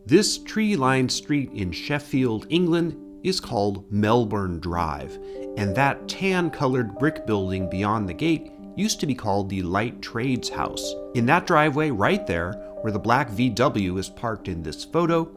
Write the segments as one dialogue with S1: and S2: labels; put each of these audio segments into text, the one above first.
S1: This tree-lined street in Sheffield, England is called Melbourne Drive, and that tan-colored brick building beyond the gate used to be called the Light Trades House. In that driveway right there, where the black VW is parked in this photo,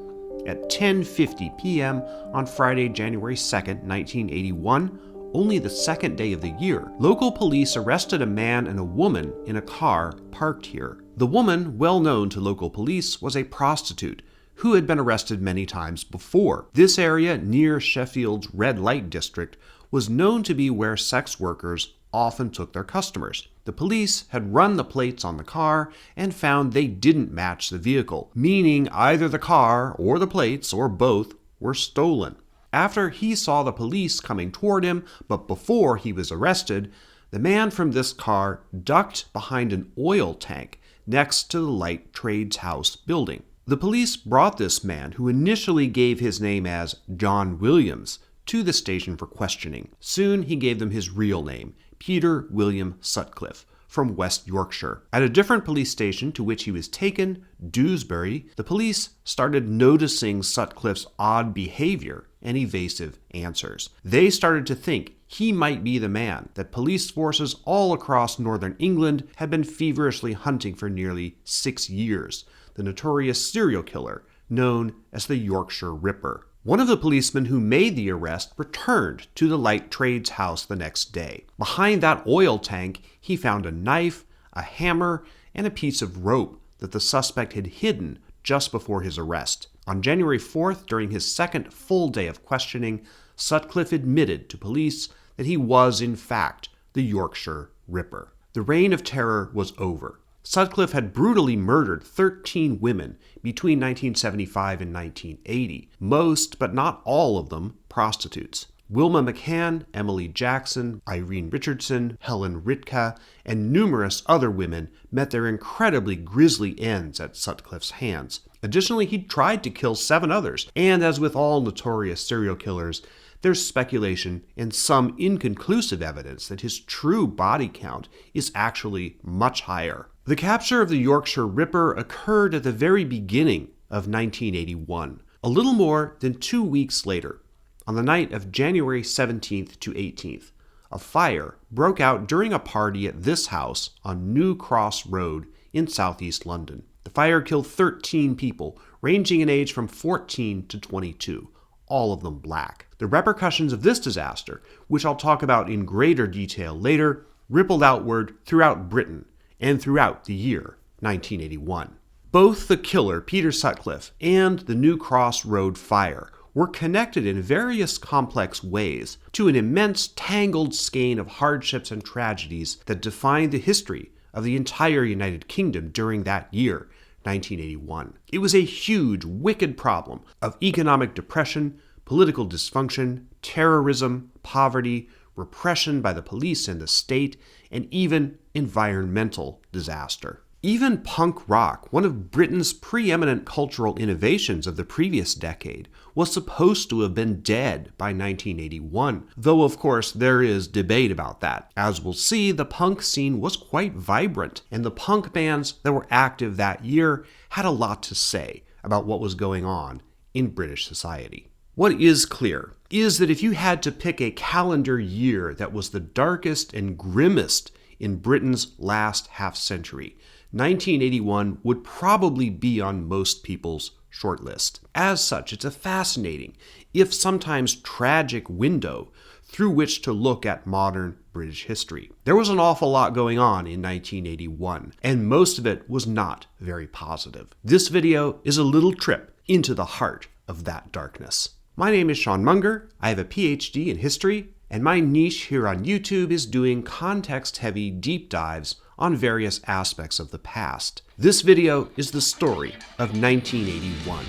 S1: at 10:50 p.m. on Friday, January 2nd, 1981, only the second day of the year, local police arrested a man and a woman in a car parked here. The woman, well known to local police, was a prostitute who had been arrested many times before. This area near Sheffield's red light district was known to be where sex workers often took their customers. The police had run the plates on the car and found they didn't match the vehicle, meaning either the car or the plates or both were stolen. After he saw the police coming toward him, but before he was arrested, the man from this car ducked behind an oil tank next to the Light Trades House building. The police brought this man, who initially gave his name as John Williams, to the station for questioning. Soon he gave them his real name, Peter William Sutcliffe, from West Yorkshire. At a different police station to which he was taken, Dewsbury, the police started noticing Sutcliffe's odd behavior and evasive answers. They started to think he might be the man that police forces all across northern England had been feverishly hunting for nearly 6 years, the notorious serial killer known as the Yorkshire Ripper. One of the policemen who made the arrest returned to the Light Trades House the next day. Behind that oil tank, he found a knife, a hammer, and a piece of rope that the suspect had hidden just before his arrest. On January 4th, during his second full day of questioning, Sutcliffe admitted to police that he was, in fact, the Yorkshire Ripper. The reign of terror was over. Sutcliffe had brutally murdered 13 women between 1975 and 1980, most, but not all of them, prostitutes. Wilma McCann, Emily Jackson, Irene Richardson, Helen Ritka, and numerous other women met their incredibly grisly ends at Sutcliffe's hands. Additionally, he tried to kill 7 others, and as with all notorious serial killers, there's speculation and some inconclusive evidence that his true body count is actually much higher. The capture of the Yorkshire Ripper occurred at the very beginning of 1981, a little more than 2 weeks later. On the night of January 17th to 18th, a fire broke out during a party at this house on New Cross Road in southeast London. The fire killed 13 people, ranging in age from 14 to 22, all of them black. The repercussions of this disaster, which I'll talk about in greater detail later, rippled outward throughout Britain and throughout the year 1981. Both the killer, Peter Sutcliffe, and the New Cross Road fire were connected in various complex ways to an immense tangled skein of hardships and tragedies that defined the history of the entire United Kingdom during that year, 1981. It was a huge, wicked problem of economic depression, political dysfunction, terrorism, poverty, repression by the police and the state, and even environmental disaster. Even punk rock, one of Britain's preeminent cultural innovations of the previous decade, was supposed to have been dead by 1981, though of course there is debate about that. As we'll see, the punk scene was quite vibrant, and the punk bands that were active that year had a lot to say about what was going on in British society. What is clear is that if you had to pick a calendar year that was the darkest and grimmest in Britain's last half-century, 1981 would probably be on most people's shortlist. As such, it's a fascinating, if sometimes tragic, window through which to look at modern British history. There was an awful lot going on in 1981, and most of it was not very positive. This video is a little trip into the heart of that darkness. My name is Sean Munger. I have a PhD in history, and my niche here on YouTube is doing context-heavy deep dives on various aspects of the past. This video is the story of 1981,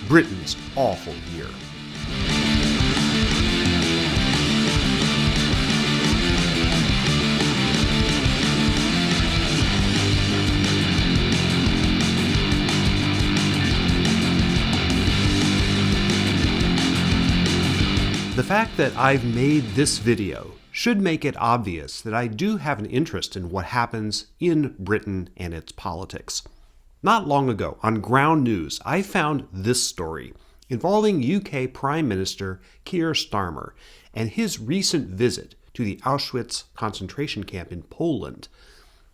S1: Britain's awful year. The fact that I've made this video should make it obvious that I do have an interest in what happens in Britain and its politics. Not long ago, on Ground News, I found this story involving UK Prime Minister Keir Starmer and his recent visit to the Auschwitz concentration camp in Poland.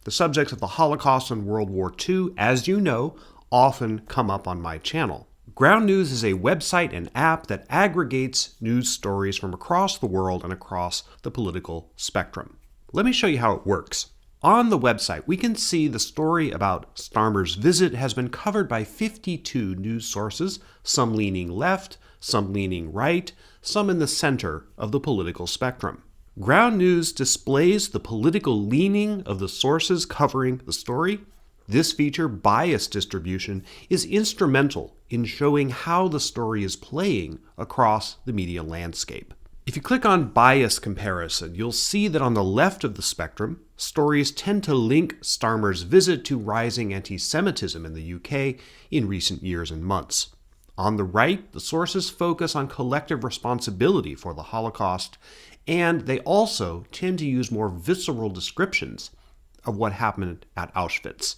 S1: The subjects of the Holocaust and World War II, as you know, often come up on my channel. Ground News is a website and app that aggregates news stories from across the world and across the political spectrum. Let me show you how it works. On the website, we can see the story about Starmer's visit has been covered by 52 news sources, some leaning left, some leaning right, some in the center of the political spectrum. Ground News displays the political leaning of the sources covering the story. This feature, bias distribution, is instrumental in showing how the story is playing across the media landscape. If you click on bias comparison, you'll see that on the left of the spectrum, stories tend to link Starmer's visit to rising anti-Semitism in the UK in recent years and months. On the right, the sources focus on collective responsibility for the Holocaust, and they also tend to use more visceral descriptions of what happened at Auschwitz.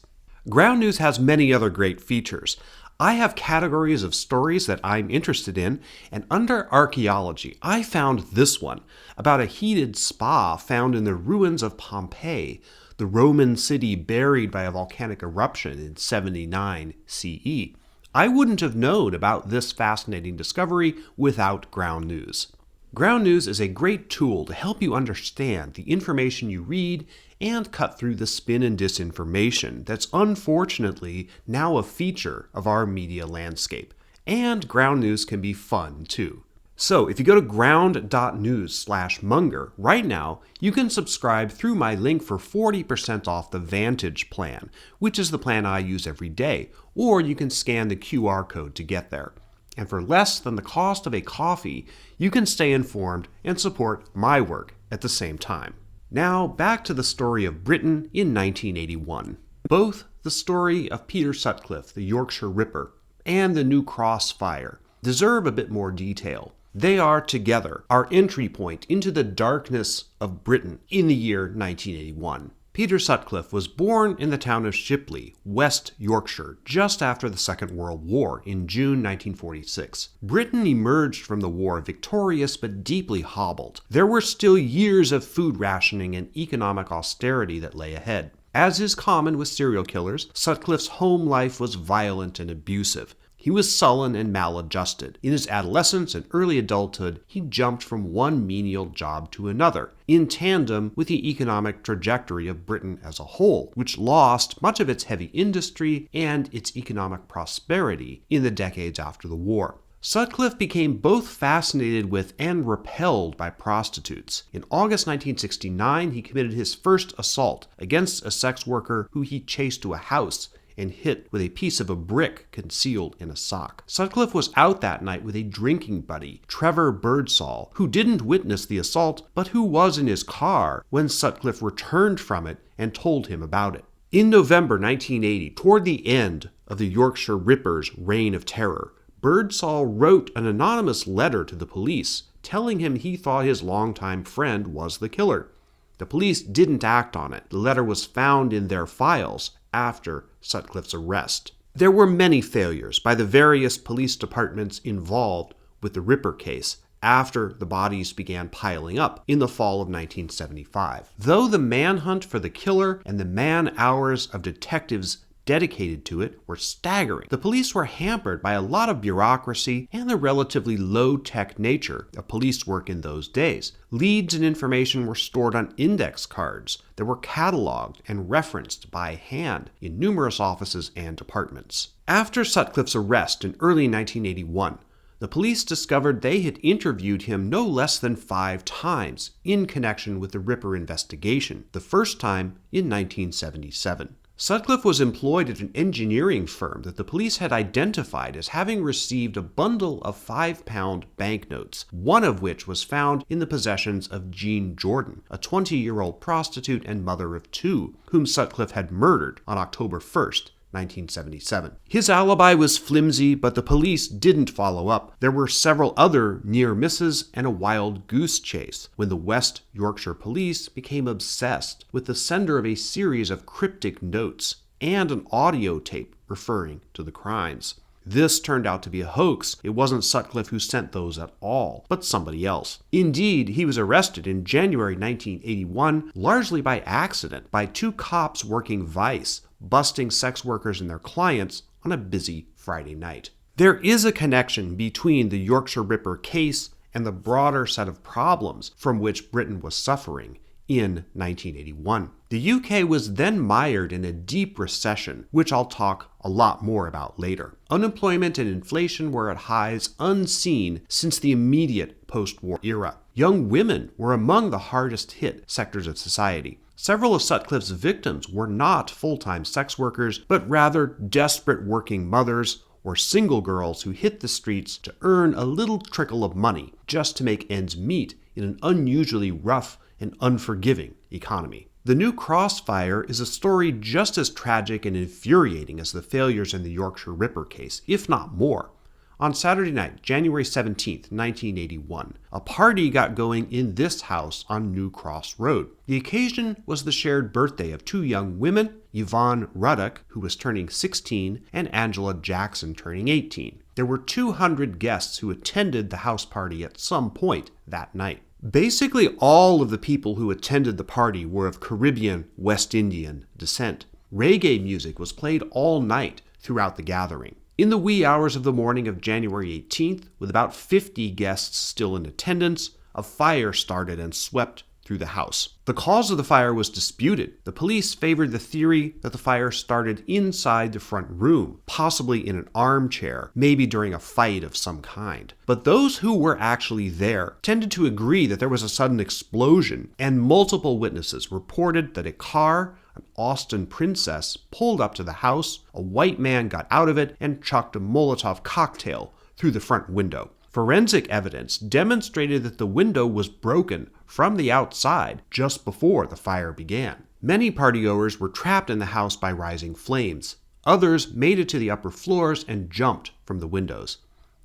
S1: Ground News has many other great features. I have categories of stories that I'm interested in, and under archaeology, I found this one about a heated spa found in the ruins of Pompeii, the Roman city buried by a volcanic eruption in 79 CE. I wouldn't have known about this fascinating discovery without Ground News. Ground News is a great tool to help you understand the information you read and cut through the spin and disinformation that's unfortunately now a feature of our media landscape. And Ground News can be fun too. So if you go to ground.news/Munger right now, you can subscribe through my link for 40% off the Vantage plan, which is the plan I use every day, or you can scan the QR code to get there. And for less than the cost of a coffee, you can stay informed and support my work at the same time. Now, back to the story of Britain in 1981. Both the story of Peter Sutcliffe, the Yorkshire Ripper, and the New Cross fire deserve a bit more detail. They are together our entry point into the darkness of Britain in the year 1981. Peter Sutcliffe was born in the town of Shipley, West Yorkshire, just after the Second World War in June 1946. Britain emerged from the war victorious but deeply hobbled. There were still years of food rationing and economic austerity that lay ahead. As is common with serial killers, Sutcliffe's home life was violent and abusive. He was sullen and maladjusted. In his adolescence and early adulthood, he jumped from one menial job to another, in tandem with the economic trajectory of Britain as a whole, which lost much of its heavy industry and its economic prosperity in the decades after the war. Sutcliffe became both fascinated with and repelled by prostitutes. In August 1969, he committed his first assault against a sex worker who he chased to a house and hit with a piece of a brick concealed in a sock. Sutcliffe was out that night with a drinking buddy, Trevor Birdsall, who didn't witness the assault, but who was in his car when Sutcliffe returned from it and told him about it. In November 1980, toward the end of the Yorkshire Ripper's reign of terror, Birdsall wrote an anonymous letter to the police telling him he thought his longtime friend was the killer. The police didn't act on it. The letter was found in their files after Sutcliffe's arrest. There were many failures by the various police departments involved with the Ripper case after the bodies began piling up in the fall of 1975. Though the manhunt for the killer and the man-hours of detectives dedicated to it were staggering, the police were hampered by a lot of bureaucracy and the relatively low-tech nature of police work in those days. Leads and information were stored on index cards that were cataloged and referenced by hand in numerous offices and departments. After Sutcliffe's arrest in early 1981, the police discovered they had interviewed him no less than 5 times in connection with the Ripper investigation, the first time in 1977. Sutcliffe was employed at an engineering firm that the police had identified as having received a bundle of £5 banknotes, one of which was found in the possessions of Jean Jordan, a 20-year-old prostitute and mother of 2, whom Sutcliffe had murdered on October 1st, 1977. His alibi was flimsy, but the police didn't follow up. There were several other near misses and a wild goose chase when the West Yorkshire police became obsessed with the sender of a series of cryptic notes and an audio tape referring to the crimes. This turned out to be a hoax. It wasn't Sutcliffe who sent those at all, but somebody else. Indeed, he was arrested in January 1981, largely by accident, by two cops working vice, busting sex workers and their clients on a busy Friday night. There is a connection between the Yorkshire Ripper case and the broader set of problems from which Britain was suffering in 1981. The UK was then mired in a deep recession, which I'll talk a lot more about later. Unemployment and inflation were at highs unseen since the immediate post-war era. Young women were among the hardest hit sectors of society. Several of Sutcliffe's victims were not full-time sex workers, but rather desperate working mothers or single girls who hit the streets to earn a little trickle of money just to make ends meet in an unusually rough and unforgiving economy. The New Cross fire is a story just as tragic and infuriating as the failures in the Yorkshire Ripper case, if not more. On Saturday night, January 17, 1981, a party got going in this house on New Cross Road. The occasion was the shared birthday of two young women, Yvonne Ruddock, who was turning 16, and Angela Jackson, turning 18. There were 200 guests who attended the house party at some point that night. Basically, all of the people who attended the party were of Caribbean, West Indian descent. Reggae music was played all night throughout the gathering. In the wee hours of the morning of January 18th, with about 50 guests still in attendance, a fire started and swept through the house. The cause of the fire was disputed. The police favored the theory that the fire started inside the front room, possibly in an armchair, maybe during a fight of some kind. But those who were actually there tended to agree that there was a sudden explosion, and multiple witnesses reported that a car, an Austin Princess, pulled up to the house, a white man got out of it, and chucked a Molotov cocktail through the front window. Forensic evidence demonstrated that the window was broken from the outside just before the fire began. Many partygoers were trapped in the house by rising flames. Others made it to the upper floors and jumped from the windows.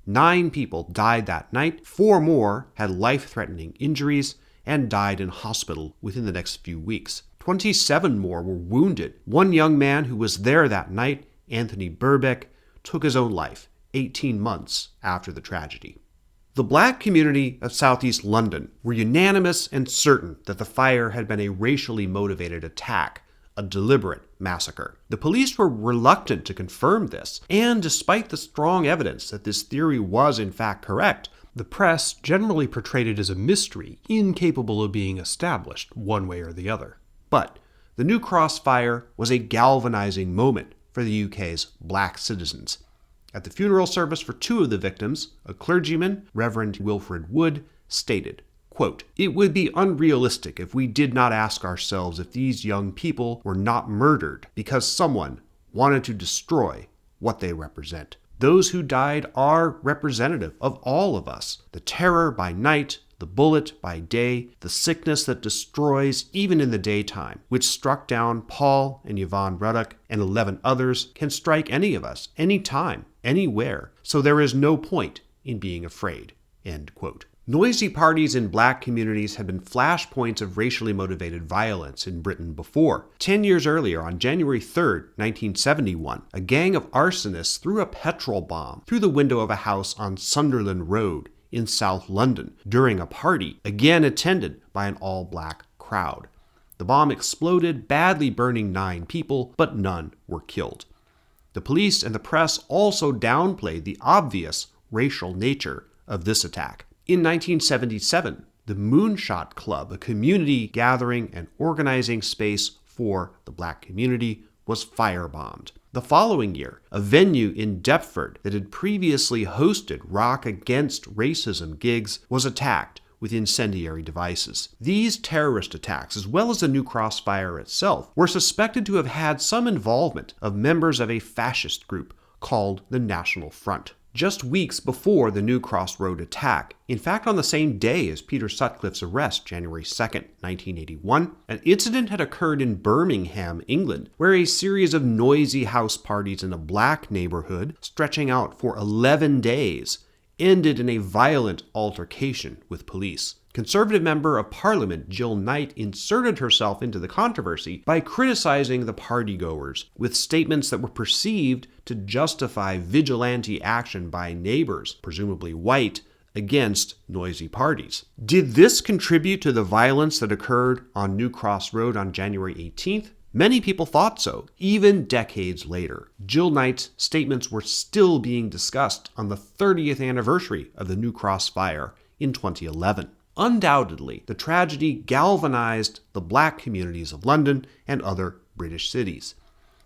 S1: 9 people died that night, 4 more had life-threatening injuries and died in hospital within the next few weeks. 27 more were wounded. One young man who was there that night, Anthony Birbeck, took his own life 18 months after the tragedy. The black community of southeast London were unanimous and certain that the fire had been a racially motivated attack, a deliberate massacre. The police were reluctant to confirm this, and despite the strong evidence that this theory was in fact correct, the press generally portrayed it as a mystery, incapable of being established one way or the other. But the New Cross fire was a galvanizing moment for the UK's black citizens. At the funeral service for 2 of the victims, a clergyman, Reverend Wilfred Wood, stated, quote, "It would be unrealistic if we did not ask ourselves if these young people were not murdered because someone wanted to destroy what they represent. Those who died are representative of all of us. The terror by night, the bullet by day, the sickness that destroys even in the daytime, which struck down Paul and Yvonne Ruddock and 11 others, can strike any of us, anytime, anywhere, so there is no point in being afraid." End quote. Noisy parties in black communities had been flashpoints of racially motivated violence in Britain before. 10 years earlier, on January 3rd, 1971, a gang of arsonists threw a petrol bomb through the window of a house on Sunderland Road in South London during a party, again attended by an all-black crowd. The bomb exploded, badly burning 9 people, but none were killed. The police and the press also downplayed the obvious racial nature of this attack. In 1977, the Moonshot Club, a community gathering and organizing space for the black community, was firebombed. The following year, a venue in Deptford that had previously hosted Rock Against Racism gigs was attacked with incendiary devices. These terrorist attacks, as well as the New Cross fire itself, were suspected to have had some involvement of members of a fascist group called the National Front. Just weeks before the New Cross Road attack, in fact on the same day as Peter Sutcliffe's arrest, January 2nd, 1981, an incident had occurred in Birmingham, England, where a series of noisy house parties in a black neighborhood, stretching out for 11 days, ended in a violent altercation with police. Conservative member of Parliament Jill Knight inserted herself into the controversy by criticizing the partygoers with statements that were perceived to justify vigilante action by neighbors, presumably white, against noisy parties. Did this contribute to the violence that occurred on New Cross Road on January 18th? Many people thought so, even decades later. Jill Knight's statements were still being discussed on the 30th anniversary of the New Cross fire in 2011. Undoubtedly, the tragedy galvanized the black communities of London and other British cities.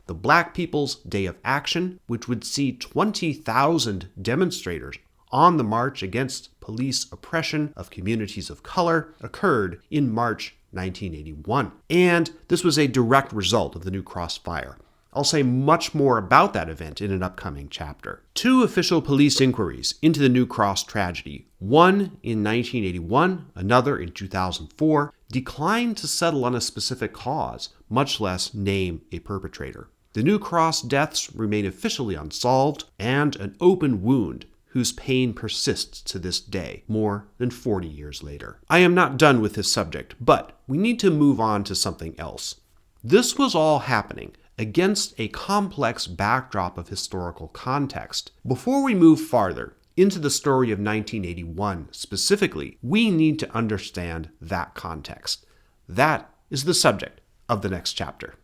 S1: The Black People's Day of Action, which would see 20,000 demonstrators on the march against police oppression of communities of color, occurred in March 1981. And this was a direct result of the New Cross fire. I'll say much more about that event in an upcoming chapter. 2 official police inquiries into the New Cross tragedy, one in 1981, another in 2004, declined to settle on a specific cause, much less name a perpetrator. The New Cross deaths remain officially unsolved and an open wound whose pain persists to this day, more than 40 years later. I am not done with this subject, but we need to move on to something else. This was all happening against a complex backdrop of historical context. Before we move farther into the story of 1981 specifically, we need to understand that context. That is the subject of the next chapter.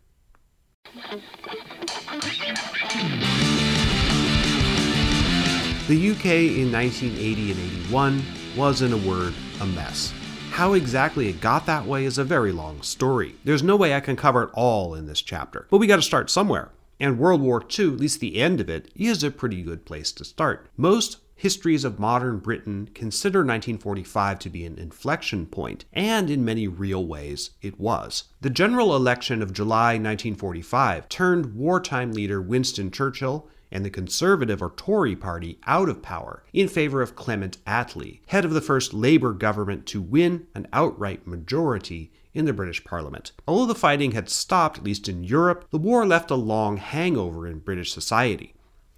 S1: The UK in 1980 and 81 was, in a word, a mess. How exactly it got that way is a very long story. There's no way I can cover it all in this chapter, but we got to start somewhere. And World War II, at least the end of it, is a pretty good place to start. Most histories of modern Britain consider 1945 to be an inflection point, and in many real ways it was. The general election of July 1945 turned wartime leader Winston Churchill and the Conservative or Tory party out of power in favor of Clement Attlee, head of the first Labour government to win an outright majority in the British Parliament. Although the fighting had stopped, at least in Europe, the war left a long hangover in British society.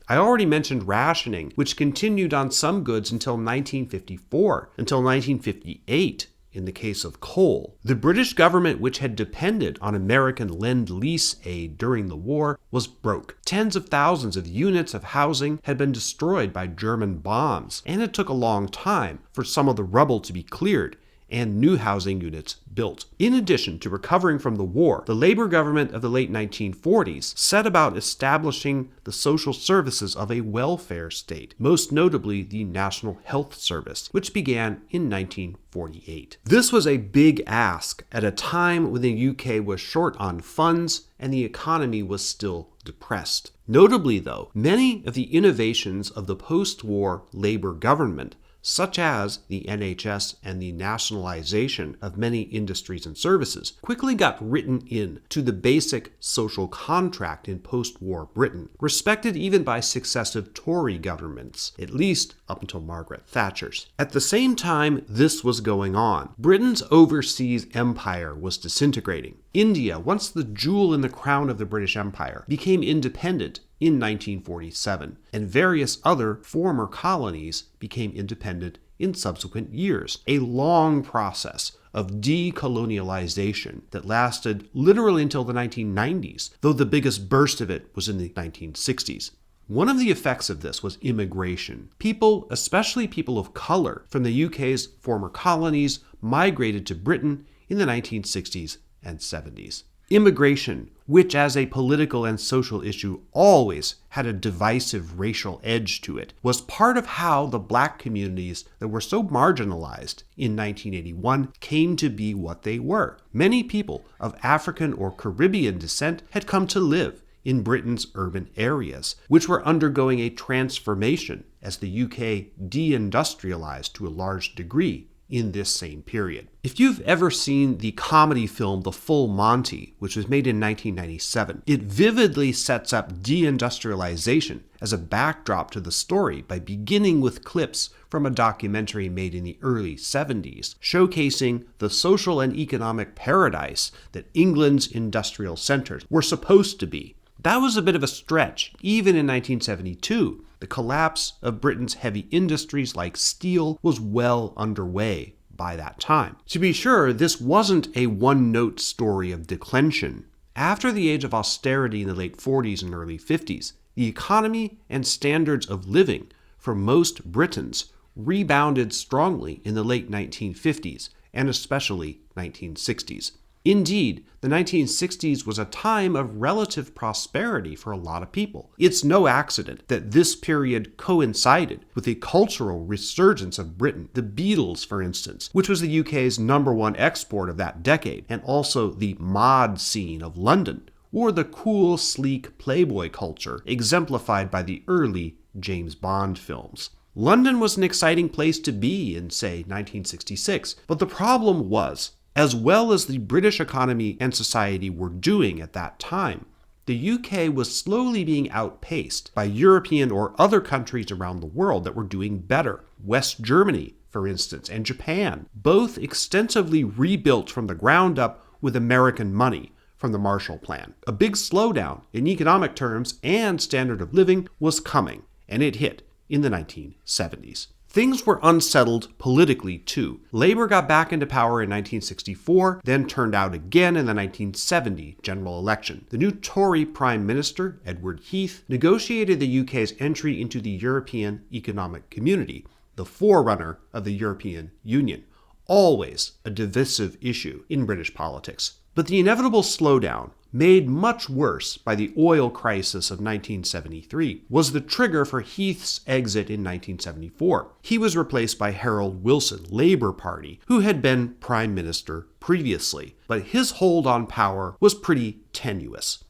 S1: I already mentioned rationing, which continued on some goods until 1954, until 1958. In the case of coal, the British government, which had depended on American Lend-Lease aid during the war, was broke. Tens of thousands of units of housing had been destroyed by German bombs, and it took a long time for some of the rubble to be cleared and new housing units built. In addition to recovering from the war, the Labour government of the late 1940s set about establishing the social services of a welfare state, most notably the National Health Service, which began in 1948. This was a big ask at a time when the UK was short on funds and the economy was still depressed. Notably, though, many of the innovations of the post-war Labour government, such as the NHS and the nationalization of many industries and services, quickly got written in to the basic social contract in post-war Britain, respected even by successive Tory governments, at least up until Margaret Thatcher's. At the same time this was going on, Britain's overseas empire was disintegrating. India, once the jewel in the crown of the British Empire, became independent in 1947, and various other former colonies became independent in subsequent years. A long process of decolonialization that lasted literally until the 1990s, though the biggest burst of it was in the 1960s. One of the effects of this was immigration. People, especially people of color from the UK's former colonies, migrated to Britain in the 1960s and 70s. Immigration, which as a political and social issue always had a divisive racial edge to it, was part of how the black communities that were so marginalized in 1981 came to be what they were. Many people of African or Caribbean descent had come to live in Britain's urban areas, which were undergoing a transformation as the UK deindustrialized to a large degree in this same period. If you've ever seen the comedy film The Full Monty, which was made in 1997, it vividly sets up deindustrialization as a backdrop to the story by beginning with clips from a documentary made in the early 70s, showcasing the social and economic paradise that England's industrial centers were supposed to be. That was a bit of a stretch, even in 1972. The collapse of Britain's heavy industries like steel was well underway by that time. To be sure, this wasn't a one-note story of declension. After the age of austerity in the late 40s and early 50s, the economy and standards of living for most Britons rebounded strongly in the late 1950s and especially 1960s. Indeed, the 1960s was a time of relative prosperity for a lot of people. It's no accident that this period coincided with a cultural resurgence of Britain. The Beatles, for instance, which was the UK's #1 export of that decade, and also the mod scene of London, or the cool, sleek Playboy culture exemplified by the early James Bond films. London was an exciting place to be in, say, 1966, but the problem was, as well as the British economy and society were doing at that time, the UK was slowly being outpaced by European or other countries around the world that were doing better. West Germany, for instance, and Japan, both extensively rebuilt from the ground up with American money from the Marshall Plan. A big slowdown in economic terms and standard of living was coming, and it hit in the 1970s. Things were unsettled politically, too. Labour got back into power in 1964, then turned out again in the 1970 general election. The new Tory Prime Minister, Edward Heath, negotiated the UK's entry into the European Economic Community, the forerunner of the European Union. Always a divisive issue in British politics. But the inevitable slowdown, made much worse by the oil crisis of 1973, was the trigger for Heath's exit in 1974. He was replaced by Harold Wilson, Labour Party, who had been Prime Minister previously, but his hold on power was pretty tenuous.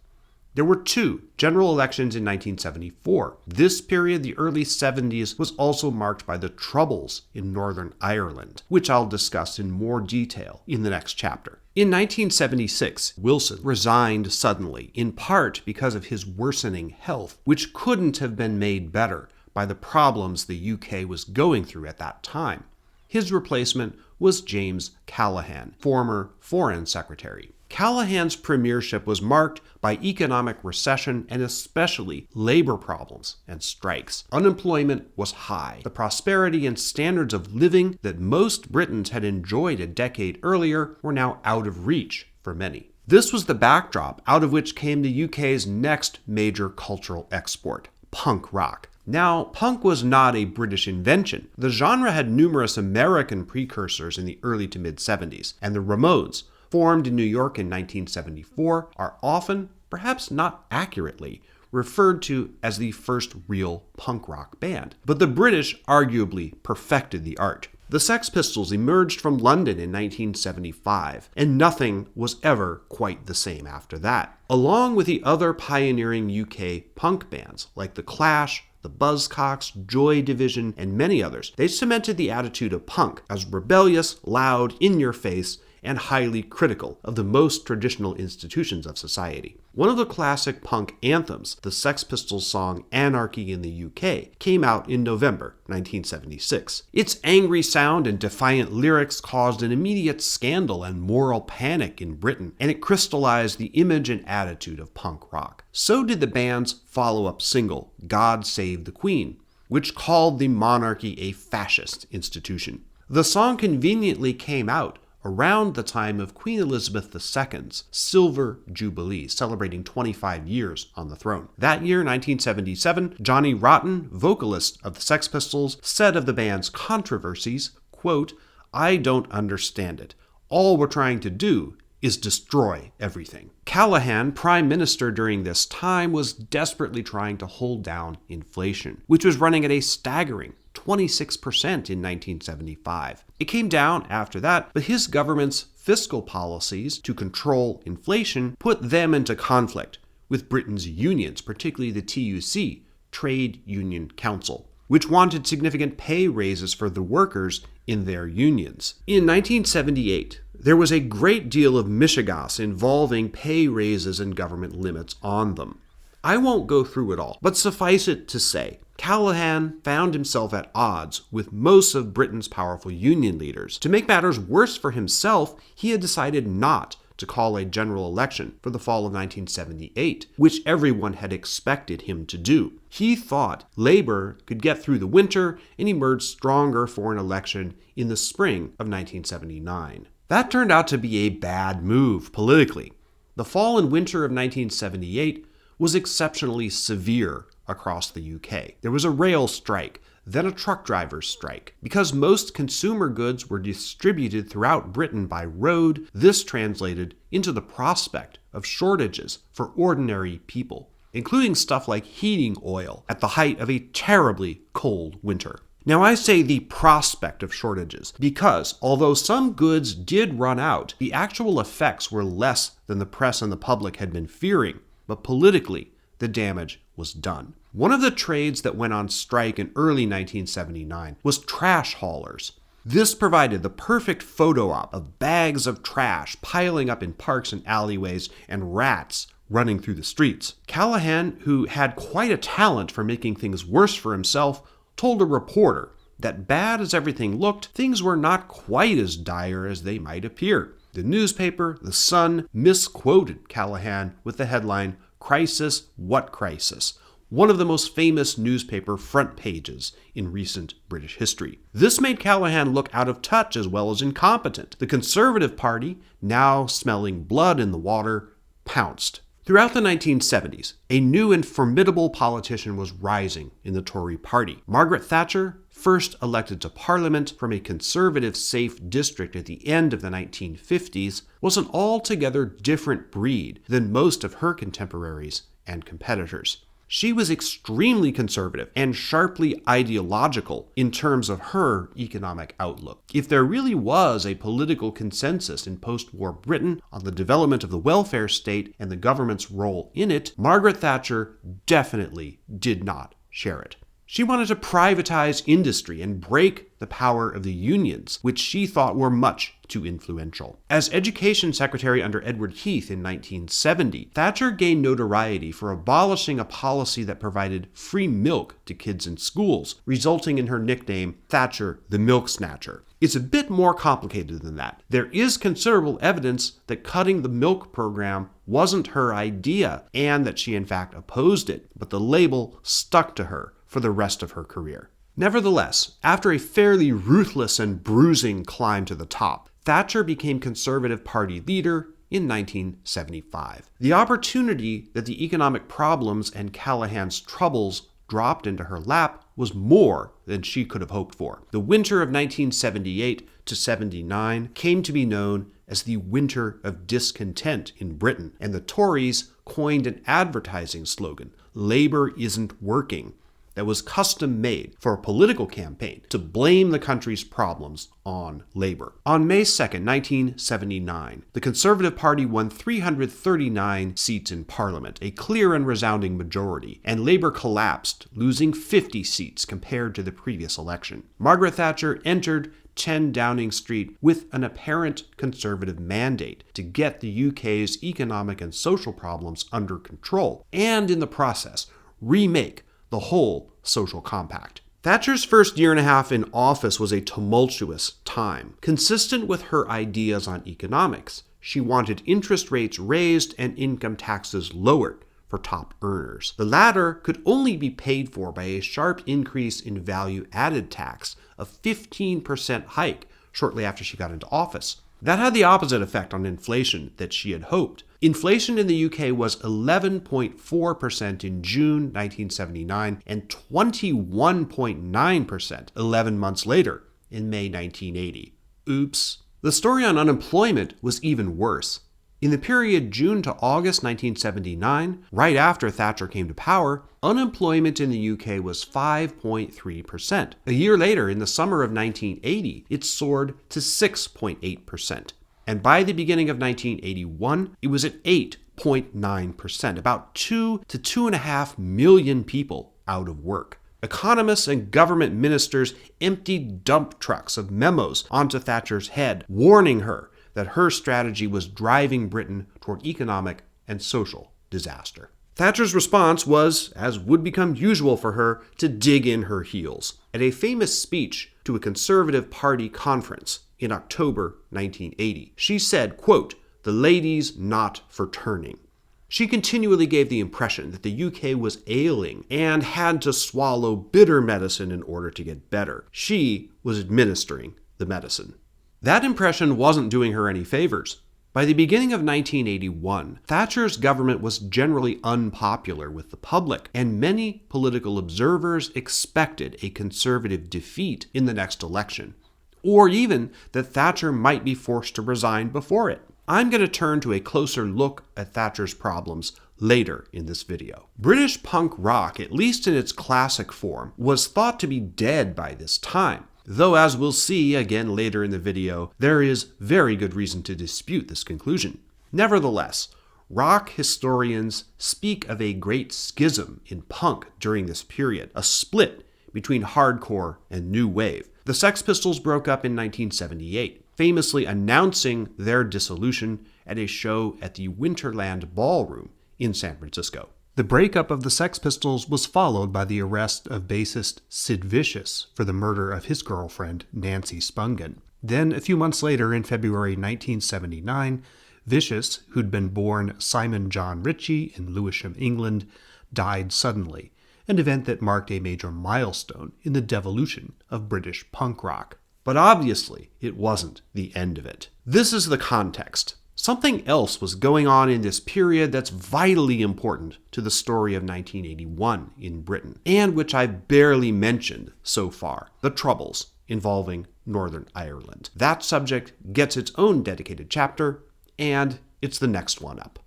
S1: There were two general elections in 1974. This period, the early 70s, was also marked by the Troubles in Northern Ireland, which I'll discuss in more detail in the next chapter. In 1976, Wilson resigned suddenly, in part because of his worsening health, which couldn't have been made better by the problems the UK was going through at that time. His replacement was James Callaghan, former Foreign Secretary. Callaghan's premiership was marked by economic recession and especially labor problems and strikes. Unemployment was high. The prosperity and standards of living that most Britons had enjoyed a decade earlier were now out of reach for many. This was the backdrop out of which came the UK's next major cultural export, punk rock. Now, punk was not a British invention. The genre had numerous American precursors in the early to mid-70s, and the Ramones, formed in New York in 1974, are often, perhaps not accurately, referred to as the first real punk rock band. But the British arguably perfected the art. The Sex Pistols emerged from London in 1975, and nothing was ever quite the same after that. Along with the other pioneering UK punk bands like The Clash, the Buzzcocks, Joy Division, and many others, they cemented the attitude of punk as rebellious, loud, in-your-face, and highly critical of the most traditional institutions of society. One of the classic punk anthems, the Sex Pistols song Anarchy in the UK, came out in November 1976. Its angry sound and defiant lyrics caused an immediate scandal and moral panic in Britain, and it crystallized the image and attitude of punk rock. So did the band's follow-up single, God Save the Queen, which called the monarchy a fascist institution. The song conveniently came out around the time of Queen Elizabeth II's Silver Jubilee, celebrating 25 years on the throne. That year, 1977, Johnny Rotten, vocalist of the Sex Pistols, said of the band's controversies, quote, "I don't understand it. All we're trying to do is destroy everything." Callaghan, prime minister during this time, was desperately trying to hold down inflation, which was running at a staggering 26% in 1975. It came down after that, but his government's fiscal policies to control inflation put them into conflict with Britain's unions, particularly the TUC, Trade Union Council, which wanted significant pay raises for the workers in their unions. In 1978, there was a great deal of mishigas involving pay raises and government limits on them. I won't go through it all, but suffice it to say, Callaghan found himself at odds with most of Britain's powerful union leaders. To make matters worse for himself, he had decided not to call a general election for the fall of 1978, which everyone had expected him to do. He thought Labour could get through the winter and emerge stronger for an election in the spring of 1979. That turned out to be a bad move politically. The fall and winter of 1978 was exceptionally severe across the UK. There was a rail strike, then a truck driver's strike. Because most consumer goods were distributed throughout Britain by road, this translated into the prospect of shortages for ordinary people, including stuff like heating oil at the height of a terribly cold winter. Now, I say the prospect of shortages because, although some goods did run out, the actual effects were less than the press and the public had been fearing, but politically, the damage was done. One of the trades that went on strike in early 1979 was trash haulers. This provided the perfect photo op of bags of trash piling up in parks and alleyways and rats running through the streets. Callaghan, who had quite a talent for making things worse for himself, told a reporter that bad as everything looked, things were not quite as dire as they might appear. The newspaper, The Sun, misquoted Callaghan with the headline, "Crisis, what crisis?" One of the most famous newspaper front pages in recent British history. This made Callaghan look out of touch as well as incompetent. The Conservative Party, now smelling blood in the water, pounced. Throughout the 1970s, a new and formidable politician was rising in the Tory party. Margaret Thatcher, first elected to Parliament from a conservative safe district at the end of the 1950s, was an altogether different breed than most of her contemporaries and competitors. She was extremely conservative and sharply ideological in terms of her economic outlook. If there really was a political consensus in post-war Britain on the development of the welfare state and the government's role in it, Margaret Thatcher definitely did not share it. She wanted to privatize industry and break the power of the unions, which she thought were much too influential. As Education Secretary under Edward Heath in 1970, Thatcher gained notoriety for abolishing a policy that provided free milk to kids in schools, resulting in her nickname, Thatcher the Milk Snatcher. It's a bit more complicated than that. There is considerable evidence that cutting the milk program wasn't her idea and that she in fact opposed it, but the label stuck to her for the rest of her career. Nevertheless, after a fairly ruthless and bruising climb to the top, Thatcher became Conservative Party leader in 1975. The opportunity that the economic problems and Callaghan's troubles dropped into her lap was more than she could have hoped for. The winter of 1978 to 79 came to be known as the Winter of Discontent in Britain, and the Tories coined an advertising slogan, "Labour isn't working," that was custom-made for a political campaign to blame the country's problems on Labour. On May 2nd, 1979, the Conservative Party won 339 seats in Parliament, a clear and resounding majority, and Labour collapsed, losing 50 seats compared to the previous election. Margaret Thatcher entered 10 Downing Street with an apparent conservative mandate to get the UK's economic and social problems under control, and in the process, remake the whole social compact. Thatcher's first year and a half in office was a tumultuous time. Consistent with her ideas on economics, she wanted interest rates raised and income taxes lowered for top earners. The latter could only be paid for by a sharp increase in value-added tax, a 15% hike shortly after she got into office. That had the opposite effect on inflation that she had hoped. Inflation in the UK was 11.4% in June 1979 and 21.9% 11 months later in May 1980. Oops. The story on unemployment was even worse. In the period June to August 1979, right after Thatcher came to power, unemployment in the UK was 5.3%. A year later, in the summer of 1980, it soared to 6.8%. And by the beginning of 1981, it was at 8.9%, about 2 to 2.5 million people out of work. Economists and government ministers emptied dump trucks of memos onto Thatcher's head, warning her that her strategy was driving Britain toward economic and social disaster. Thatcher's response was, as would become usual for her, to dig in her heels. At a famous speech to a Conservative Party conference in October 1980, she said, quote, the ladies not for turning. She continually gave the impression that the UK was ailing and had to swallow bitter medicine in order to get better. She was administering the medicine. That impression wasn't doing her any favors. By the beginning of 1981, Thatcher's government was generally unpopular with the public, and many political observers expected a Conservative defeat in the next election, or even that Thatcher might be forced to resign before it. I'm going to turn to a closer look at Thatcher's problems later in this video. British punk rock, at least in its classic form, was thought to be dead by this time. Though, as we'll see again later in the video, there is very good reason to dispute this conclusion. Nevertheless, rock historians speak of a great schism in punk during this period, a split between hardcore and new wave. The Sex Pistols broke up in 1978, famously announcing their dissolution at a show at the Winterland Ballroom in San Francisco. The breakup of the Sex Pistols was followed by the arrest of bassist Sid Vicious for the murder of his girlfriend, Nancy Spungen. Then, a few months later, in February 1979, Vicious, who'd been born Simon John Ritchie in Lewisham, England, died suddenly, an event that marked a major milestone in the devolution of British punk rock. But obviously, it wasn't the end of it. This is the context. Something else was going on in this period that's vitally important to the story of 1981 in Britain, and which I've barely mentioned so far: the Troubles involving Northern Ireland. That subject gets its own dedicated chapter, and it's the next one up.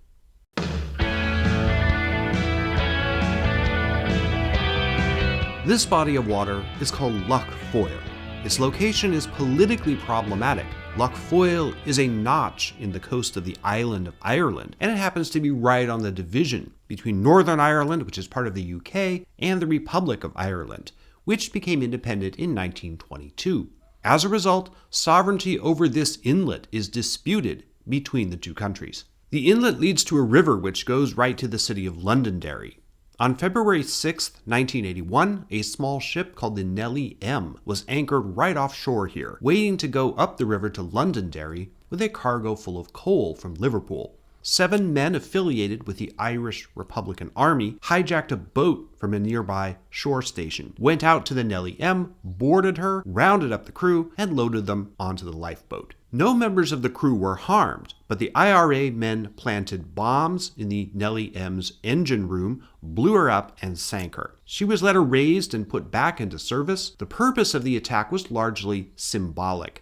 S1: This body of water is called Lough Foyle. Its location is politically problematic. Lough Foyle is a notch in the coast of the island of Ireland, and it happens to be right on the division between Northern Ireland, which is part of the UK, and the Republic of Ireland, which became independent in 1922. As a result, sovereignty over this inlet is disputed between the two countries. The inlet leads to a river which goes right to the city of Londonderry. On February 6, 1981, a small ship called the Nellie M was anchored right offshore here, waiting to go up the river to Londonderry with a cargo full of coal from Liverpool. 7 men affiliated with the Irish Republican Army hijacked a boat from a nearby shore station, went out to the Nellie M, boarded her, rounded up the crew, and loaded them onto the lifeboat. No members of the crew were harmed, but the IRA men planted bombs in the Nellie M's engine room, blew her up, and sank her. She was later raised and put back into service. The purpose of the attack was largely symbolic.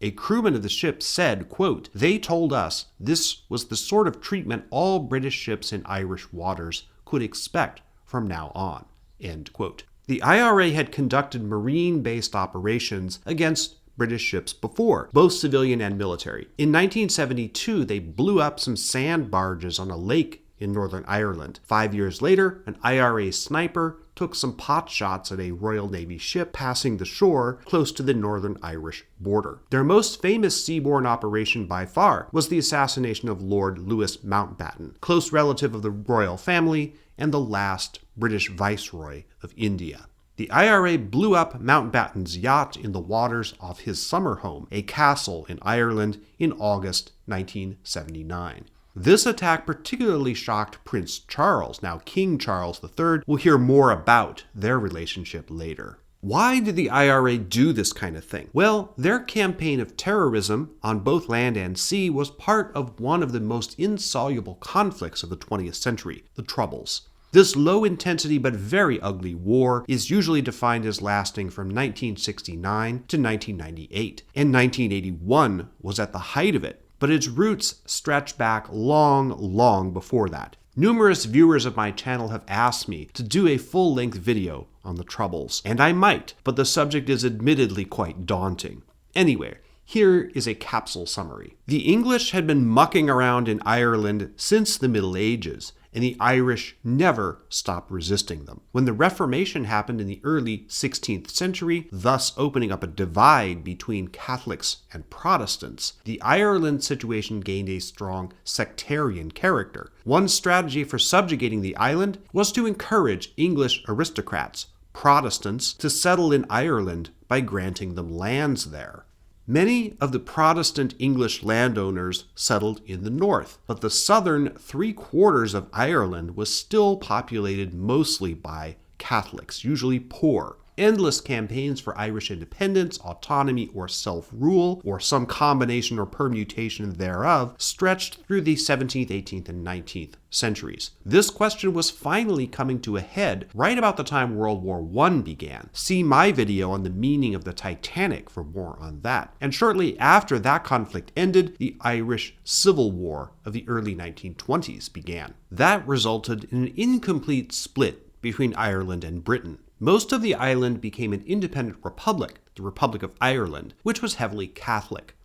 S1: A crewman of the ship said, quote, "They told us this was the sort of treatment all British ships in Irish waters could expect from now on," end quote. The IRA had conducted marine-based operations against British ships before, both civilian and military. In 1972, they blew up some sand barges on a lake in Northern Ireland. 5 years later, an IRA sniper took some pot shots at a Royal Navy ship passing the shore close to the Northern Irish border. Their most famous seaborne operation by far was the assassination of Lord Louis Mountbatten, close relative of the royal family and the last British Viceroy of India. The IRA blew up Mountbatten's yacht in the waters off his summer home, a castle in Ireland, in August 1979. This attack particularly shocked Prince Charles, now King Charles III. We'll hear more about their relationship later. Why did the IRA do this kind of thing? Well, their campaign of terrorism on both land and sea was part of one of the most insoluble conflicts of the 20th century, the Troubles. This low-intensity but very ugly war is usually defined as lasting from 1969 to 1998, and 1981 was at the height of it. But its roots stretch back long before that. Numerous viewers of my channel have asked me to do a full-length video on the Troubles, and I might, but the subject is admittedly quite daunting. Anyway, here is a capsule summary. The English had been mucking around in Ireland since the Middle Ages, and the Irish never stopped resisting them. When the Reformation happened in the early 16th century, thus opening up a divide between Catholics and Protestants, the Ireland situation gained a strong sectarian character. One strategy for subjugating the island was to encourage English aristocrats, Protestants, to settle in Ireland by granting them lands there. Many of the Protestant English landowners settled in the north, but the southern 3/4 of Ireland was still populated mostly by Catholics, usually poor. Endless campaigns for Irish independence, autonomy, or self-rule, or some combination or permutation thereof, stretched through the 17th, 18th, and 19th centuries. This question was finally coming to a head right about the time World War I began. See my video on the meaning of the Titanic for more on that. And shortly after that conflict ended, the Irish Civil War of the early 1920s began. That resulted in an incomplete split between Ireland and Britain. Most of the island became an independent republic, the Republic of Ireland, which was heavily Catholic.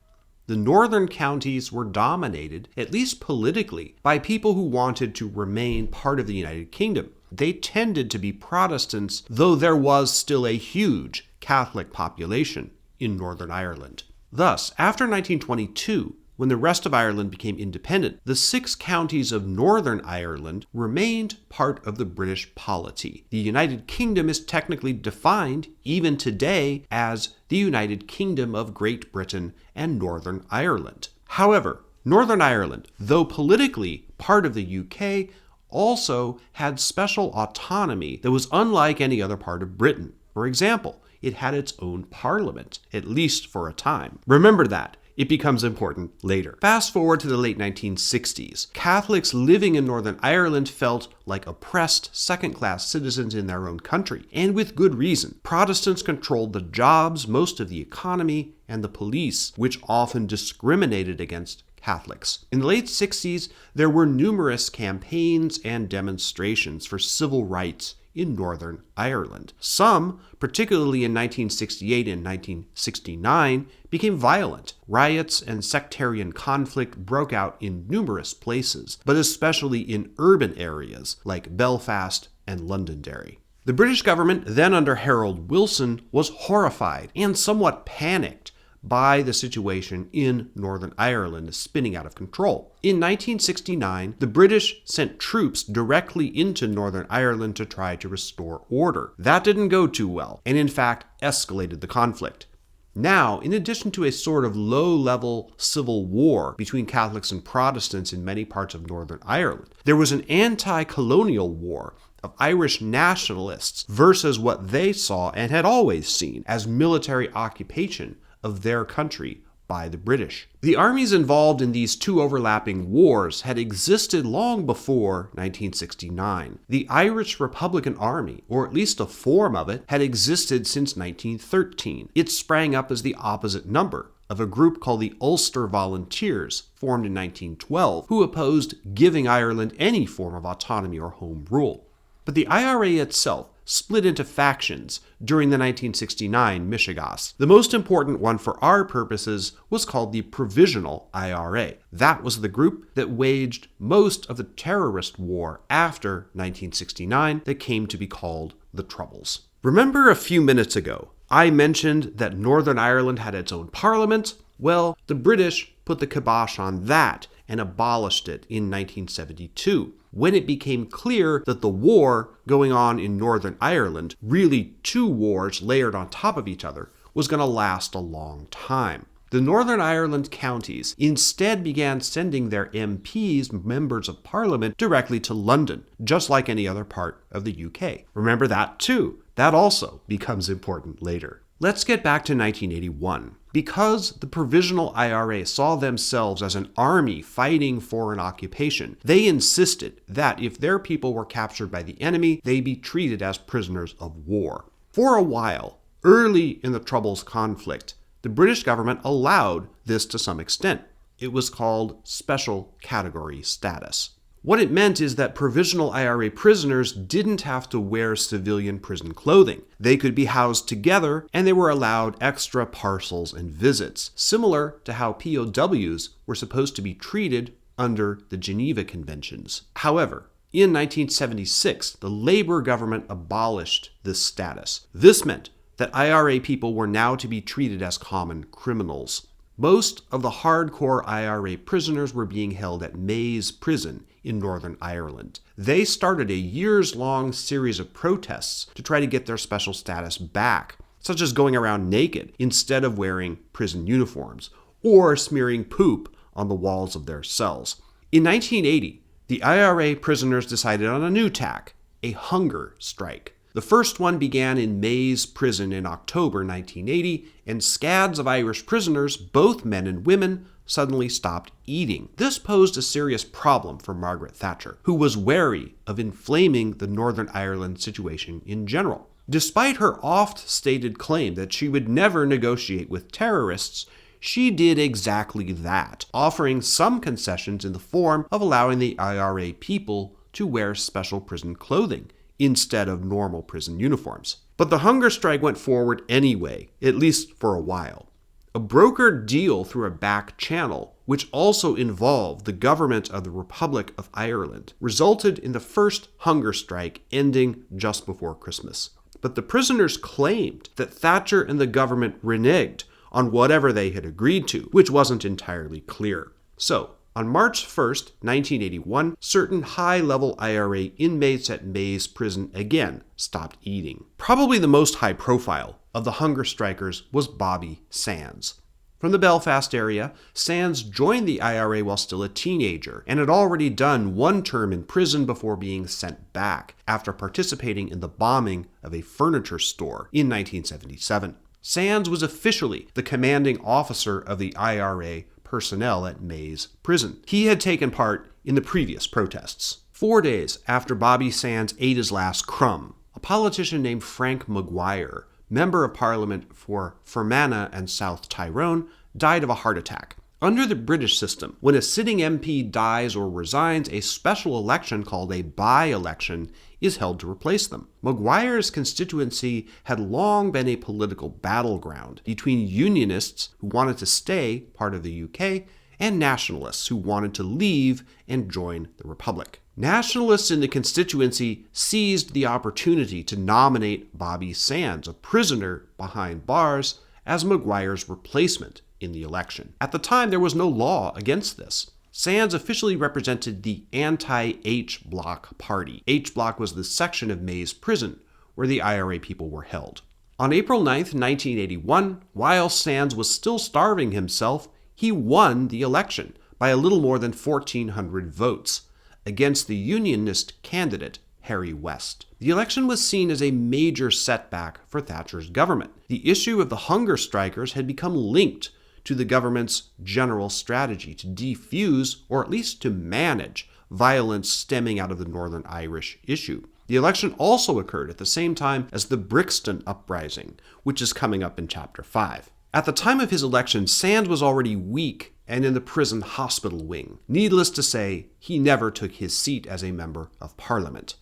S1: The northern counties were dominated, at least politically, by people who wanted to remain part of the United Kingdom. They tended to be Protestants, though there was still a huge Catholic population in Northern Ireland. Thus, after 1922, when the rest of Ireland became independent, the 6 counties of Northern Ireland remained part of the British polity. The United Kingdom is technically defined, even today, as the United Kingdom of Great Britain and Northern Ireland. However, Northern Ireland, though politically part of the UK, also had special autonomy that was unlike any other part of Britain. For example, it had its own parliament, at least for a time. Remember that. It becomes important later. Fast forward to the late 1960s. Catholics living in Northern Ireland felt like oppressed second-class citizens in their own country, and with good reason. Protestants controlled the jobs, most of the economy, and the police, which often discriminated against Catholics. In the late 60s, there were numerous campaigns and demonstrations for civil rights in Northern Ireland. Some, particularly in 1968 and 1969, became violent. Riots and sectarian conflict broke out in numerous places, but especially in urban areas like Belfast and Londonderry. The British government, then under Harold Wilson, was horrified and somewhat panicked by the situation in Northern Ireland spinning out of control. In 1969, the British sent troops directly into Northern Ireland to try to restore order. That didn't go too well, and in fact escalated the conflict. Now, in addition to a sort of low-level civil war between Catholics and Protestants in many parts of Northern Ireland, there was an anti-colonial war of Irish nationalists versus what they saw and had always seen as military occupation of their country by the British. The armies involved in these two overlapping wars had existed long before 1969. The Irish Republican Army, or at least a form of it, had existed since 1913. It sprang up as the opposite number of a group called the Ulster Volunteers, formed in 1912, who opposed giving Ireland any form of autonomy or home rule. But the IRA itself split into factions during the 1969 Michigas. The most important one for our purposes was called the Provisional IRA. That was the group that waged most of the terrorist war after 1969 that came to be called the Troubles. Remember a few minutes ago, I mentioned that Northern Ireland had its own parliament? Well, the British put the kibosh on that and abolished it in 1972. When it became clear that the war going on in Northern Ireland, really 2 wars layered on top of each other, was going to last a long time. The Northern Ireland counties instead began sending their MPs, members of parliament, directly to London, just like any other part of the UK. Remember that too. That also becomes important later. Let's get back to 1981. Because the Provisional IRA saw themselves as an army fighting for an occupation, they insisted that if their people were captured by the enemy, they be treated as prisoners of war. For a while, early in the Troubles conflict, the British government allowed this to some extent. It was called special category status. What it meant is that Provisional IRA prisoners didn't have to wear civilian prison clothing. They could be housed together, and they were allowed extra parcels and visits, similar to how POWs were supposed to be treated under the Geneva Conventions. However, in 1976, the Labour government abolished this status. This meant that IRA people were now to be treated as common criminals. Most of the hardcore IRA prisoners were being held at Maze Prison in Northern Ireland. They started a years-long series of protests to try to get their special status back. such as going around naked instead of wearing prison uniforms, or smearing poop on the walls of their cells. In 1980, the IRA prisoners decided on a new tack, a hunger strike. The first one began in Maze Prison in October 1980, and scads of Irish prisoners, both men and women, suddenly stopped eating. This posed a serious problem for Margaret Thatcher, who was wary of inflaming the Northern Ireland situation in general. Despite her oft-stated claim that she would never negotiate with terrorists, she did exactly that, offering some concessions in the form of allowing the IRA people to wear special prison clothing instead of normal prison uniforms. But the hunger strike went forward anyway, at least for a while. A brokered deal through a back channel, which also involved the government of the Republic of Ireland, resulted in the first hunger strike ending just before Christmas. But the prisoners claimed that Thatcher and the government reneged on whatever they had agreed to, which wasn't entirely clear. So, on March 1st, 1981, certain high-level IRA inmates at Maze Prison again stopped eating. Probably the most high-profile of the hunger strikers was Bobby Sands. From the Belfast area, Sands joined the IRA while still a teenager and had already done one term in prison before being sent back after participating in the bombing of a furniture store in 1977. Sands was officially the commanding officer of the IRA personnel at Maze Prison. He had taken part in the previous protests. 4 days after Bobby Sands ate his last crumb, a politician named Frank Maguire, member of Parliament for Fermanagh and South Tyrone, died of a heart attack. Under the British system, when a sitting MP dies or resigns, a special election called a by-election is held to replace them. Maguire's constituency had long been a political battleground between Unionists who wanted to stay part of the UK and Nationalists who wanted to leave and join the Republic. Nationalists in the constituency seized the opportunity to nominate Bobby Sands, a prisoner behind bars, as Maguire's replacement in the election. At the time, there was no law against this. Sands officially represented the anti-H Block party. H Block was the section of Maze Prison where the IRA people were held. On April 9th, 1981, while Sands was still starving himself, he won the election by a little more than 1,400 votes against the Unionist candidate, Harry West. The election was seen as a major setback for Thatcher's government. The issue of the hunger strikers had become linked to the government's general strategy to defuse, or at least to manage, violence stemming out of the Northern Irish issue. The election also occurred at the same time as the Brixton Uprising, which is coming up in Chapter 5. At the time of his election, Sands was already weak and in the prison hospital wing. Needless to say, he never took his seat as a member of Parliament.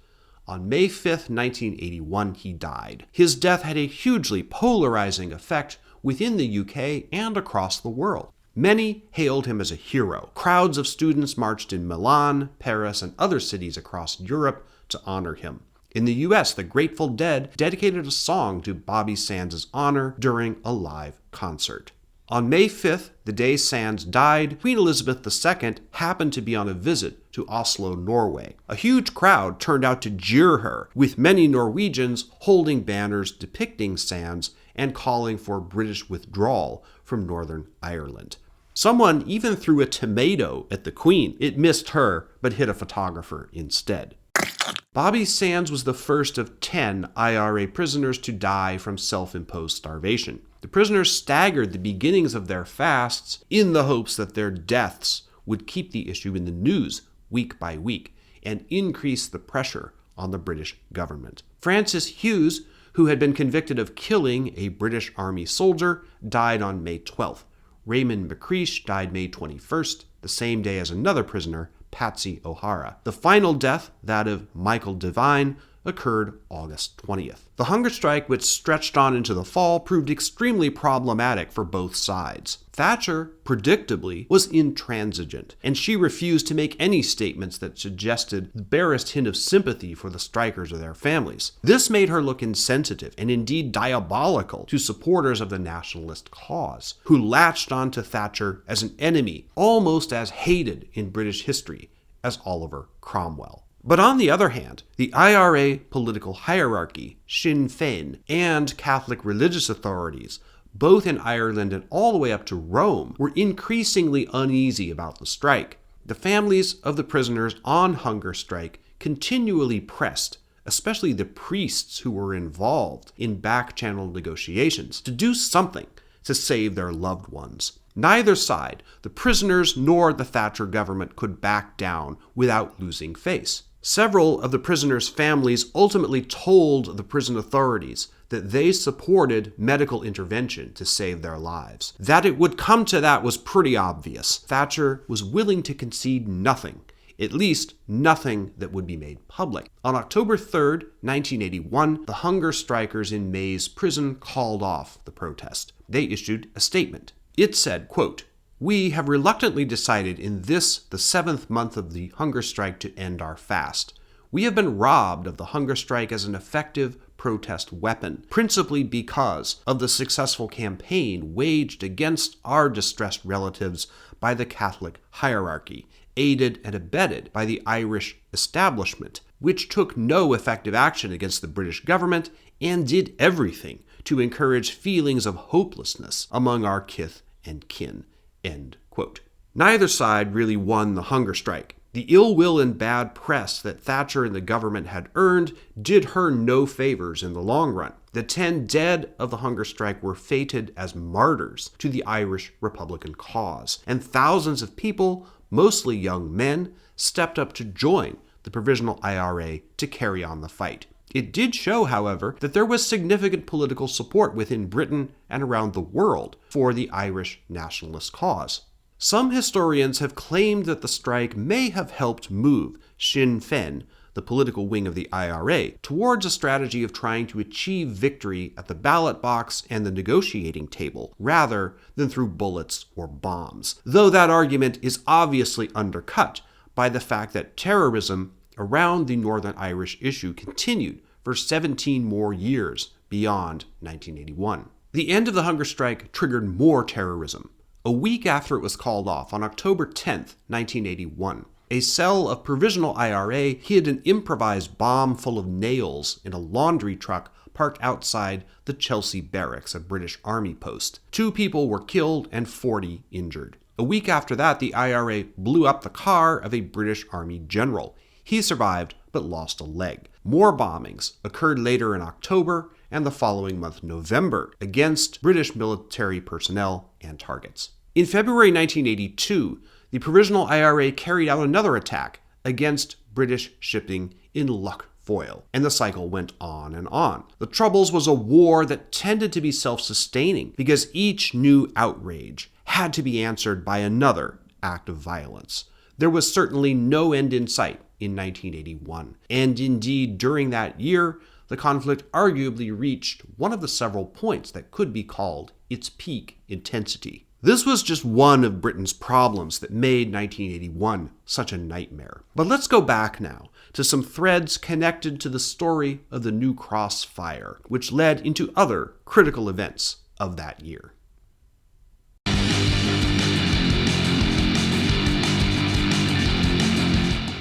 S1: On May 5th, 1981, he died. His death had a hugely polarizing effect within the UK and across the world. Many hailed him as a hero. Crowds of students marched in Milan, Paris, and other cities across Europe to honor him. In the US, the Grateful Dead dedicated a song to Bobby Sands' honor during a live concert. On May 5th, the day Sands died, Queen Elizabeth II happened to be on a visit to Oslo, Norway. A huge crowd turned out to jeer her, with many Norwegians holding banners depicting Sands and calling for British withdrawal from Northern Ireland. Someone even threw a tomato at the Queen. It missed her, but hit a photographer instead. Bobby Sands was the first of 10 IRA prisoners to die from self-imposed starvation. The prisoners staggered the beginnings of their fasts in the hopes that their deaths would keep the issue in the news week by week and increase the pressure on the British government. Francis Hughes, who had been convicted of killing a British Army soldier, died on May 12th. Raymond McCreish died May 21st, the same day as another prisoner, Patsy O'Hara. The final death, that of Michael Devine, occurred August 20th. The hunger strike, which stretched on into the fall, proved extremely problematic for both sides. Thatcher, predictably, was intransigent, and she refused to make any statements that suggested the barest hint of sympathy for the strikers or their families. This made her look insensitive and indeed diabolical to supporters of the nationalist cause, who latched on to Thatcher as an enemy almost as hated in British history as Oliver Cromwell. But on the other hand, the IRA political hierarchy, Sinn Féin, and Catholic religious authorities, both in Ireland and all the way up to Rome, were increasingly uneasy about the strike. The families of the prisoners on hunger strike continually pressed, especially the priests who were involved in back-channel negotiations, to do something to save their loved ones. Neither side, the prisoners nor the Thatcher government, could back down without losing face. Several of the prisoners' families ultimately told the prison authorities that they supported medical intervention to save their lives. That it would come to that was pretty obvious. Thatcher was willing to concede nothing, at least nothing that would be made public. On October 3rd, 1981, the hunger strikers in Maze prison called off the protest. They issued a statement. It said, quote, "We have reluctantly decided in this, the 7th month of the hunger strike, to end our fast. We have been robbed of the hunger strike as an effective protest weapon, principally because of the successful campaign waged against our distressed relatives by the Catholic hierarchy, aided and abetted by the Irish establishment, which took no effective action against the British government and did everything to encourage feelings of hopelessness among our kith and kin." End quote. Neither side really won the hunger strike. The ill will and bad press that Thatcher and the government had earned did her no favors in the long run. The 10 dead of the hunger strike were fated as martyrs to the Irish Republican cause, and thousands of people, mostly young men, stepped up to join the Provisional IRA to carry on the fight. It did show, however, that there was significant political support within Britain and around the world for the Irish nationalist cause. Some historians have claimed that the strike may have helped move Sinn Féin, the political wing of the IRA, towards a strategy of trying to achieve victory at the ballot box and the negotiating table, rather than through bullets or bombs, though that argument is obviously undercut by the fact that terrorism around the Northern Irish issue continued for 17 more years beyond 1981. The end of the hunger strike triggered more terrorism. A week after it was called off, on October 10th, 1981, a cell of Provisional IRA hid an improvised bomb full of nails in a laundry truck parked outside the Chelsea Barracks, a British Army post. 2 people were killed and 40 injured. A week after that, the IRA blew up the car of a British Army general. He survived, but lost a leg. More bombings occurred later in October and the following month, November, against British military personnel and targets. In February 1982, the Provisional IRA carried out another attack against British shipping in Lough Foyle, and the cycle went on and on. The Troubles was a war that tended to be self-sustaining because each new outrage had to be answered by another act of violence. There was certainly no end in sight in 1981, and indeed during that year, the conflict arguably reached one of the several points that could be called its peak intensity. This was just one of Britain's problems that made 1981 such a nightmare. But let's go back now to some threads connected to the story of the New Cross fire, which led into other critical events of that year.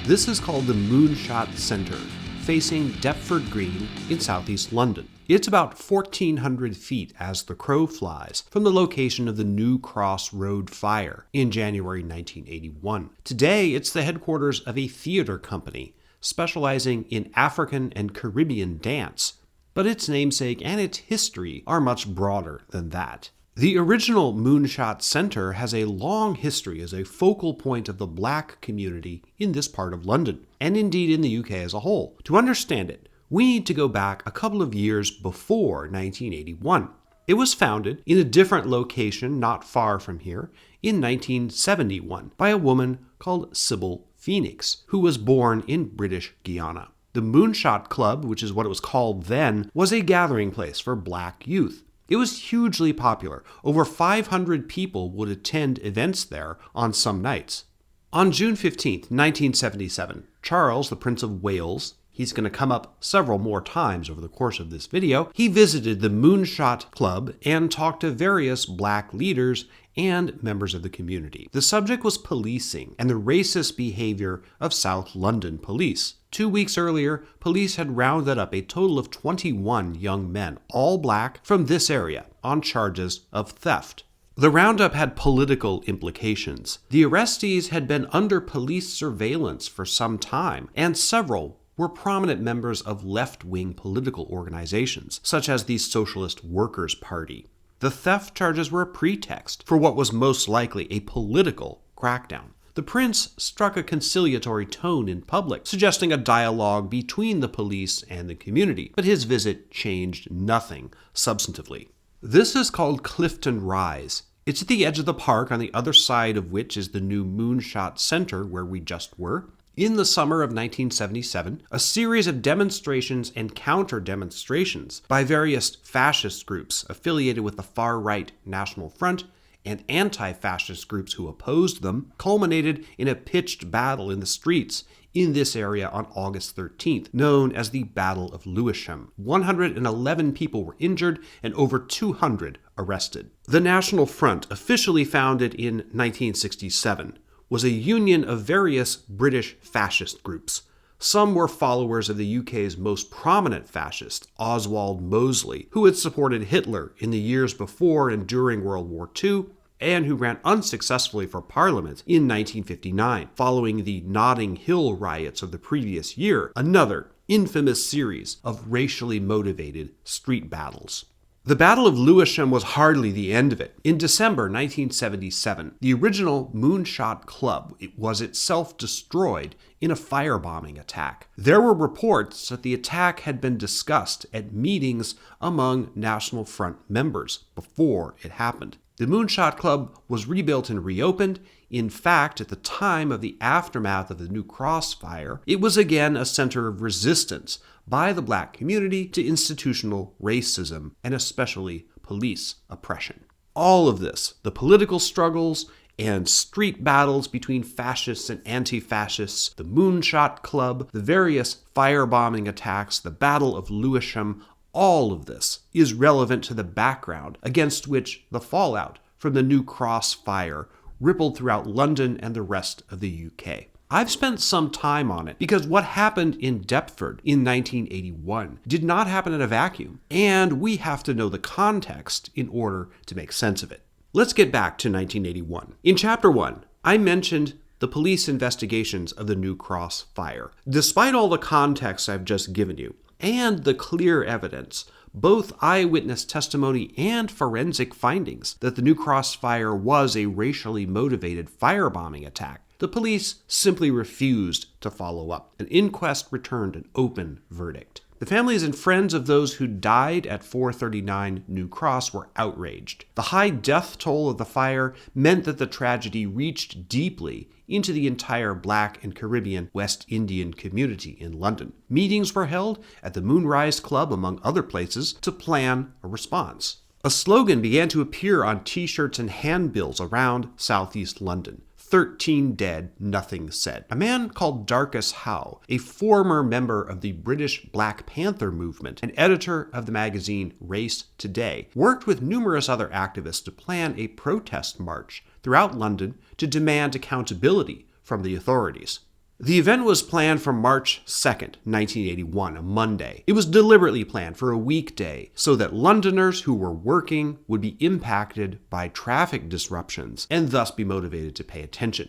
S1: This is called the Moonshot Centre, facing Deptford Green in southeast London. It's about 1,400 feet as the crow flies from the location of the New Cross Road fire in January 1981. Today, it's the headquarters of a theater company specializing in African and Caribbean dance, but its namesake and its history are much broader than that. The original Moonshot Centre has a long history as a focal point of the black community in this part of London, and indeed in the UK as a whole. To understand it, we need to go back a couple of years before 1981. It was founded in a different location not far from here in 1971 by a woman called Sybil Phoenix, who was born in British Guiana. The Moonshot Club, which is what it was called then, was a gathering place for black youth. It was hugely popular. Over 500 people would attend events there on some nights. On June 15, 1977, Charles, the Prince of Wales, he's going to come up several more times over the course of this video, he visited the Moonshot Club and talked to various black leaders and members of the community. The subject was policing and the racist behavior of South London police. 2 weeks earlier, police had rounded up a total of 21 young men, all black, from this area on charges of theft. The roundup had political implications. The arrestees had been under police surveillance for some time, and several were prominent members of left-wing political organizations, such as the Socialist Workers' Party. The theft charges were a pretext for what was most likely a political crackdown. The prince struck a conciliatory tone in public, suggesting a dialogue between the police and the community, but his visit changed nothing substantively. This is called Clifton Rise. It's at the edge of the park, on the other side of which is the new Moonshot Center where we just were. In the summer of 1977, a series of demonstrations and counter-demonstrations by various fascist groups affiliated with the far-right National Front and anti-fascist groups who opposed them culminated in a pitched battle in the streets in this area on August 13th, known as the Battle of Lewisham. 111 people were injured and over 200 arrested. The National Front, officially founded in 1967, was a union of various British fascist groups. Some were followers of the UK's most prominent fascist, Oswald Mosley, who had supported Hitler in the years before and during World War II, and who ran unsuccessfully for Parliament in 1959, following the Notting Hill riots of the previous year, another infamous series of racially motivated street battles. The Battle of Lewisham was hardly the end of it. In December 1977, the original Moonshot Club was itself destroyed in a firebombing attack. There were reports that the attack had been discussed at meetings among National Front members before it happened. The Moonshot Club was rebuilt and reopened. In fact, at the time of the aftermath of the New Cross fire, it was again a center of resistance by the black community to institutional racism and especially police oppression. All of this, the political struggles and street battles between fascists and anti-fascists, the Moonshot Club, the various firebombing attacks, the Battle of Lewisham, all of this is relevant to the background against which the fallout from the New Cross fire rippled throughout London and the rest of the UK. I've spent some time on it because what happened in Deptford in 1981 did not happen in a vacuum, and we have to know the context in order to make sense of it. Let's get back to 1981. In Chapter 1, I mentioned the police investigations of the New Cross fire. Despite all the context I've just given you, and the clear evidence, both eyewitness testimony and forensic findings, that the New Cross fire was a racially motivated firebombing attack, the police simply refused to follow up. An inquest returned an open verdict. The families and friends of those who died at 439 New Cross were outraged. The high death toll of the fire meant that the tragedy reached deeply into the entire Black and Caribbean West Indian community in London. Meetings were held at the Moonrise Club, among other places, to plan a response. A slogan began to appear on t-shirts and handbills around southeast London. 13 dead, nothing said. A man called Darcus Howe, a former member of the British Black Panther movement and editor of the magazine Race Today, worked with numerous other activists to plan a protest march throughout London to demand accountability from the authorities. The event was planned for March 2nd, 1981, a Monday. It was deliberately planned for a weekday so that Londoners who were working would be impacted by traffic disruptions and thus be motivated to pay attention.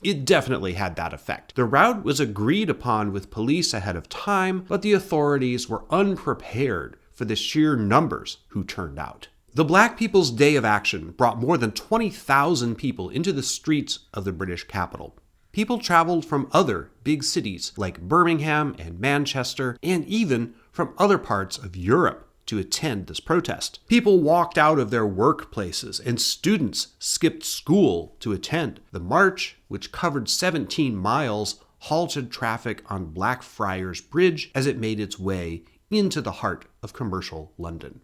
S1: It definitely had that effect. The route was agreed upon with police ahead of time, but the authorities were unprepared for the sheer numbers who turned out. The Black People's Day of Action brought more than 20,000 people into the streets of the British capital. People traveled from other big cities like Birmingham and Manchester, and even from other parts of Europe to attend this protest. People walked out of their workplaces, and students skipped school to attend. The march, which covered 17 miles, halted traffic on Blackfriars Bridge as it made its way into the heart of commercial London.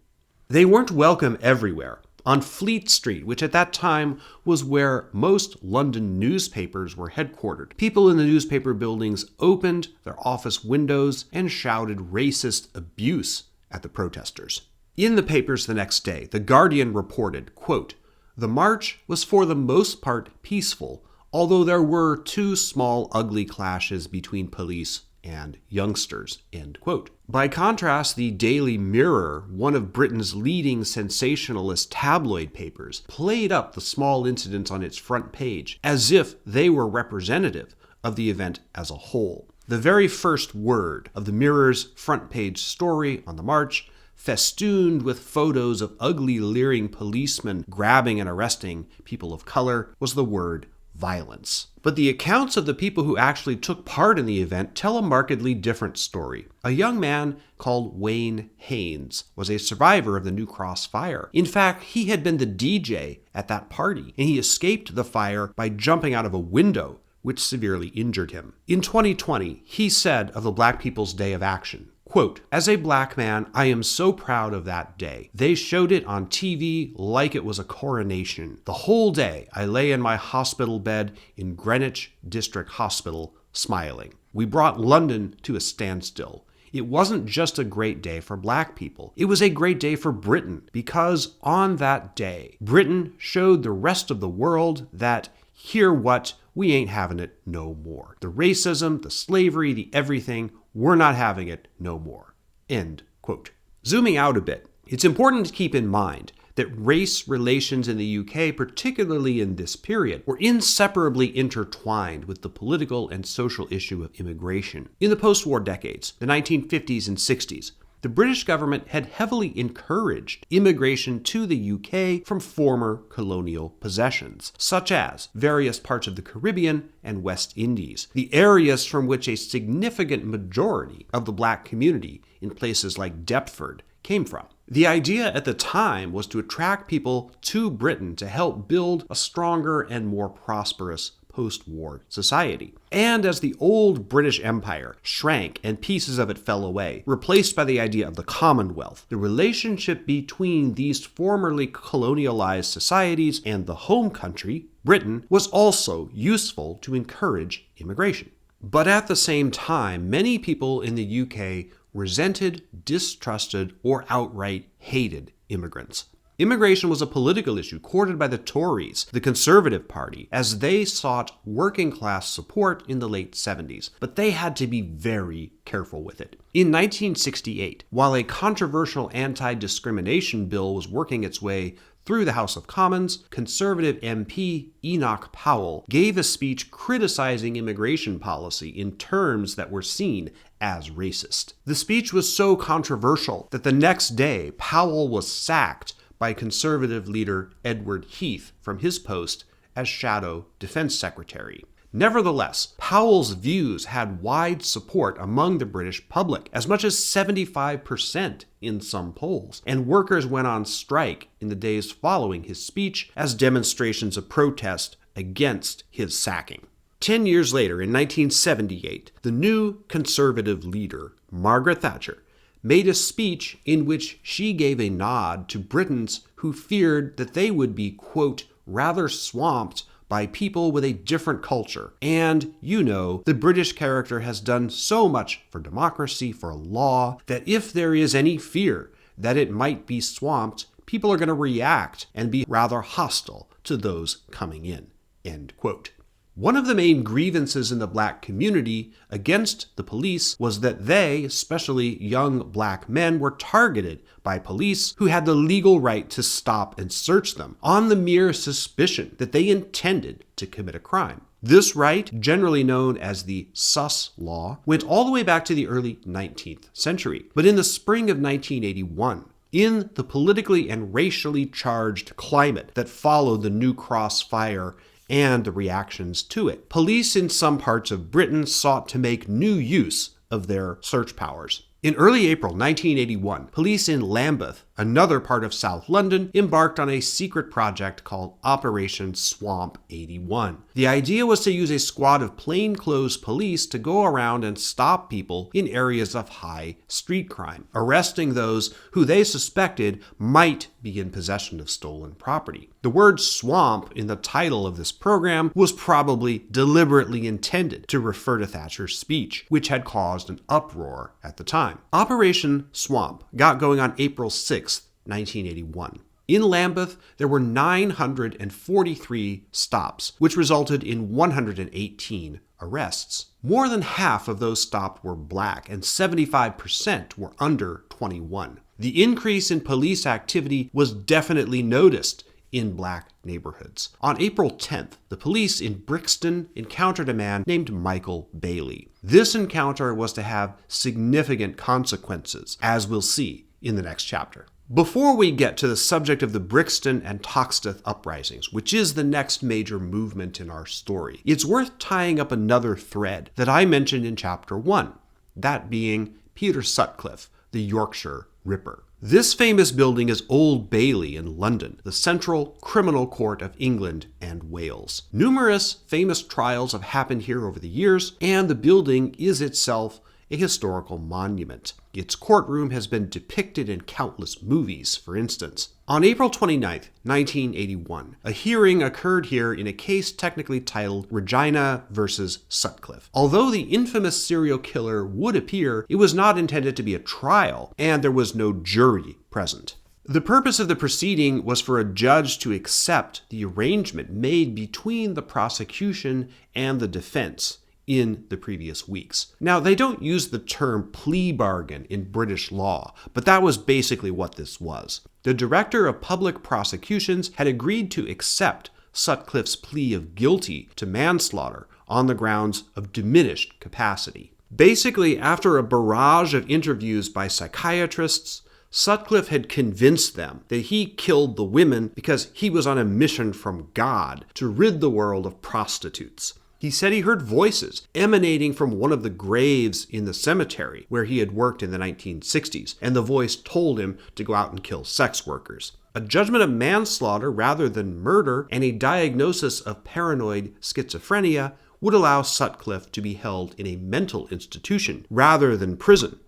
S1: They weren't welcome everywhere. on Fleet Street, which at that time was where most London newspapers were headquartered. People in the newspaper buildings opened their office windows and shouted racist abuse at the protesters. In the papers the next day, The Guardian reported, quote, "The march was for the most part peaceful, although there were 2 small ugly clashes between police and youngsters," end quote. By contrast, the Daily Mirror, one of Britain's leading sensationalist tabloid papers, played up the small incidents on its front page as if they were representative of the event as a whole. The very first word of the Mirror's front page story on the march, festooned with photos of ugly, leering policemen grabbing and arresting people of color, was the word violence. But the accounts of the people who actually took part in the event tell a markedly different story. A young man called Wayne Haynes was a survivor of the New Cross fire. In fact, he had been the DJ at that party, and he escaped the fire by jumping out of a window, which severely injured him. In 2020, he said of the Black People's Day of Action, quote, "As a black man, I am so proud of that day. They showed it on TV like it was a coronation. The whole day, I lay in my hospital bed in Greenwich District Hospital, smiling. We brought London to a standstill. It wasn't just a great day for black people. It was a great day for Britain, because on that day, Britain showed the rest of the world that, hear what, we ain't having it no more. The racism, the slavery, the everything, we're not having it no more." End quote. Zooming out a bit, it's important to keep in mind that race relations in the UK, particularly in this period, were inseparably intertwined with the political and social issue of immigration. In the post-war decades, the 1950s and 60s, the British government had heavily encouraged immigration to the UK from former colonial possessions, such as various parts of the Caribbean and West Indies, the areas from which a significant majority of the black community in places like Deptford came from. The idea at the time was to attract people to Britain to help build a stronger and more prosperous post-war society. And as the old British Empire shrank and pieces of it fell away, replaced by the idea of the Commonwealth, the relationship between these formerly colonialized societies and the home country, Britain, was also useful to encourage immigration. But at the same time, many people in the UK resented, distrusted, or outright hated immigrants. Immigration was a political issue courted by the Tories, the Conservative Party, as they sought working-class support in the late 70s, but they had to be very careful with it. In 1968, while a controversial anti-discrimination bill was working its way through the House of Commons, Conservative MP Enoch Powell gave a speech criticizing immigration policy in terms that were seen as racist. The speech was so controversial that the next day, Powell was sacked by Conservative leader Edward Heath from his post as Shadow Defense Secretary. Nevertheless, Powell's views had wide support among the British public, as much as 75% in some polls, and workers went on strike in the days following his speech as demonstrations of protest against his sacking. 10 years later, in 1978, the new Conservative leader, Margaret Thatcher, made a speech in which she gave a nod to Britons who feared that they would be, quote, rather swamped by people with a different culture. And, the British character has done so much for democracy, for law, that if there is any fear that it might be swamped, people are going to react and be rather hostile to those coming in, end quote. One of the main grievances in the black community against the police was that they, especially young black men, were targeted by police who had the legal right to stop and search them on the mere suspicion that they intended to commit a crime. This right, generally known as the sus law, went all the way back to the early 19th century. But in the spring of 1981, in the politically and racially charged climate that followed the New Cross fire and the reactions to it, police in some parts of Britain sought to make new use of their search powers. In early April 1981, police in Lambeth another part of South London, embarked on a secret project called Operation Swamp 81. The idea was to use a squad of plainclothes police to go around and stop people in areas of high street crime, arresting those who they suspected might be in possession of stolen property. The word swamp in the title of this program was probably deliberately intended to refer to Thatcher's speech, which had caused an uproar at the time. Operation Swamp got going on April 6, 1981. In Lambeth, there were 943 stops, which resulted in 118 arrests. More than half of those stopped were black, and 75% were under 21. The increase in police activity was definitely noticed in black neighborhoods. On April 10th, the police in Brixton encountered a man named Michael Bailey. This encounter was to have significant consequences, as we'll see in the next chapter. Before we get to the subject of the Brixton and Toxteth uprisings, which is the next major movement in our story, it's worth tying up another thread that I mentioned in chapter 1, that being Peter Sutcliffe, the Yorkshire Ripper. This famous building is Old Bailey in London, the central criminal court of England and Wales. Numerous famous trials have happened here over the years, and the building is itself a historical monument. Its courtroom has been depicted in countless movies, for instance. On April 29, 1981, a hearing occurred here in a case technically titled Regina versus Sutcliffe. Although the infamous serial killer would appear, it was not intended to be a trial, and there was no jury present. The purpose of the proceeding was for a judge to accept the arrangement made between the prosecution and the defense in the previous weeks. Now, they don't use the term plea bargain in British law, but that was basically what this was. The director of public prosecutions had agreed to accept Sutcliffe's plea of guilty to manslaughter on the grounds of diminished capacity. Basically, after a barrage of interviews by psychiatrists, Sutcliffe had convinced them that he killed the women because he was on a mission from God to rid the world of prostitutes. He said he heard voices emanating from one of the graves in the cemetery where he had worked in the 1960s, and the voice told him to go out and kill sex workers. A judgment of manslaughter rather than murder and a diagnosis of paranoid schizophrenia would allow Sutcliffe to be held in a mental institution rather than prison.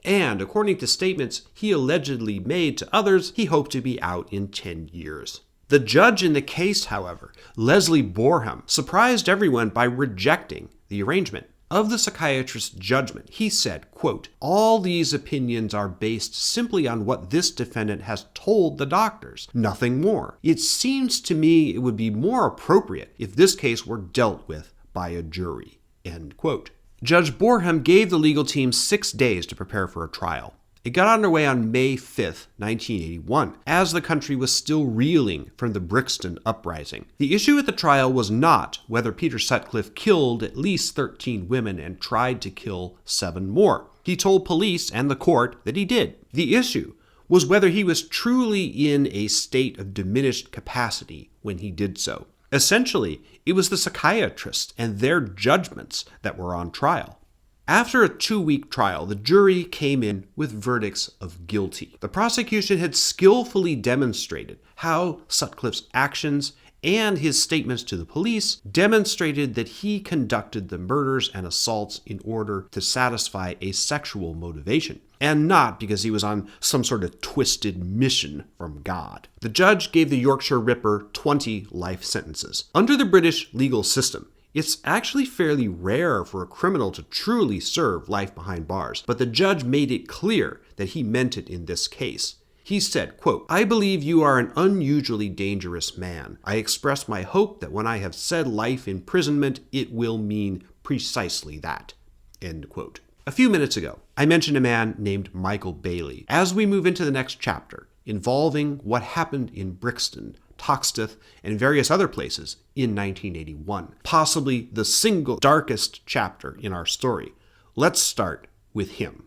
S1: And according to statements he allegedly made to others, he hoped to be out in 10 years. The judge in the case, however, Leslie Boreham, surprised everyone by rejecting the arrangement. Of the psychiatrist's judgment, he said, quote, "All these opinions are based simply on what this defendant has told the doctors, nothing more. It seems to me it would be more appropriate if this case were dealt with by a jury." End quote. Judge Boreham gave the legal team 6 days to prepare for a trial. It got underway on May 5, 1981, as the country was still reeling from the Brixton uprising. The issue at the trial was not whether Peter Sutcliffe killed at least 13 women and tried to kill 7 more. He told police and the court that he did. The issue was whether he was truly in a state of diminished capacity when he did so. Essentially, it was the psychiatrists and their judgments that were on trial. After a 2-week trial, the jury came in with verdicts of guilty. The prosecution had skillfully demonstrated how Sutcliffe's actions and his statements to the police demonstrated that he conducted the murders and assaults in order to satisfy a sexual motivation, and not because he was on some sort of twisted mission from God. The judge gave the Yorkshire Ripper 20 life sentences. Under the British legal system, it's actually fairly rare for a criminal to truly serve life behind bars, but the judge made it clear that he meant it in this case. He said, quote, "I believe you are an unusually dangerous man. I express my hope that when I have said life imprisonment, it will mean precisely that." End quote. A few minutes ago, I mentioned a man named Michael Bailey. As we move into the next chapter, involving what happened in Brixton, Toxteth, and various other places in 1981, possibly the single darkest chapter in our story, let's start with him.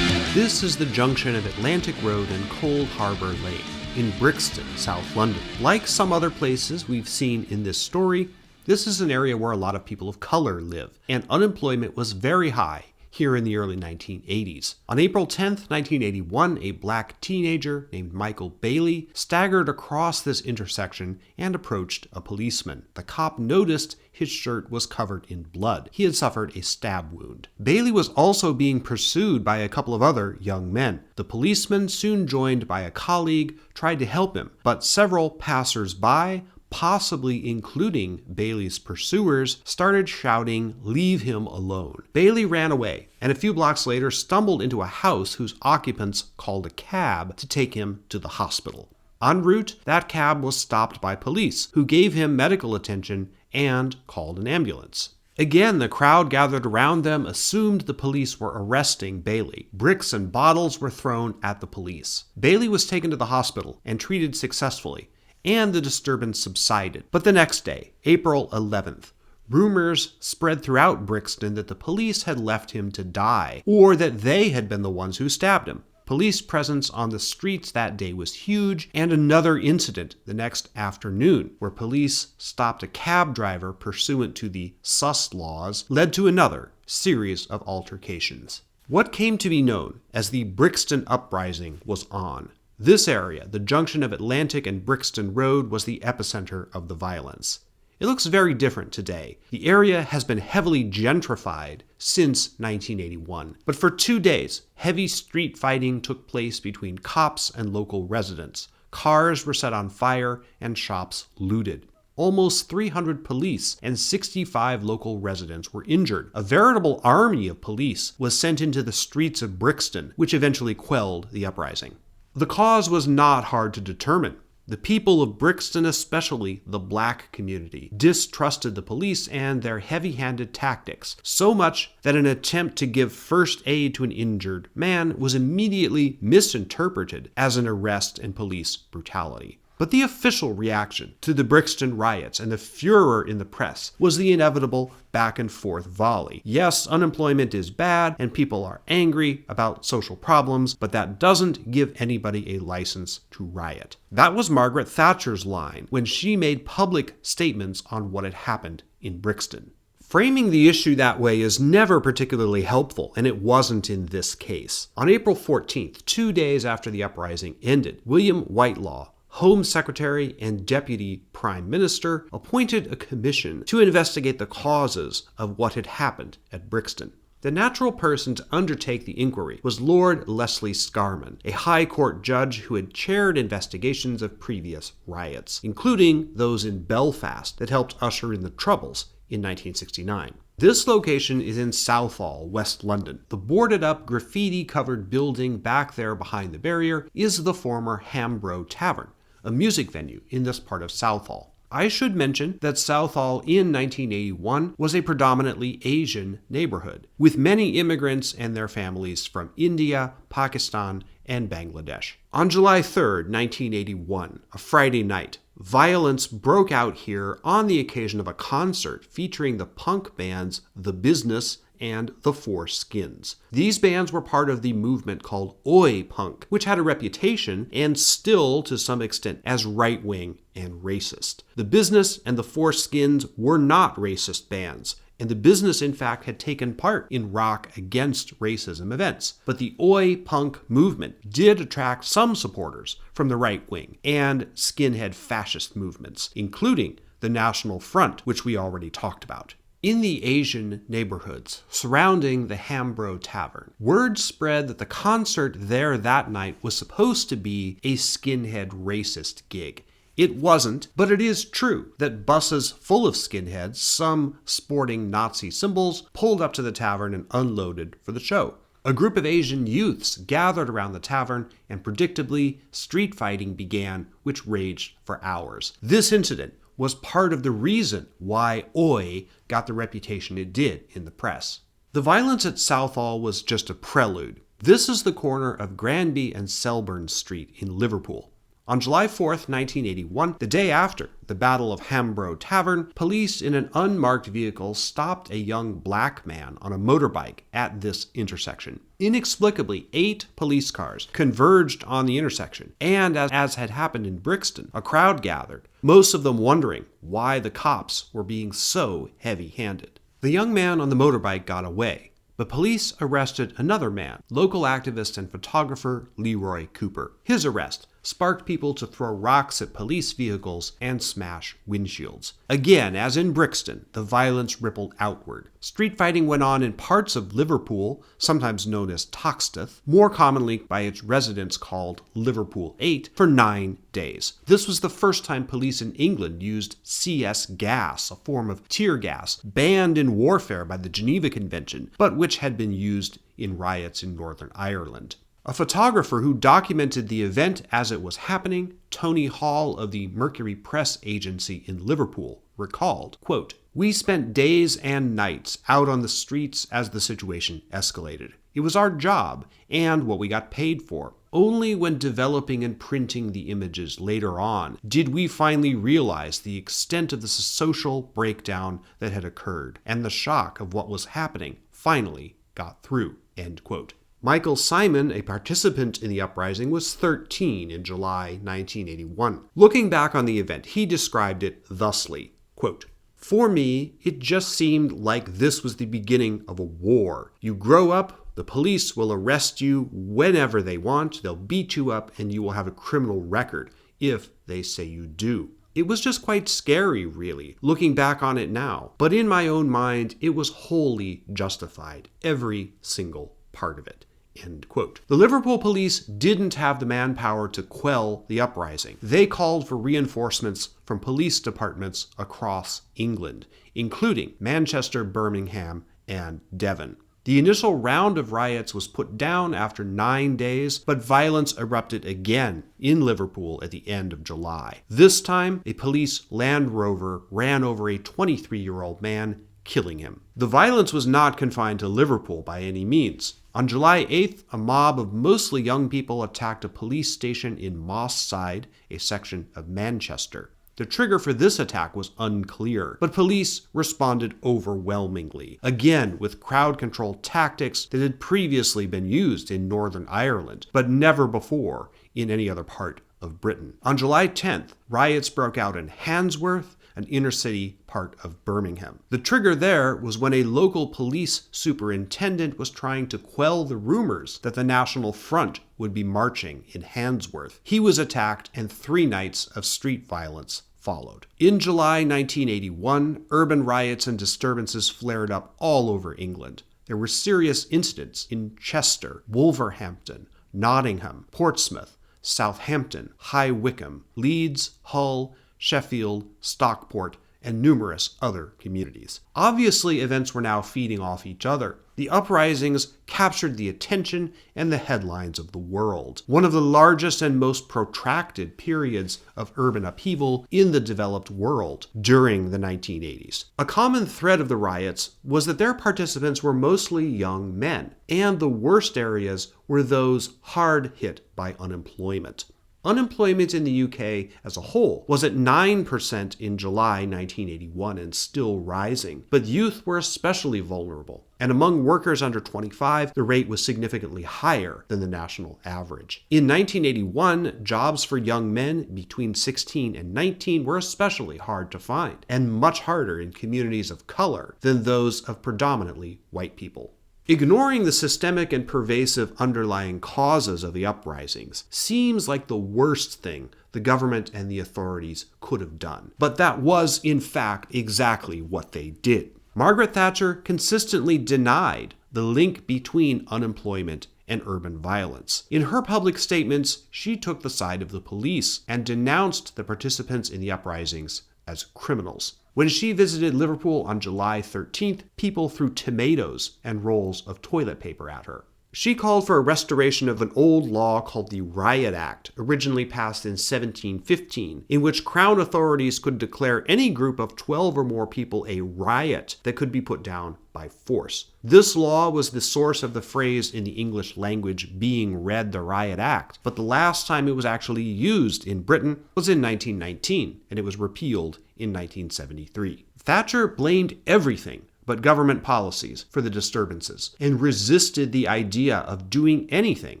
S1: This is the junction of Atlantic Road and Cold Harbour Lane in Brixton, South London. Like some other places we've seen in this story, this is an area where a lot of people of color live, and unemployment was very high here in the early 1980s. On April 10, 1981, a black teenager named Michael Bailey staggered across this intersection and approached a policeman. The cop noticed his shirt was covered in blood. He had suffered a stab wound. Bailey was also being pursued by a couple of other young men. The policeman, soon joined by a colleague, tried to help him, but several passers-by, possibly including Bailey's pursuers, started shouting, "Leave him alone." Bailey ran away, and a few blocks later stumbled into a house whose occupants called a cab to take him to the hospital. En route, that cab was stopped by police, who gave him medical attention and called an ambulance. Again, the crowd gathered around them assumed the police were arresting Bailey. Bricks and bottles were thrown at the police. Bailey was taken to the hospital and treated successfully, and the disturbance subsided. But the next day, April 11th, rumors spread throughout Brixton that the police had left him to die, or that they had been the ones who stabbed him. Police presence on the streets that day was huge, and another incident the next afternoon, where police stopped a cab driver pursuant to the sus laws, led to another series of altercations. What came to be known as the Brixton Uprising was on. This area, the junction of Atlantic and Brixton Road, was the epicenter of the violence. It looks very different today. The area has been heavily gentrified since 1981. But for 2 days, heavy street fighting took place between cops and local residents. Cars were set on fire and shops looted. Almost 300 police and 65 local residents were injured. A veritable army of police was sent into the streets of Brixton, which eventually quelled the uprising. The cause was not hard to determine. The people of Brixton, especially the black community, distrusted the police and their heavy-handed tactics, so much that an attempt to give first aid to an injured man was immediately misinterpreted as an arrest and police brutality. But the official reaction to the Brixton riots and the furor in the press was the inevitable back-and-forth volley. Yes, unemployment is bad and people are angry about social problems, but that doesn't give anybody a license to riot. That was Margaret Thatcher's line when she made public statements on what had happened in Brixton. Framing the issue that way is never particularly helpful, and it wasn't in this case. On April 14th, 2 days after the uprising ended, William Whitelaw, Home Secretary and Deputy Prime Minister, appointed a commission to investigate the causes of what had happened at Brixton. The natural person to undertake the inquiry was Lord Leslie Scarman, a High Court judge who had chaired investigations of previous riots, including those in Belfast that helped usher in the Troubles in 1969. This location is in Southall, West London. The boarded-up, graffiti-covered building back there behind the barrier is the former Hambro Tavern, a music venue in this part of Southall. I should mention that Southall in 1981 was a predominantly Asian neighborhood, with many immigrants and their families from India, Pakistan, and Bangladesh. On July 3rd, 1981, a Friday night, violence broke out here on the occasion of a concert featuring the punk bands The Business and The Four Skins. These bands were part of the movement called Oi Punk, which had a reputation, and still to some extent, as right-wing and racist. The Business and The Four Skins were not racist bands, and The Business in fact had taken part in rock against racism events. But the Oi Punk movement did attract some supporters from the right wing and skinhead fascist movements, including the National Front, which we already talked about. In the Asian neighborhoods surrounding the Hambro Tavern, word spread that the concert there that night was supposed to be a skinhead racist gig. It wasn't, but it is true that buses full of skinheads, some sporting Nazi symbols, pulled up to the tavern and unloaded for the show. A group of Asian youths gathered around the tavern, and predictably, street fighting began, which raged for hours. This incident was part of the reason why Oi got the reputation it did in the press. The violence at Southall was just a prelude. This is the corner of Granby and Selburne Street in Liverpool. On July 4th, 1981, the day after the Battle of Hambro Tavern, police in an unmarked vehicle stopped a young black man on a motorbike at this intersection. Inexplicably, 8 police cars converged on the intersection, and as had happened in Brixton, a crowd gathered, most of them wondering why the cops were being so heavy-handed. The young man on the motorbike got away, but the police arrested another man, local activist and photographer Leroy Cooper. His arrest sparked people to throw rocks at police vehicles and smash windshields. Again, as in Brixton, the violence rippled outward. Street fighting went on in parts of Liverpool, sometimes known as Toxteth, more commonly by its residents called Liverpool 8, for 9 days. This was the first time police in England used CS gas, a form of tear gas, banned in warfare by the Geneva Convention, but which had been used in riots in Northern Ireland. A photographer who documented the event as it was happening, Tony Hall of the Mercury Press Agency in Liverpool, recalled, quote, "We spent days and nights out on the streets as the situation escalated. It was our job and what we got paid for. Only when developing and printing the images later on did we finally realize the extent of the social breakdown that had occurred, and the shock of what was happening finally got through," end quote. Michael Simon, a participant in the uprising, was 13 in July 1981. Looking back on the event, he described it thusly, quote, "For me, it just seemed like this was the beginning of a war. You grow up, the police will arrest you whenever they want, they'll beat you up, and you will have a criminal record, if they say you do. It was just quite scary, really, looking back on it now. But in my own mind, it was wholly justified, every single part of it." End quote. The Liverpool police didn't have the manpower to quell the uprising. They called for reinforcements from police departments across England, including Manchester, Birmingham, and Devon. The initial round of riots was put down after 9 days, but violence erupted again in Liverpool at the end of July. This time, a police Land Rover ran over a 23-year-old man, killing him. The violence was not confined to Liverpool by any means. On July 8th, a mob of mostly young people attacked a police station in Moss Side, a section of Manchester. The trigger for this attack was unclear, but police responded overwhelmingly, again with crowd control tactics that had previously been used in Northern Ireland, but never before in any other part of Britain. On July 10th, riots broke out in Handsworth, an inner-city part of Birmingham. The trigger there was when a local police superintendent was trying to quell the rumors that the National Front would be marching in Handsworth. He was attacked, and 3 nights of street violence followed. In July 1981, urban riots and disturbances flared up all over England. There were serious incidents in Chester, Wolverhampton, Nottingham, Portsmouth, Southampton, High Wycombe, Leeds, Hull, Sheffield, Stockport, and numerous other communities. Obviously, events were now feeding off each other. The uprisings captured the attention and the headlines of the world, one of the largest and most protracted periods of urban upheaval in the developed world during the 1980s. A common thread of the riots was that their participants were mostly young men, and the worst areas were those hard hit by unemployment. Unemployment in the UK as a whole was at 9% in July 1981 and still rising, but youth were especially vulnerable. And among workers under 25, the rate was significantly higher than the national average. In 1981, jobs for young men between 16 and 19 were especially hard to find, and much harder in communities of color than those of predominantly white people. Ignoring the systemic and pervasive underlying causes of the uprisings seems like the worst thing the government and the authorities could have done. But that was, in fact, exactly what they did. Margaret Thatcher consistently denied the link between unemployment and urban violence. In her public statements, she took the side of the police and denounced the participants in the uprisings as criminals. When she visited Liverpool on July 13th, people threw tomatoes and rolls of toilet paper at her. She called for a restoration of an old law called the Riot Act, originally passed in 1715, in which Crown authorities could declare any group of 12 or more people a riot that could be put down by force. This law was the source of the phrase in the English language being read the Riot Act, but the last time it was actually used in Britain was in 1919, and it was repealed in 1973. Thatcher blamed everything but government policies for the disturbances, and resisted the idea of doing anything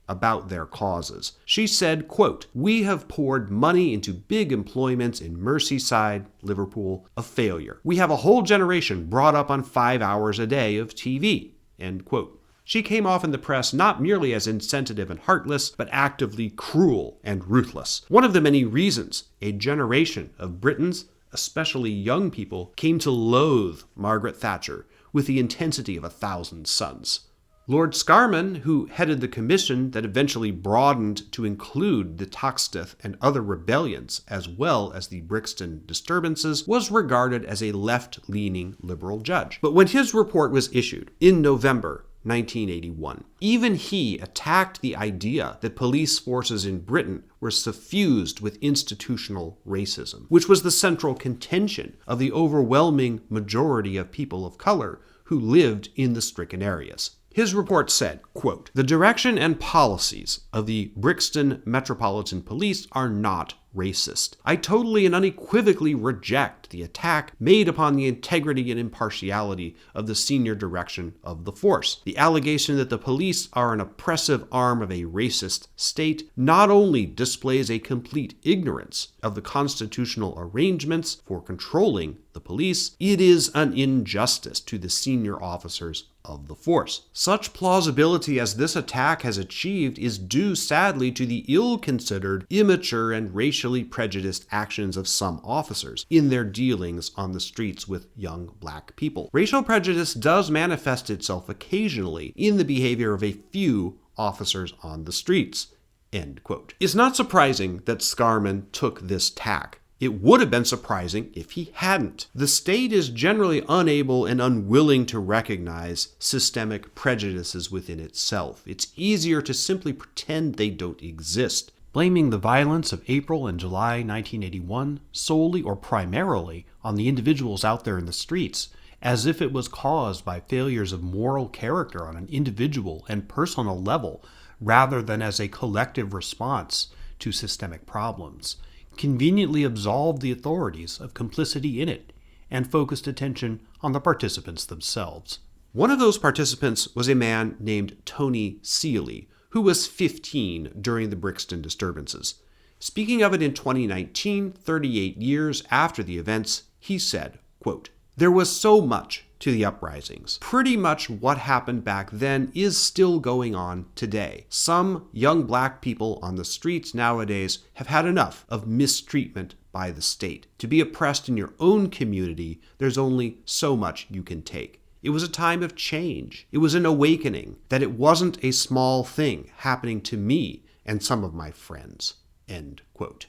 S1: about their causes. She said, quote, "We have poured money into big employments in Merseyside, Liverpool, a failure. We have a whole generation brought up on 5 hours a day of TV," End quote. She came off in the press not merely as insensitive and heartless, but actively cruel and ruthless. One of the many reasons a generation of Britons, especially young people, came to loathe Margaret Thatcher with the intensity of 1,000 suns. Lord Scarman, who headed the commission that eventually broadened to include the Toxteth and other rebellions, as well as the Brixton disturbances, was regarded as a left-leaning liberal judge. But when his report was issued in November 1981, even he attacked the idea that police forces in Britain were suffused with institutional racism, which was the central contention of the overwhelming majority of people of color who lived in the stricken areas. His report said, quote, "The direction and policies of the Brixton Metropolitan Police are not racist. I totally and unequivocally reject the attack made upon the integrity and impartiality of the senior direction of the force. The allegation that the police are an oppressive arm of a racist state not only displays a complete ignorance of the constitutional arrangements for controlling the police, it is an injustice to the senior officers of the force. Such plausibility as this attack has achieved is due sadly to the ill-considered, immature, and racially prejudiced actions of some officers in their dealings on the streets with young black people. Racial prejudice does manifest itself occasionally in the behavior of a few officers on the streets." End quote. It's not surprising that Scarman took this tack. It would have been surprising if he hadn't. The state is generally unable and unwilling to recognize systemic prejudices within itself. It's easier to simply pretend they don't exist. Blaming the violence of April and July 1981 solely or primarily on the individuals out there in the streets, as if it was caused by failures of moral character on an individual and personal level, rather than as a collective response to systemic problems, conveniently absolved the authorities of complicity in it and focused attention on the participants themselves. One of those participants was a man named Tony Seeley, who was 15 during the Brixton disturbances. Speaking of it in 2019, 38 years after the events, he said, quote, "There was so much to the uprisings. Pretty much what happened back then is still going on today. Some young black people on the streets nowadays have had enough of mistreatment by the state. To be oppressed in your own community, there's only so much you can take. It was a time of change. It was an awakening that it wasn't a small thing happening to me and some of my friends." End quote.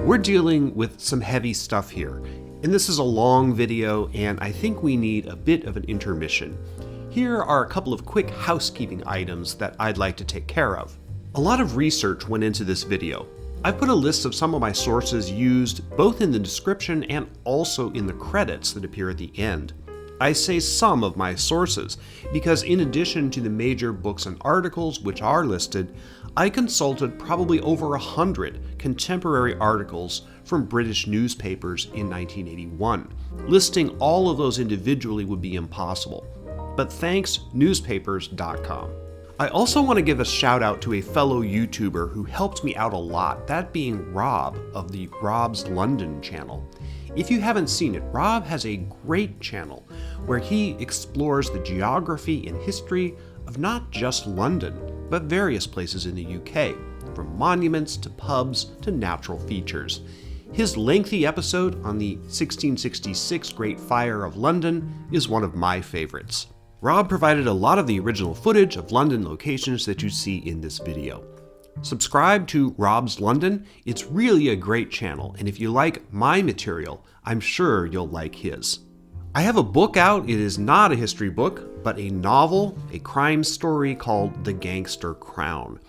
S1: We're dealing with some heavy stuff here, and this is a long video, and I think we need a bit of an intermission. Here are a couple of quick housekeeping items that I'd like to take care of. A lot of research went into this video. I've put a list of some of my sources used both in the description and also in the credits that appear at the end. I say some of my sources because in addition to the major books and articles which are listed, I consulted probably over 100 contemporary articles from British newspapers in 1981. Listing all of those individually would be impossible, but thanks newspapers.com. I also want to give a shout out to a fellow YouTuber who helped me out a lot, that being Rob of the Rob's London channel. If you haven't seen it, Rob has a great channel where he explores the geography and history of not just London, but various places in the UK, from monuments to pubs to natural features. His lengthy episode on the 1666 Great Fire of London is one of my favorites. Rob provided a lot of the original footage of London locations that you see in this video. Subscribe to Rob's London. It's really a great channel, and if you like my material, I'm sure you'll like his. I have a book out. It is not a history book, but a novel, a crime story called The Gangster Crown.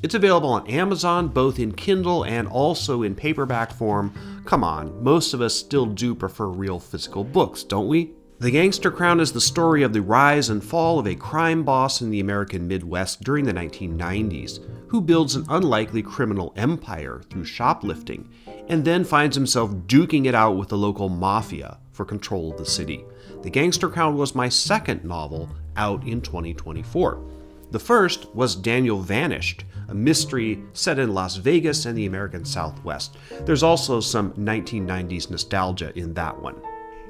S1: It's available on Amazon, both in Kindle and also in paperback form. Come on, most of us still do prefer real physical books, don't we? The Gangster Crown is the story of the rise and fall of a crime boss in the American Midwest during the 1990s, who builds an unlikely criminal empire through shoplifting, and then finds himself duking it out with the local mafia for control of the city. The Gangster Crown was my second novel, out in 2024. The first was Daniel Vanished, a mystery set in Las Vegas and the American Southwest. There's also some 1990s nostalgia in that one.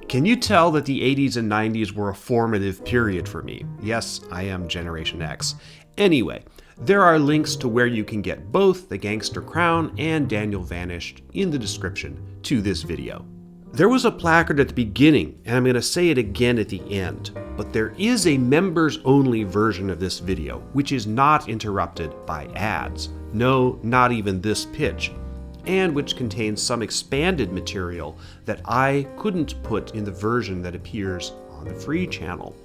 S1: Can you tell that the 80s and 90s were a formative period for me? Yes, I am Generation X. Anyway, there are links to where you can get both The Gangster Crown and Daniel Vanished in the description to this video. There was a placard at the beginning, and I'm going to say it again at the end, but there is a members-only version of this video, which is not interrupted by ads. No, not even this pitch, and which contains some expanded material that I couldn't put in the version that appears on the free channel.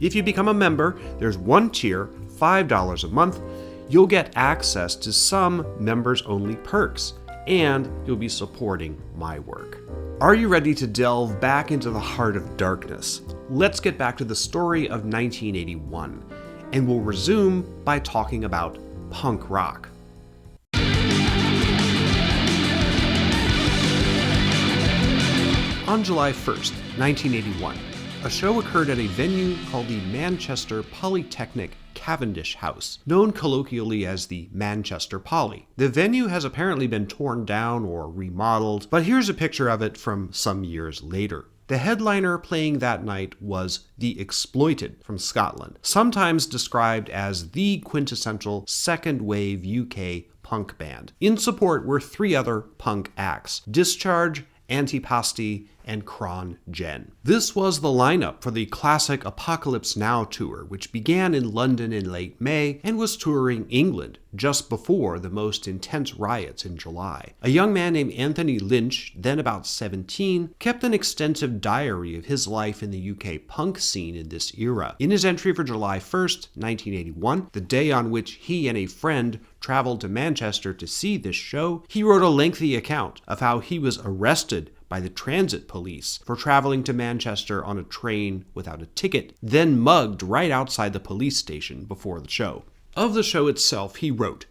S1: If you become a member, there's one tier, $5 a month. You'll get access to some members-only perks, and you'll be supporting my work. Are you ready to delve back into the heart of darkness? Let's get back to the story of 1981, and we'll resume by talking about punk rock. On July 1st, 1981, a show occurred at a venue called the Manchester Polytechnic Cavendish House, known colloquially as the Manchester Poly. The venue has apparently been torn down or remodeled, but here's a picture of it from some years later. The headliner playing that night was The Exploited from Scotland, sometimes described as the quintessential second-wave UK punk band. In support were three other punk acts: Discharge, Antipasti, and Cron Gen. This was the lineup for the classic Apocalypse Now tour, which began in London in late May and was touring England just before the most intense riots in July. A young man named Anthony Lynch, then about 17, kept an extensive diary of his life in the UK punk scene in this era. In his entry for July 1st, 1981, the day on which he and a friend traveled to Manchester to see this show, he wrote a lengthy account of how he was arrested by the transit police for traveling to Manchester on a train without a ticket, then mugged right outside the police station before the show. Of the show itself, he wrote,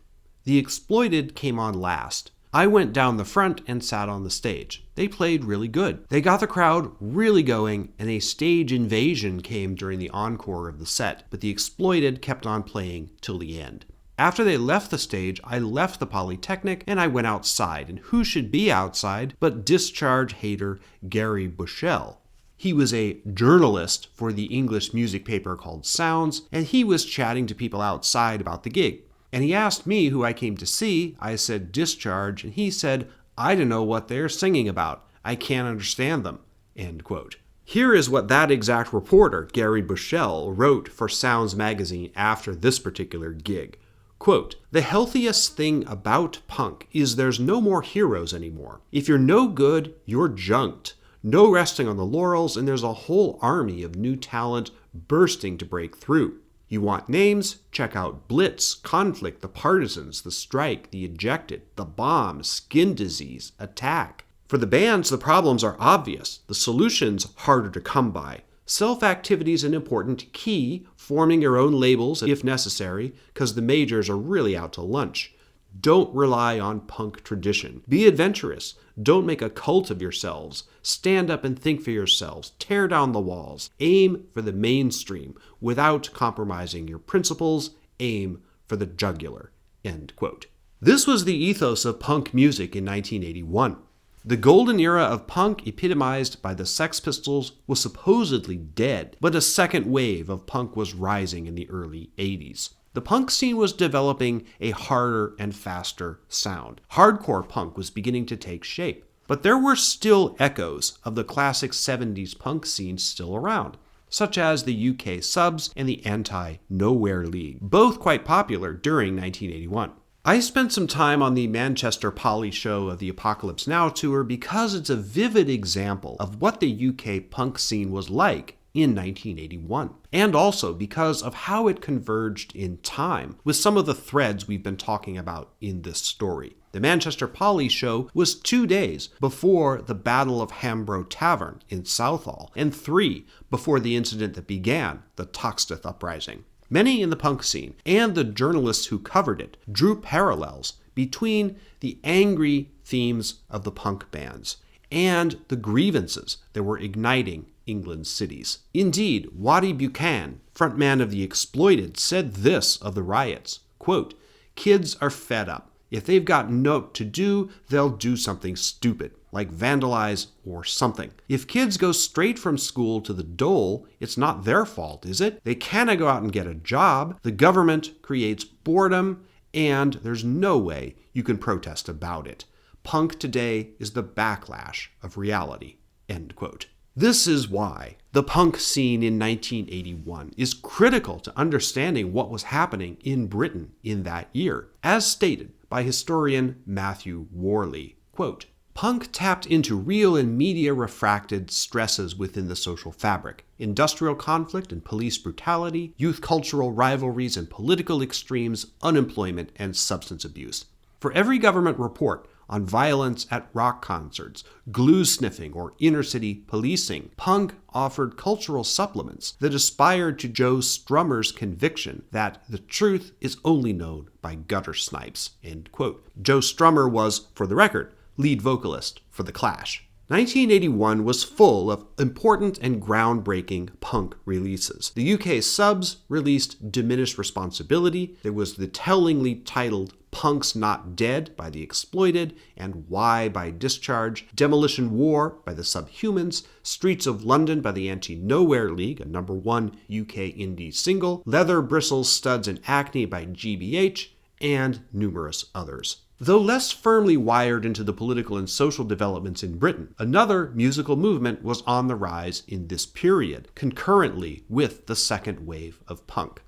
S1: "The Exploited came on last. I went down the front and sat on the stage. They played really good. They got the crowd really going, and a stage invasion came during the encore of the set, but The Exploited kept on playing till the end. After they left the stage, I left the Polytechnic and I went outside, and who should be outside but Discharge hater Gary Bushell. He was a journalist for the English music paper called Sounds, and he was chatting to people outside about the gig. And he asked me who I came to see. I said Discharge, and he said, I don't know what they're singing about. I can't understand them." End quote. Here is what that exact reporter, Gary Bushell, wrote for Sounds magazine after this particular gig. Quote, "The healthiest thing about punk is there's no more heroes anymore. If you're no good, you're junked. No resting on the laurels, and there's a whole army of new talent bursting to break through. You want names? Check out Blitz, Conflict, The Partisans, The Strike, The Ejected, The Bomb, Skin Disease, Attack. For the bands, the problems are obvious. The solutions harder to come by. Self-activity is an important key, forming your own labels if necessary, because the majors are really out to lunch. Don't rely on punk tradition. Be adventurous. Don't make a cult of yourselves. Stand up and think for yourselves. Tear down the walls. Aim for the mainstream without compromising your principles. Aim for the jugular." End quote. This was the ethos of punk music in 1981. The golden era of punk, epitomized by the Sex Pistols, was supposedly dead, but a second wave of punk was rising in the early 80s. The punk scene was developing a harder and faster sound. Hardcore punk was beginning to take shape, but there were still echoes of the classic 70s punk scene still around, such as the UK Subs and the Anti-Nowhere League, both quite popular during 1981. I spent some time on the Manchester Poly show of the Apocalypse Now tour because it's a vivid example of what the UK punk scene was like in 1981, and also because of how it converged in time with some of the threads we've been talking about in this story. The Manchester Poly show was 2 days before the Battle of Hambro Tavern in Southall, and 3 before the incident that began the Toxteth Uprising. Many in the punk scene, and the journalists who covered it, drew parallels between the angry themes of the punk bands and the grievances that were igniting England's cities. Indeed, Waddy Buchanan Frontman of the Exploited said this of the riots, quote, "Kids are fed up. If they've got naught to do, they'll do something stupid, like vandalize or something. If kids go straight from school to the dole, it's not their fault, is it? They can't go out and get a job. The government creates boredom, and there's no way you can protest about it. Punk today is the backlash of reality." End quote. This is why the punk scene in 1981 is critical to understanding what was happening in Britain in that year, as stated by historian Matthew Worley. Quote, "Punk tapped into real and media-refracted stresses within the social fabric: industrial conflict and police brutality, youth cultural rivalries and political extremes, unemployment, and substance abuse. For every government report on violence at rock concerts, glue sniffing, or inner-city policing, punk offered cultural supplements that aspired to Joe Strummer's conviction that the truth is only known by gutter snipes." End quote. Joe Strummer was, for the record, lead vocalist for The Clash. 1981 was full of important and groundbreaking punk releases. The UK subs released Diminished Responsibility. There was the tellingly titled Punk's Not Dead by The Exploited and Why by Discharge, Demolition War by The Subhumans, Streets of London by the Anti-Nowhere League, a #1 UK indie single, Leather, Bristles, Studs, and Acne by GBH, and numerous others. Though less firmly wired into the political and social developments in Britain, another musical movement was on the rise in this period, concurrently with the second wave of punk.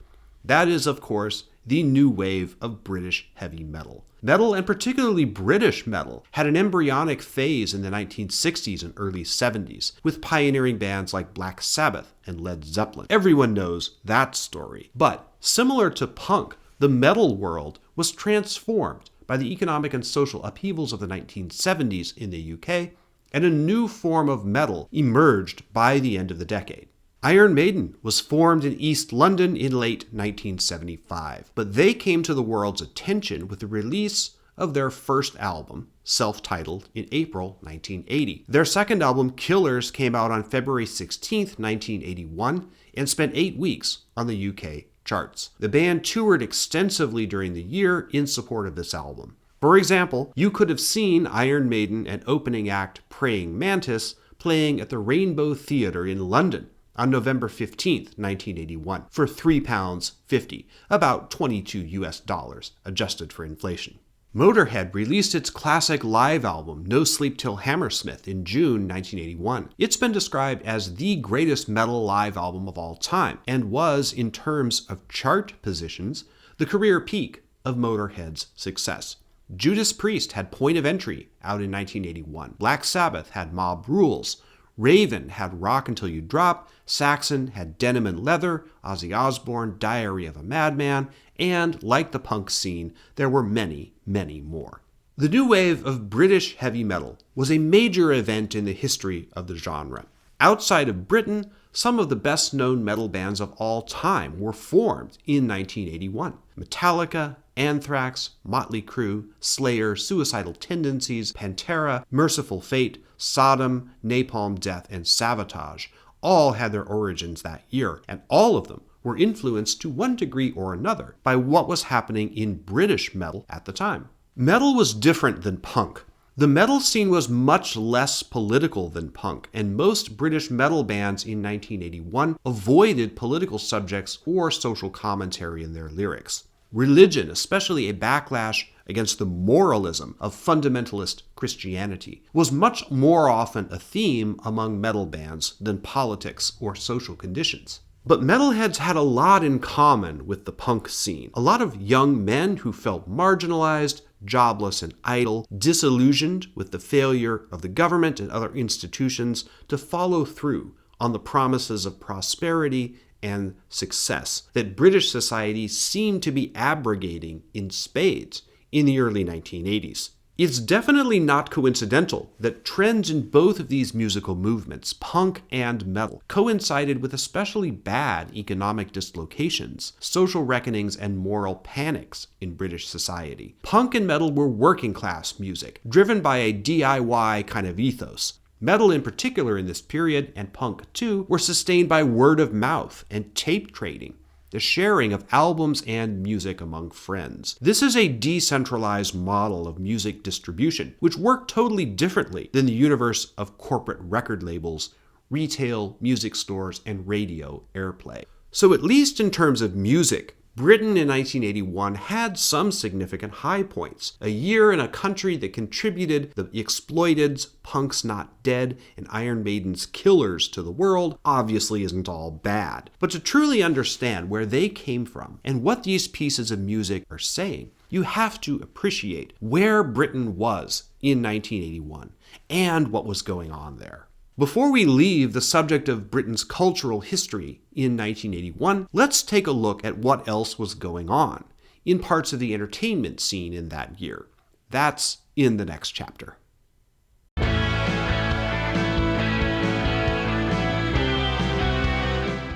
S1: That is, of course, the new wave of British heavy metal. Metal, and particularly British metal, had an embryonic phase in the 1960s and early 70s, with pioneering bands like Black Sabbath and Led Zeppelin. Everyone knows that story. But, similar to punk, the metal world was transformed by the economic and social upheavals of the 1970s in the UK, and a new form of metal emerged by the end of the decade. Iron Maiden was formed in East London in late 1975, but they came to the world's attention with the release of their first album, self-titled, in April 1980. Their second album, Killers, came out on February 16, 1981, and spent 8 weeks on the UK charts. The band toured extensively during the year in support of this album. For example, you could have seen Iron Maiden and opening act Praying Mantis playing at the Rainbow Theatre in London on November 15, 1981, for £3.50, about $22 adjusted for inflation. Motorhead released its classic live album, No Sleep Till Hammersmith, in June 1981. It's been described as the greatest metal live album of all time, and was, in terms of chart positions, the career peak of Motorhead's success. Judas Priest had Point of Entry out in 1981. Black Sabbath had Mob Rules. Raven had Rock Until You Drop. Saxon had Denim and Leather. Ozzy Osbourne, Diary of a Madman. And, like the punk scene, there were many, many more. The new wave of British heavy metal was a major event in the history of the genre. Outside of Britain, some of the best-known metal bands of all time were formed in 1981. Metallica, Anthrax, Motley Crue, Slayer, Suicidal Tendencies, Pantera, Merciful Fate, Sodom, Napalm Death, and Savatage all had their origins that year, and all of them were influenced to one degree or another by what was happening in British metal at the time. Metal was different than punk. The metal scene was much less political than punk, and most British metal bands in 1981 avoided political subjects or social commentary in their lyrics. Religion, especially a backlash against the moralism of fundamentalist Christianity, was much more often a theme among metal bands than politics or social conditions. But metalheads had a lot in common with the punk scene. A lot of young men who felt marginalized, jobless, and idle, disillusioned with the failure of the government and other institutions to follow through on the promises of prosperity and success that British society seemed to be abrogating in spades in the early 1980s. It's definitely not coincidental that trends in both of these musical movements, punk and metal, coincided with especially bad economic dislocations, social reckonings, and moral panics in British society. Punk and metal were working class music, driven by a DIY kind of ethos. Metal in particular in this period, and punk too, were sustained by word of mouth and tape trading, the sharing of albums and music among friends. This is a decentralized model of music distribution, which worked totally differently than the universe of corporate record labels, retail, music stores, and radio airplay. So at least in terms of music, Britain in 1981 had some significant high points. A year in a country that contributed the Exploited's Punk's Not Dead and Iron Maiden's Killers to the world obviously isn't all bad. But to truly understand where they came from and what these pieces of music are saying, you have to appreciate where Britain was in 1981 and what was going on there. Before we leave the subject of Britain's cultural history in 1981, let's take a look at what else was going on in parts of the entertainment scene in that year. That's in the next chapter.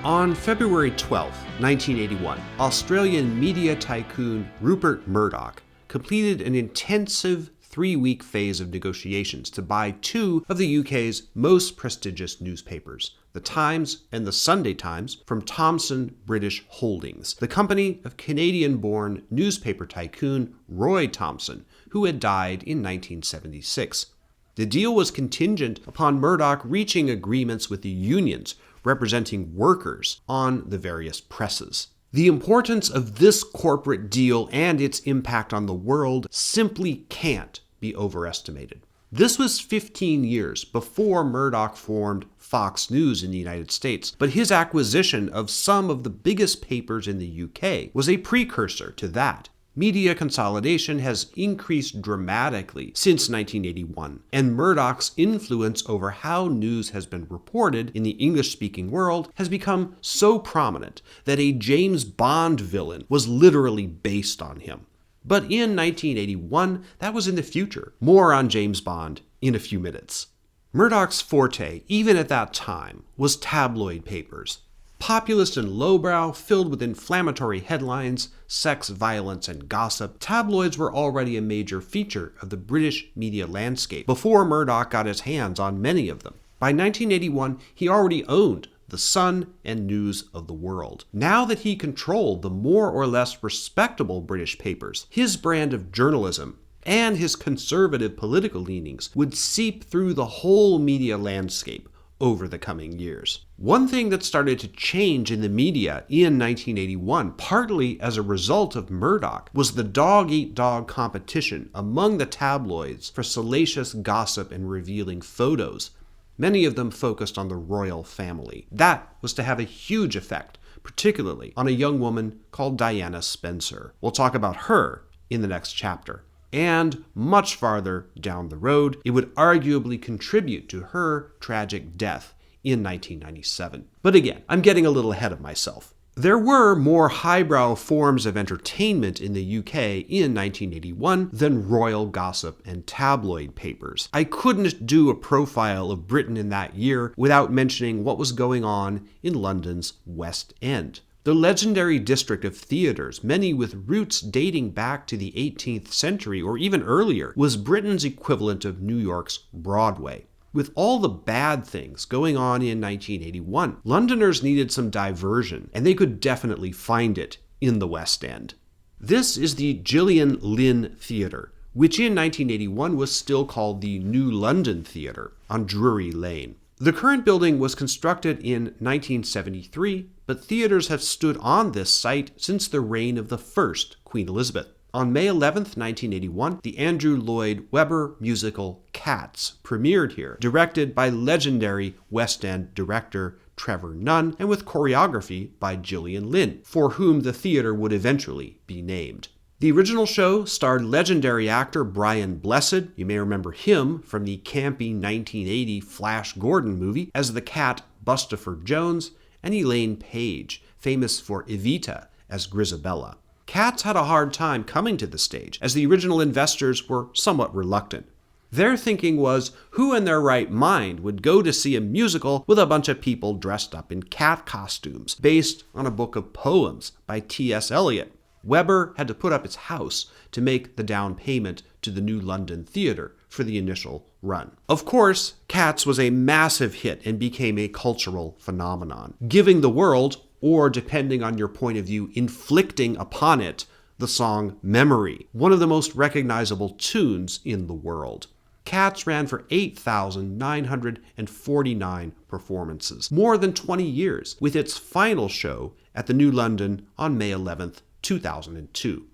S1: On February 12, 1981, Australian media tycoon Rupert Murdoch completed an intensive 3-week phase of negotiations to buy 2 of the UK's most prestigious newspapers, The Times and The Sunday Times, from Thomson British Holdings, the company of Canadian-born newspaper tycoon Roy Thomson, who had died in 1976. The deal was contingent upon Murdoch reaching agreements with the unions representing workers on the various presses. The importance of this corporate deal and its impact on the world simply can't be overestimated. This was 15 years before Murdoch formed Fox News in the United States, but his acquisition of some of the biggest papers in the UK was a precursor to that. Media consolidation has increased dramatically since 1981, and Murdoch's influence over how news has been reported in the English-speaking world has become so prominent that a James Bond villain was literally based on him. But in 1981, that was in the future. More on James Bond in a few minutes. Murdoch's forte, even at that time, was tabloid papers. Populist and lowbrow, filled with inflammatory headlines, sex, violence, and gossip, tabloids were already a major feature of the British media landscape before Murdoch got his hands on many of them. By 1981, he already owned The Sun and News of the World. Now that he controlled the more or less respectable British papers, his brand of journalism and his conservative political leanings would seep through the whole media landscape over the coming years. One thing that started to change in the media in 1981, partly as a result of Murdoch, was the dog-eat-dog competition among the tabloids for salacious gossip and revealing photos, many of them focused on the royal family. That was to have a huge effect, particularly on a young woman called Diana Spencer. We'll talk about her in the next chapter. And much farther down the road, it would arguably contribute to her tragic death in 1997. But again, I'm getting a little ahead of myself. There were more highbrow forms of entertainment in the UK in 1981 than royal gossip and tabloid papers. I couldn't do a profile of Britain in that year without mentioning what was going on in London's West End. The legendary district of theaters, many with roots dating back to the 18th century or even earlier, was Britain's equivalent of New York's Broadway. With all the bad things going on in 1981, Londoners needed some diversion, and they could definitely find it in the West End. This is the Gillian Lynn Theatre, which in 1981 was still called the New London Theatre on Drury Lane. The current building was constructed in 1973, but theaters have stood on this site since the reign of the first Queen Elizabeth. On May 11, 1981, the Andrew Lloyd Webber musical Cats premiered here, directed by legendary West End director Trevor Nunn and with choreography by Gillian Lynn, for whom the theater would eventually be named. The original show starred legendary actor Brian Blessed. You may remember him from the campy 1980 Flash Gordon movie as the cat Bustopher Jones, and Elaine Page, famous for Evita as Grisabella. Cats had a hard time coming to the stage, as the original investors were somewhat reluctant. Their thinking was, who in their right mind would go to see a musical with a bunch of people dressed up in cat costumes, based on a book of poems by T.S. Eliot? Webber had to put up his house to make the down payment to the New London Theatre for the initial run. Of course, Cats was a massive hit and became a cultural phenomenon, giving the world, or depending on your point of view, inflicting upon it, the song Memory, one of the most recognizable tunes in the world. Cats ran for 8,949 performances, more than 20 years, with its final show at the New London on May 11th, 2002.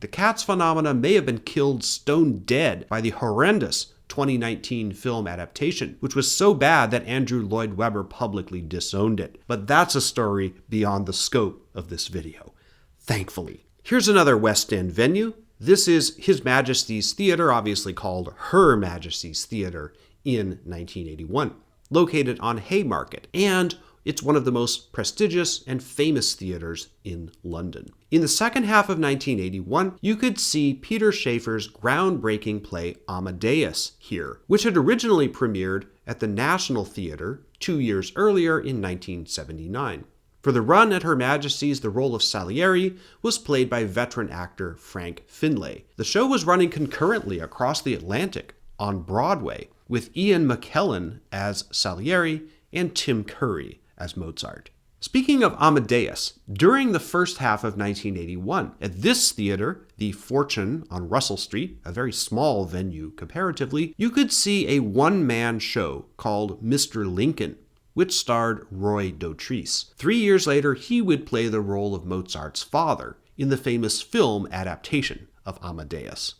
S1: The Cats phenomena may have been killed stone dead by the horrendous 2019 film adaptation, which was so bad that Andrew Lloyd Webber publicly disowned it. But that's a story beyond the scope of this video, thankfully. Here's another West End venue. This is His Majesty's Theatre, obviously called Her Majesty's Theatre, in 1981, located on Haymarket, and it's one of the most prestigious and famous theaters in London. In the second half of 1981, you could see Peter Shaffer's groundbreaking play Amadeus here, which had originally premiered at the National Theatre 2 years earlier in 1979. For the run at Her Majesty's, the role of Salieri was played by veteran actor Frank Finlay. The show was running concurrently across the Atlantic on Broadway, with Ian McKellen as Salieri and Tim Curry as Mozart. Speaking of Amadeus, during the first half of 1981, at this theater, the Fortune on Russell Street, a very small venue comparatively, you could see a one-man show called Mr. Lincoln, which starred Roy Dotrice. 3 years later, he would play the role of Mozart's father in the famous film adaptation of Amadeus.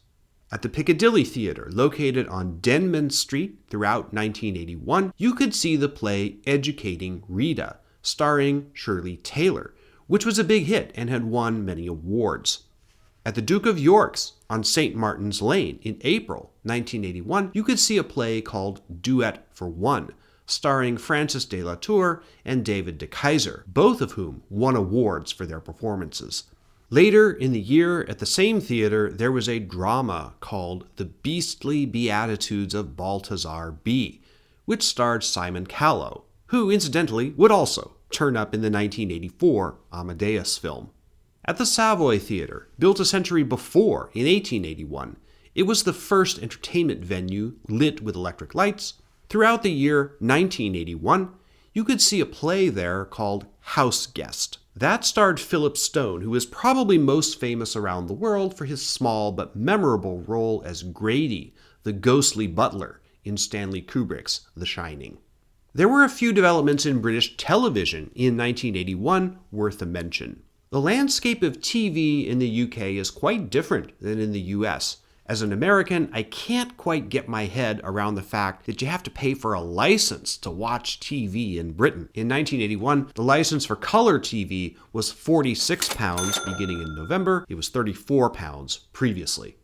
S1: At the Piccadilly Theatre, located on Denman Street throughout 1981, you could see the play Educating Rita, starring Shirley Taylor, which was a big hit and had won many awards. At the Duke of York's on St. Martin's Lane in April 1981, you could see a play called Duet for One, starring Francis de la Tour and David de Keyser, both of whom won awards for their performances. Later in the year, at the same theater, there was a drama called The Beastly Beatitudes of Balthazar B., which starred Simon Callow, who, incidentally, would also turn up in the 1984 Amadeus film. At the Savoy Theatre, built a century before, in 1881, it was the first entertainment venue lit with electric lights. Throughout the year 1981, you could see a play there called House Guest. That starred Philip Stone, who is probably most famous around the world for his small but memorable role as Grady, the ghostly butler, in Stanley Kubrick's The Shining. There were a few developments in British television in 1981 worth a mention. The landscape of TV in the UK is quite different than in the US. As an American, I can't quite get my head around the fact that you have to pay for a license to watch TV in Britain. In 1981, the license for colour TV was £46 beginning in November. It was £34 previously.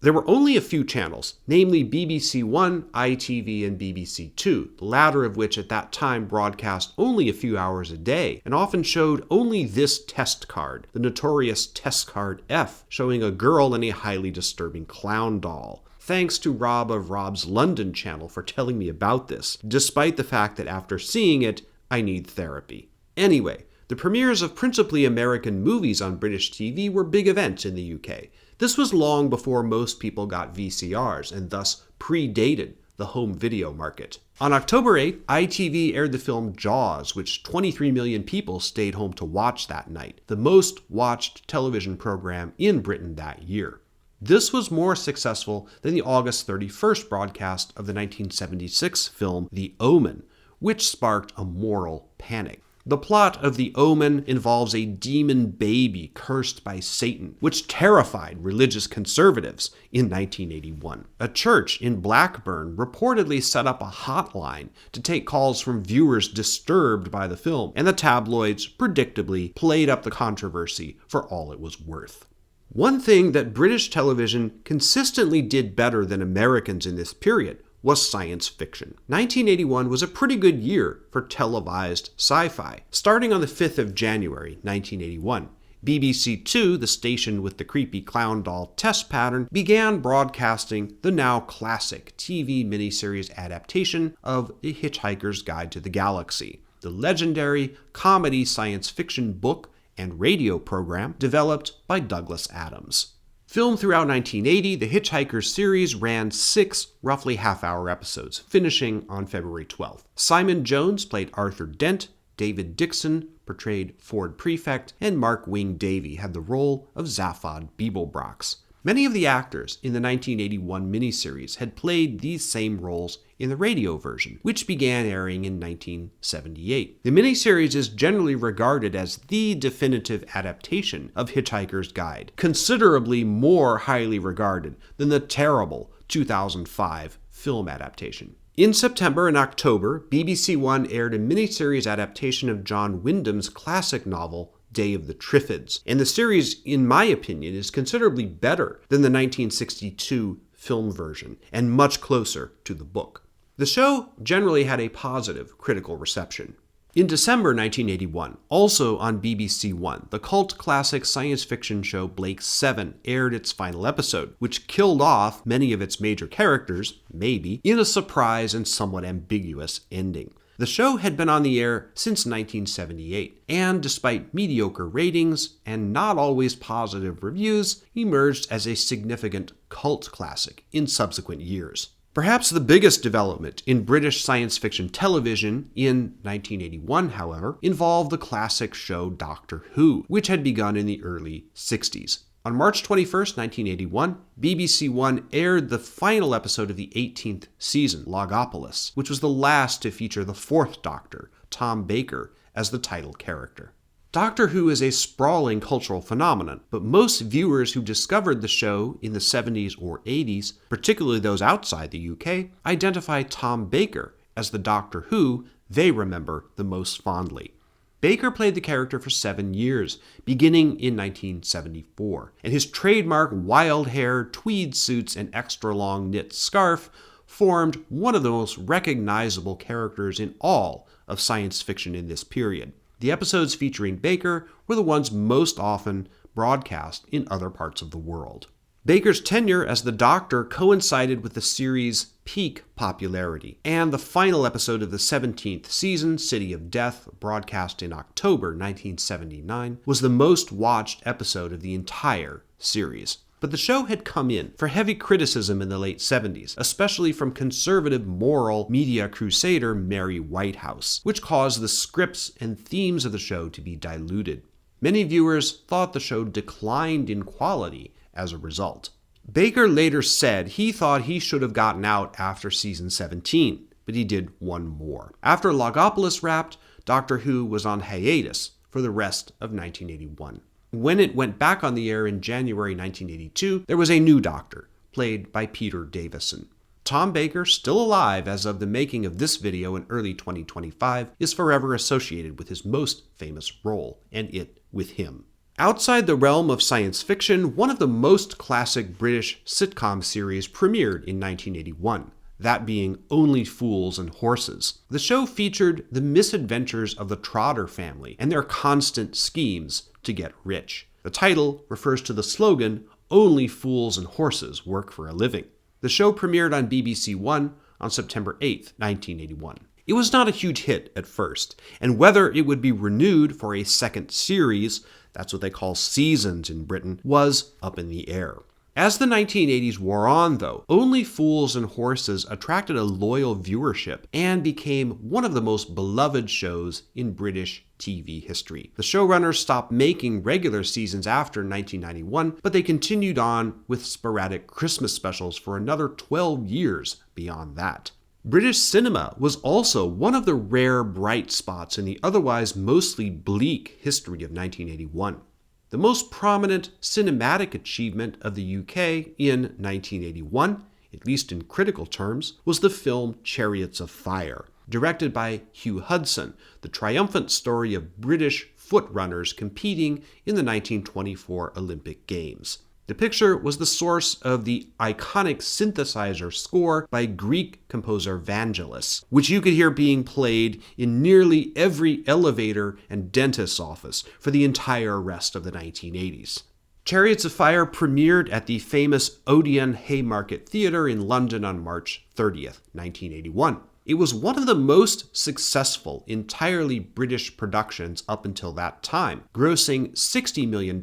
S1: There were only a few channels, namely BBC One, ITV, and BBC Two, the latter of which at that time broadcast only a few hours a day, and often showed only this test card, the notorious test card F, showing a girl and a highly disturbing clown doll. Thanks to Rob of Rob's London channel for telling me about this, despite the fact that after seeing it, I need therapy. Anyway, the premieres of principally American movies on British TV were big events in the UK. This was long before most people got VCRs and thus predated the home video market. On October 8, ITV aired the film Jaws, which 23 million people stayed home to watch that night, the most watched television program in Britain that year. This was more successful than the August 31st broadcast of the 1976 film The Omen, which sparked a moral panic. The plot of The Omen involves a demon baby cursed by Satan, which terrified religious conservatives in 1981. A church in Blackburn reportedly set up a hotline to take calls from viewers disturbed by the film, and the tabloids predictably played up the controversy for all it was worth. One thing that British television consistently did better than Americans in this period was science fiction. 1981 was a pretty good year for televised sci-fi. Starting on the 5th of January, 1981, BBC Two, the station with the creepy clown doll test pattern, began broadcasting the now classic TV miniseries adaptation of The Hitchhiker's Guide to the Galaxy, the legendary comedy science fiction book and radio program developed by Douglas Adams. Filmed throughout 1980, the Hitchhikers series ran 6 roughly half-hour episodes, finishing on February 12th. Simon Jones played Arthur Dent, David Dixon portrayed Ford Prefect, and Mark Wing Davey had the role of Zaphod Beeblebrox. Many of the actors in the 1981 miniseries had played these same roles in the radio version, which began airing in 1978. The miniseries is generally regarded as the definitive adaptation of Hitchhiker's Guide, considerably more highly regarded than the terrible 2005 film adaptation. In September and October, BBC One aired a miniseries adaptation of John Wyndham's classic novel, Day of the Triffids, and the series, in my opinion, is considerably better than the 1962 film version, and much closer to the book. The show generally had a positive critical reception. In December 1981, also on BBC One, the cult classic science fiction show Blake 7 aired its final episode, which killed off many of its major characters, maybe, in a surprise and somewhat ambiguous ending. The show had been on the air since 1978, and despite mediocre ratings and not always positive reviews, emerged as a significant cult classic in subsequent years. Perhaps the biggest development in British science fiction television in 1981, however, involved the classic show Doctor Who, which had begun in the early 60s. On March 21, 1981, BBC One aired the final episode of the 18th season, Logopolis, which was the last to feature the fourth Doctor, Tom Baker, as the title character. Doctor Who is a sprawling cultural phenomenon, but most viewers who discovered the show in the 70s or 80s, particularly those outside the UK, identify Tom Baker as the Doctor Who they remember the most fondly. Baker played the character for 7 years, beginning in 1974, and his trademark wild hair, tweed suits, and extra-long knit scarf formed one of the most recognizable characters in all of science fiction in this period. The episodes featuring Baker were the ones most often broadcast in other parts of the world. Baker's tenure as the Doctor coincided with the series' peak popularity, and the final episode of the 17th season, City of Death, broadcast in October 1979, was the most watched episode of the entire series. But the show had come in for heavy criticism in the late 70s, especially from conservative moral media crusader Mary Whitehouse, which caused the scripts and themes of the show to be diluted. Many viewers thought the show declined in quality as a result. Baker later said he thought he should have gotten out after season 17, but he did one more. After Logopolis wrapped, Doctor Who was on hiatus for the rest of 1981. When it went back on the air in January 1982, there was a new Doctor, played by Peter Davison. Tom Baker, still alive as of the making of this video in early 2025, is forever associated with his most famous role, and it with him. Outside the realm of science fiction, one of the most classic British sitcom series premiered in 1981, that being Only Fools and Horses. The show featured the misadventures of the Trotter family and their constant schemes to get rich. The title refers to the slogan, "Only Fools and Horses Work for a Living." The show premiered on BBC One on September 8, 1981. It was not a huge hit at first, and whether it would be renewed for a second series, that's what they call seasons in Britain, was up in the air. As the 1980s wore on, though, Only Fools and Horses attracted a loyal viewership and became one of the most beloved shows in British TV history. The showrunners stopped making regular seasons after 1991, but they continued on with sporadic Christmas specials for another 12 years beyond that. British cinema was also one of the rare bright spots in the otherwise mostly bleak history of 1981. The most prominent cinematic achievement of the UK in 1981, at least in critical terms, was the film Chariots of Fire, directed by Hugh Hudson, the triumphant story of British foot runners competing in the 1924 Olympic Games. The picture was the source of the iconic synthesizer score by Greek composer Vangelis, which you could hear being played in nearly every elevator and dentist's office for the entire rest of the 1980s. Chariots of Fire premiered at the famous Odeon Haymarket Theatre in London on March 30th, 1981. It was one of the most successful entirely British productions up until that time, grossing $60 million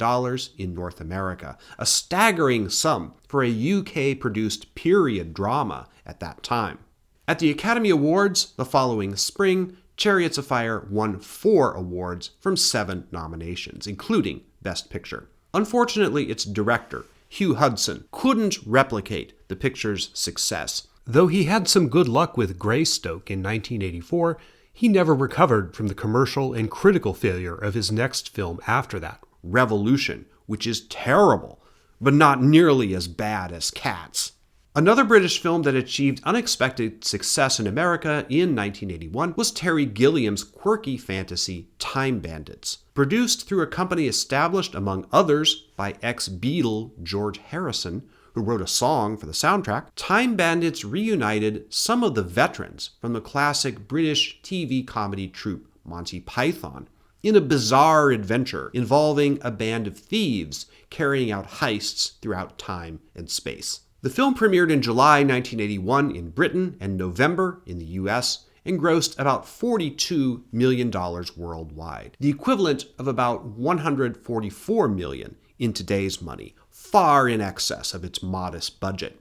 S1: in North America, a staggering sum for a UK-produced period drama at that time. At the Academy Awards the following spring, Chariots of Fire won 4 awards from 7 nominations, including Best Picture. Unfortunately, its director, Hugh Hudson, couldn't replicate the picture's success. Though he had some good luck with Greystoke in 1984, he never recovered from the commercial and critical failure of his next film after that, Revolution, which is terrible, but not nearly as bad as Cats. Another British film that achieved unexpected success in America in 1981 was Terry Gilliam's quirky fantasy Time Bandits. Produced through a company established, among others, by ex-Beatle George Harrison, who wrote a song for the soundtrack, Time Bandits reunited some of the veterans from the classic British TV comedy troupe Monty Python in a bizarre adventure involving a band of thieves carrying out heists throughout time and space. The film premiered in July 1981 in Britain and November in the US and grossed about $42 million worldwide, the equivalent of about $144 million in today's money, far in excess of its modest budget.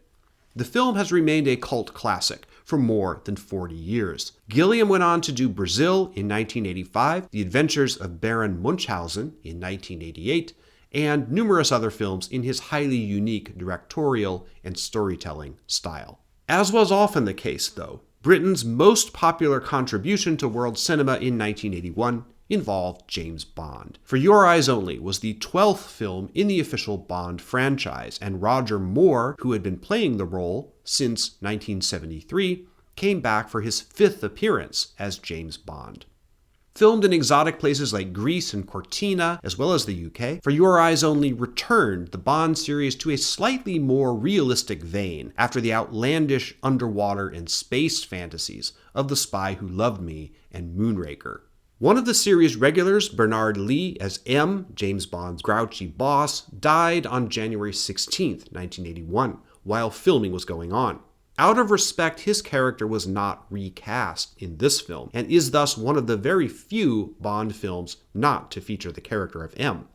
S1: The film has remained a cult classic for more than 40 years. Gilliam went on to do Brazil in 1985, The Adventures of Baron Munchausen in 1988, and numerous other films in his highly unique directorial and storytelling style. As was often the case, though, Britain's most popular contribution to world cinema in 1981 involved James Bond. For Your Eyes Only was the 12th film in the official Bond franchise, and Roger Moore, who had been playing the role since 1973, came back for his 5th appearance as James Bond. Filmed in exotic places like Greece and Cortina, as well as the UK, For Your Eyes Only returned the Bond series to a slightly more realistic vein after the outlandish underwater and space fantasies of The Spy Who Loved Me and Moonraker. One of the series' regulars, Bernard Lee, as M, James Bond's grouchy boss, died on January 16, 1981, while filming was going on. Out of respect, his character was not recast in this film, and is thus one of the very few Bond films not to feature the character of M.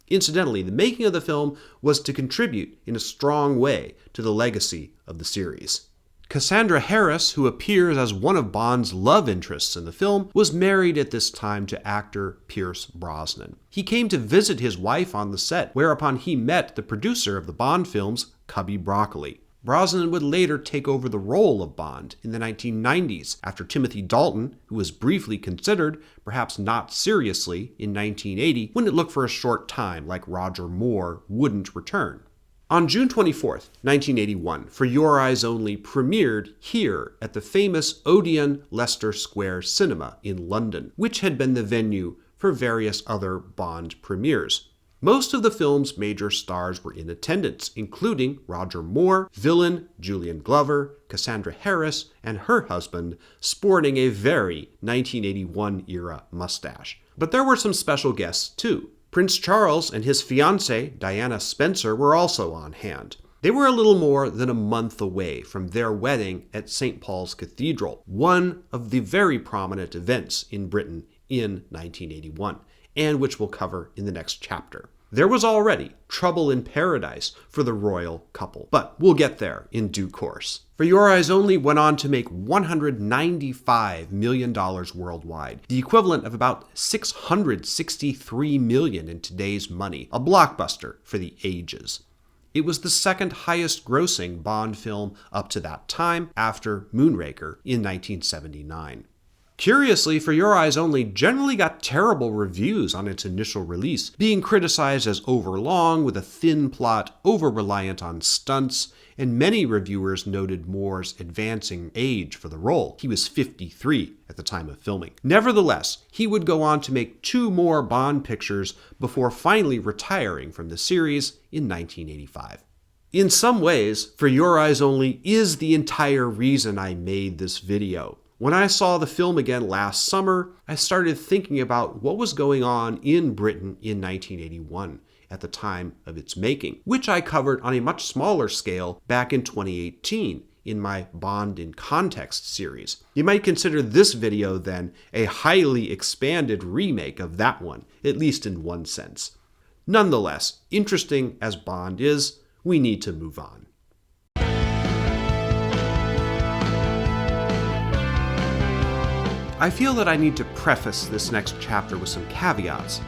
S1: Incidentally, the making of the film was to contribute in a strong way to the legacy of the series. Cassandra Harris, who appears as one of Bond's love interests in the film, was married at this time to actor Pierce Brosnan. He came to visit his wife on the set, whereupon he met the producer of the Bond films, Cubby Broccoli. Brosnan would later take over the role of Bond in the 1990s after Timothy Dalton, who was briefly considered, perhaps not seriously, in 1980 when it looked for a short time like Roger Moore wouldn't return. On June 24, 1981, For Your Eyes Only premiered here at the famous Odeon Leicester Square Cinema in London, which had been the venue for various other Bond premieres. Most of the film's major stars were in attendance, including Roger Moore, villain Julian Glover, Cassandra Harris, and her husband, sporting a very 1981-era mustache. But there were some special guests, too. Prince Charles and his fiancée, Diana Spencer, were also on hand. They were a little more than a month away from their wedding at St. Paul's Cathedral, one of the very prominent events in Britain in 1981, and which we'll cover in the next chapter. There was already trouble in paradise for the royal couple, but we'll get there in due course. For Your Eyes Only went on to make $195 million worldwide, the equivalent of about $663 million in today's money, a blockbuster for the ages. It was the second highest grossing Bond film up to that time, after Moonraker in 1979. Curiously, For Your Eyes Only generally got terrible reviews on its initial release, being criticized as overlong, with a thin plot, over-reliant on stunts, and many reviewers noted Moore's advancing age for the role. He was 53 at the time of filming. Nevertheless, he would go on to make 2 more Bond pictures before finally retiring from the series in 1985. In some ways, For Your Eyes Only is the entire reason I made this video. When I saw the film again last summer, I started thinking about what was going on in Britain in 1981 at the time of its making, which I covered on a much smaller scale back in 2018 in my Bond in Context series. You might consider this video, then, a highly expanded remake of that one, at least in one sense. Nonetheless, interesting as Bond is, we need to move on. I feel that I need to preface this next chapter with some caveats.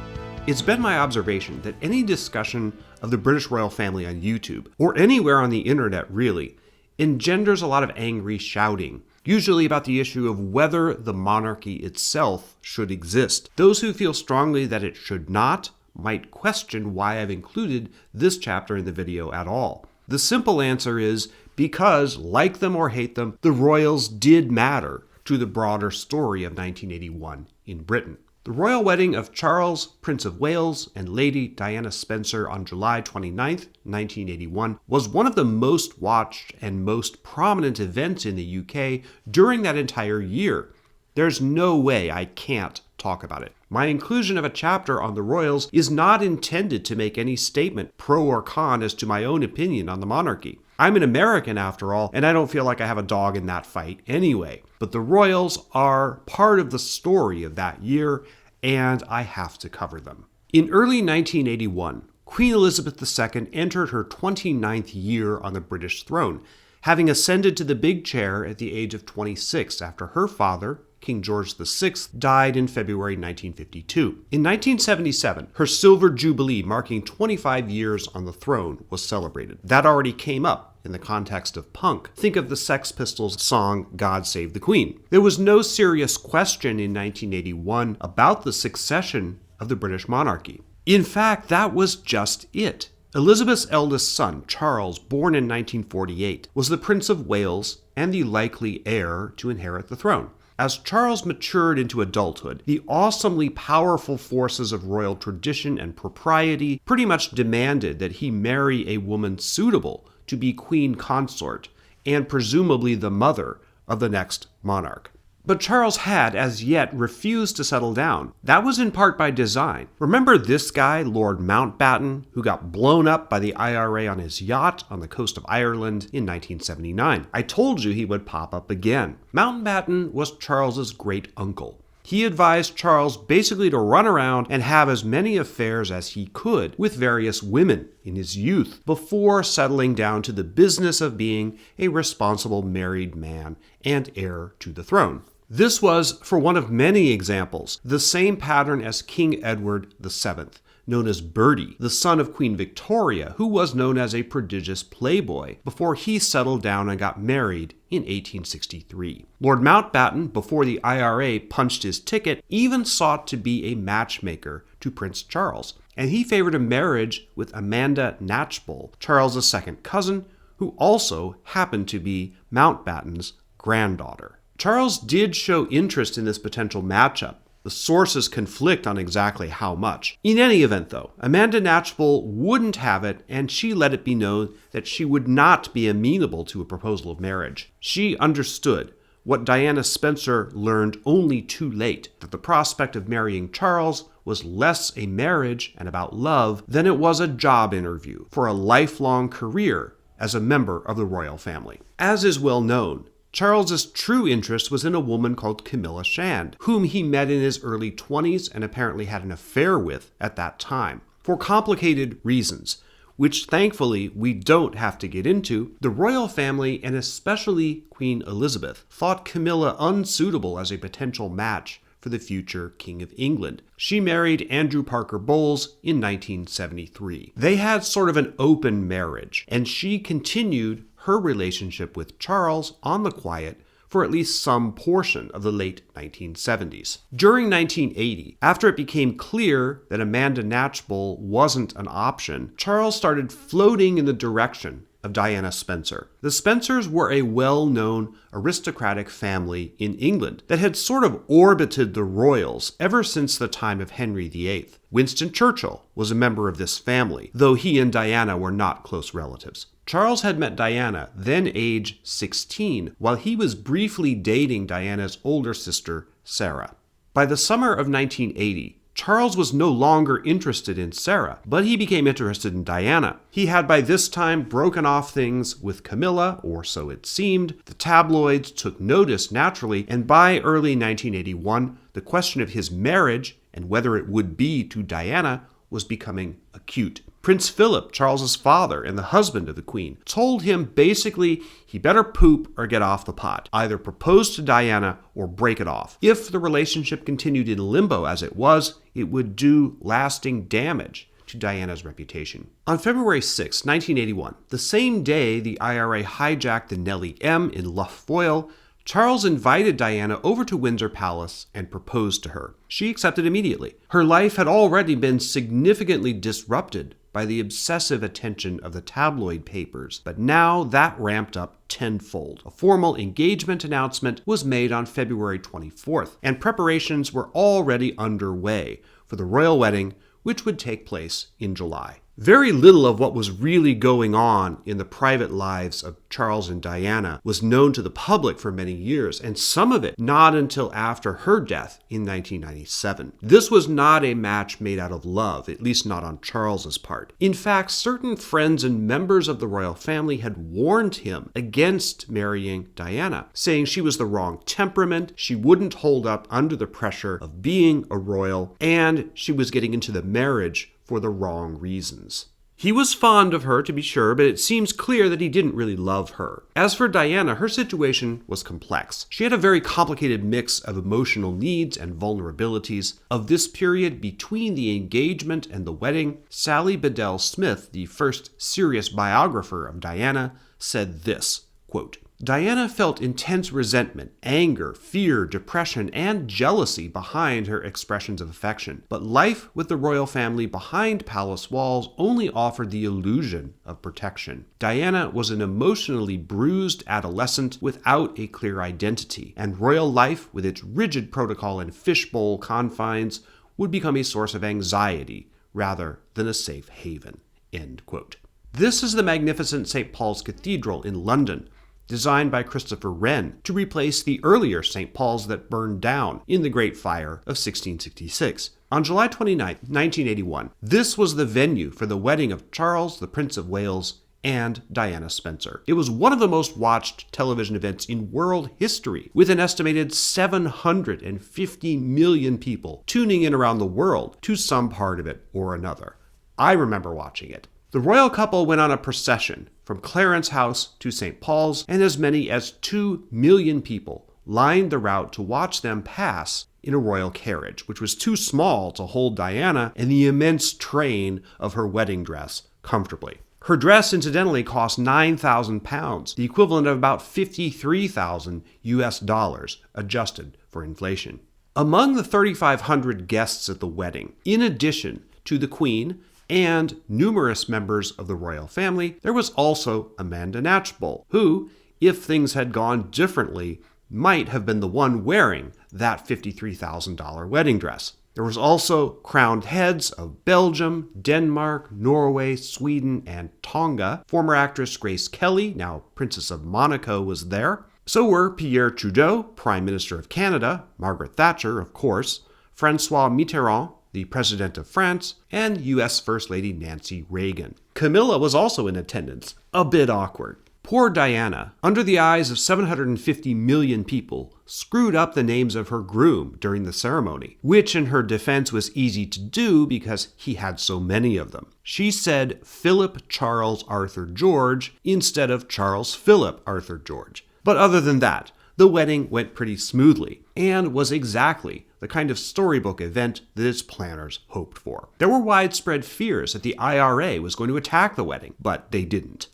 S1: It's been my observation that any discussion of the British royal family on YouTube, or anywhere on the internet really, engenders a lot of angry shouting, usually about the issue of whether the monarchy itself should exist. Those who feel strongly that it should not might question why I've included this chapter in the video at all. The simple answer is because, like them or hate them, the royals did matter to the broader story of 1981 in Britain. The royal wedding of Charles, Prince of Wales, and Lady Diana Spencer on July 29, 1981, was one of the most watched and most prominent events in the UK during that entire year. There's no way I can't talk about it. My inclusion of a chapter on the royals is not intended to make any statement, pro or con, as to my own opinion on the monarchy. I'm an American after all, and I don't feel like I have a dog in that fight anyway. But the royals are part of the story of that year, and I have to cover them. In early 1981, Queen Elizabeth II entered her 29th year on the British throne, having ascended to the big chair at the age of 26 after her father, King George VI, died in February 1952. In 1977, her Silver Jubilee, marking 25 years on the throne, was celebrated. That already came up in the context of punk. Think of the Sex Pistols' song God Save the Queen. There was no serious question in 1981 about the succession of the British monarchy. In fact, that was just it. Elizabeth's eldest son, Charles, born in 1948, was the Prince of Wales and the likely heir to inherit the throne. As Charles matured into adulthood, the awesomely powerful forces of royal tradition and propriety pretty much demanded that he marry a woman suitable to be queen consort and presumably the mother of the next monarch. But Charles had, as yet, refused to settle down. That was in part by design. Remember this guy, Lord Mountbatten, who got blown up by the IRA on his yacht on the coast of Ireland in 1979? I told you he would pop up again. Mountbatten was Charles's great uncle. He advised Charles basically to run around and have as many affairs as he could with various women in his youth before settling down to the business of being a responsible married man and heir to the throne. This was, for one of many examples, the same pattern as King Edward VII, known as Bertie, the son of Queen Victoria, who was known as a prodigious playboy, before he settled down and got married in 1863. Lord Mountbatten, before the IRA punched his ticket, even sought to be a matchmaker to Prince Charles, and he favored a marriage with Amanda Knatchbull, Charles' second cousin, who also happened to be Mountbatten's granddaughter. Charles did show interest in this potential matchup. The sources conflict on exactly how much. In any event, though, Amanda Knatchbull wouldn't have it, and she let it be known that she would not be amenable to a proposal of marriage. She understood what Diana Spencer learned only too late, that the prospect of marrying Charles was less a marriage and about love than it was a job interview for a lifelong career as a member of the royal family. As is well known, Charles's true interest was in a woman called Camilla Shand, whom he met in his early 20s and apparently had an affair with at that time. For complicated reasons, which thankfully we don't have to get into, the royal family, and especially Queen Elizabeth, thought Camilla unsuitable as a potential match for the future King of England. She married Andrew Parker Bowles in 1973. They had sort of an open marriage, and she continued her relationship with Charles on the quiet for at least some portion of the late 1970s. During 1980, after it became clear that Amanda Knatchbull wasn't an option, Charles started floating in the direction of Diana Spencer. The Spencers were a well-known aristocratic family in England that had sort of orbited the royals ever since the time of Henry VIII. Winston Churchill was a member of this family, though he and Diana were not close relatives. Charles had met Diana, then age 16, while he was briefly dating Diana's older sister, Sarah. By the summer of 1980, Charles was no longer interested in Sarah, but he became interested in Diana. He had by this time broken off things with Camilla, or so it seemed. The tabloids took notice naturally, and by early 1981, the question of his marriage and whether it would be to Diana was becoming acute. Prince Philip, Charles's father and the husband of the Queen, told him basically he better poop or get off the pot, either propose to Diana or break it off. If the relationship continued in limbo as it was, it would do lasting damage to Diana's reputation. On February 6, 1981, the same day the IRA hijacked the Nellie M in Lough Foyle, Charles invited Diana over to Windsor Palace and proposed to her. She accepted immediately. Her life had already been significantly disrupted by the obsessive attention of the tabloid papers, but now that ramped up tenfold. A formal engagement announcement was made on February 24th, and preparations were already underway for the royal wedding, which would take place in July. Very little of what was really going on in the private lives of Charles and Diana was known to the public for many years, and some of it not until after her death in 1997. This was not a match made out of love, at least not on Charles's part. In fact, certain friends and members of the royal family had warned him against marrying Diana, saying she was the wrong temperament, she wouldn't hold up under the pressure of being a royal, and she was getting into the marriage for the wrong reasons. He was fond of her, to be sure, but it seems clear that he didn't really love her. As for Diana, her situation was complex. She had a very complicated mix of emotional needs and vulnerabilities. Of this period between the engagement and the wedding, Sally Bedell Smith, the first serious biographer of Diana, said this, quote, Diana felt intense resentment, anger, fear, depression, and jealousy behind her expressions of affection. But life with the royal family behind palace walls only offered the illusion of protection. Diana was an emotionally bruised adolescent without a clear identity, and royal life, with its rigid protocol and fishbowl confines, would become a source of anxiety rather than a safe haven. End quote. This is the magnificent St. Paul's Cathedral in London, designed by Christopher Wren to replace the earlier St. Paul's that burned down in the Great Fire of 1666. On July 29, 1981, this was the venue for the wedding of Charles, the Prince of Wales, and Diana Spencer. It was one of the most watched television events in world history, with an estimated 750 million people tuning in around the world to some part of it or another. I remember watching it. The royal couple went on a procession from Clarence House to St. Paul's, and as many as 2 million people lined the route to watch them pass in a royal carriage, which was too small to hold Diana and the immense train of her wedding dress comfortably. Her dress, incidentally, cost £9,000, the equivalent of about $53,000 adjusted for inflation. Among the 3,500 guests at the wedding, in addition to the Queen and numerous members of the royal family, there was also Amanda Knatchbull, who, if things had gone differently, might have been the one wearing that $53,000 wedding dress. There was also crowned heads of Belgium, Denmark, Norway, Sweden, and Tonga. Former actress Grace Kelly, now Princess of Monaco, was there. So were Pierre Trudeau, Prime Minister of Canada, Margaret Thatcher, of course, Francois Mitterrand, the President of France, and U.S. First Lady Nancy Reagan. Camilla was also in attendance. A bit awkward. Poor Diana, under the eyes of 750 million people, screwed up the names of her groom during the ceremony, which in her defense was easy to do because he had so many of them. She said Philip Charles Arthur George instead of Charles Philip Arthur George. But other than that, the wedding went pretty smoothly and was exactly the kind of storybook event that its planners hoped for. There were widespread fears that the IRA was going to attack the wedding, but they didn't.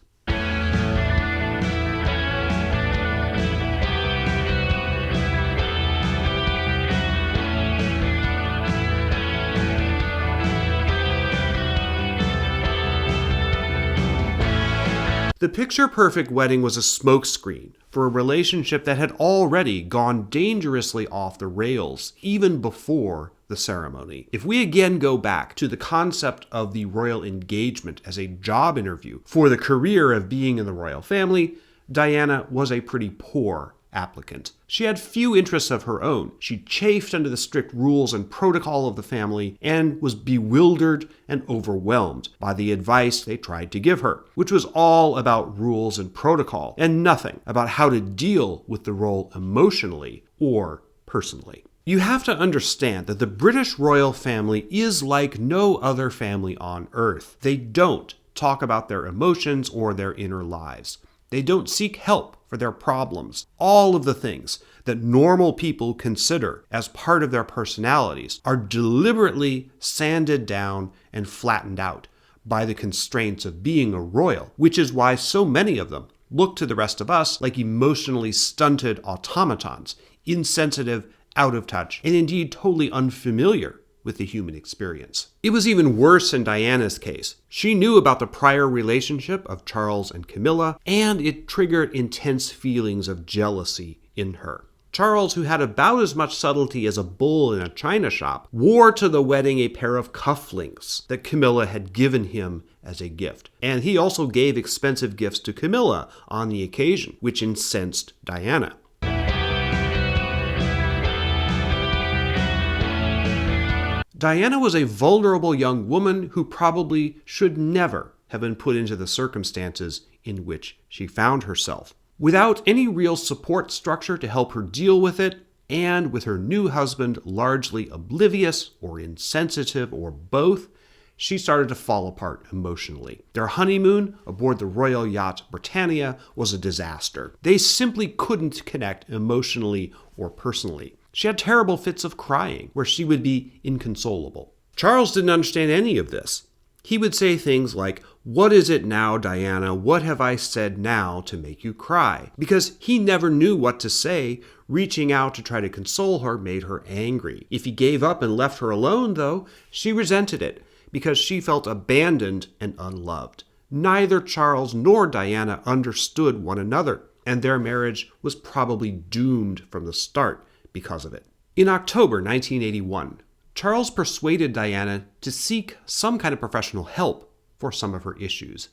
S1: The picture-perfect wedding was a smokescreen for a relationship that had already gone dangerously off the rails, even before the ceremony. If we again go back to the concept of the royal engagement as a job interview for the career of being in the royal family, Diana was a pretty poor applicant. She had few interests of her own. She chafed under the strict rules and protocol of the family and was bewildered and overwhelmed by the advice they tried to give her, which was all about rules and protocol and nothing about how to deal with the role emotionally or personally. You have to understand that the British royal family is like no other family on earth. They don't talk about their emotions or their inner lives. They don't seek help for their problems. All of the things that normal people consider as part of their personalities are deliberately sanded down and flattened out by the constraints of being a royal, which is why so many of them look to the rest of us like emotionally stunted automatons, insensitive, out of touch, and indeed totally unfamiliar with the human experience. It was even worse in Diana's case. She knew about the prior relationship of Charles and Camilla, and it triggered intense feelings of jealousy in her. Charles, who had about as much subtlety as a bull in a china shop, wore to the wedding a pair of cufflinks that Camilla had given him as a gift. And he also gave expensive gifts to Camilla on the occasion, which incensed Diana. Diana was a vulnerable young woman who probably should never have been put into the circumstances in which she found herself. Without any real support structure to help her deal with it, and with her new husband largely oblivious or insensitive or both, she started to fall apart emotionally. Their honeymoon aboard the royal yacht Britannia was a disaster. They simply couldn't connect emotionally or personally. She had terrible fits of crying, where she would be inconsolable. Charles didn't understand any of this. He would say things like, "What is it now, Diana? What have I said now to make you cry?" Because he never knew what to say. Reaching out to try to console her made her angry. If he gave up and left her alone, though, she resented it, because she felt abandoned and unloved. Neither Charles nor Diana understood one another, and their marriage was probably doomed from the start because of it. In October 1981, Charles persuaded Diana to seek some kind of professional help for some of her issues.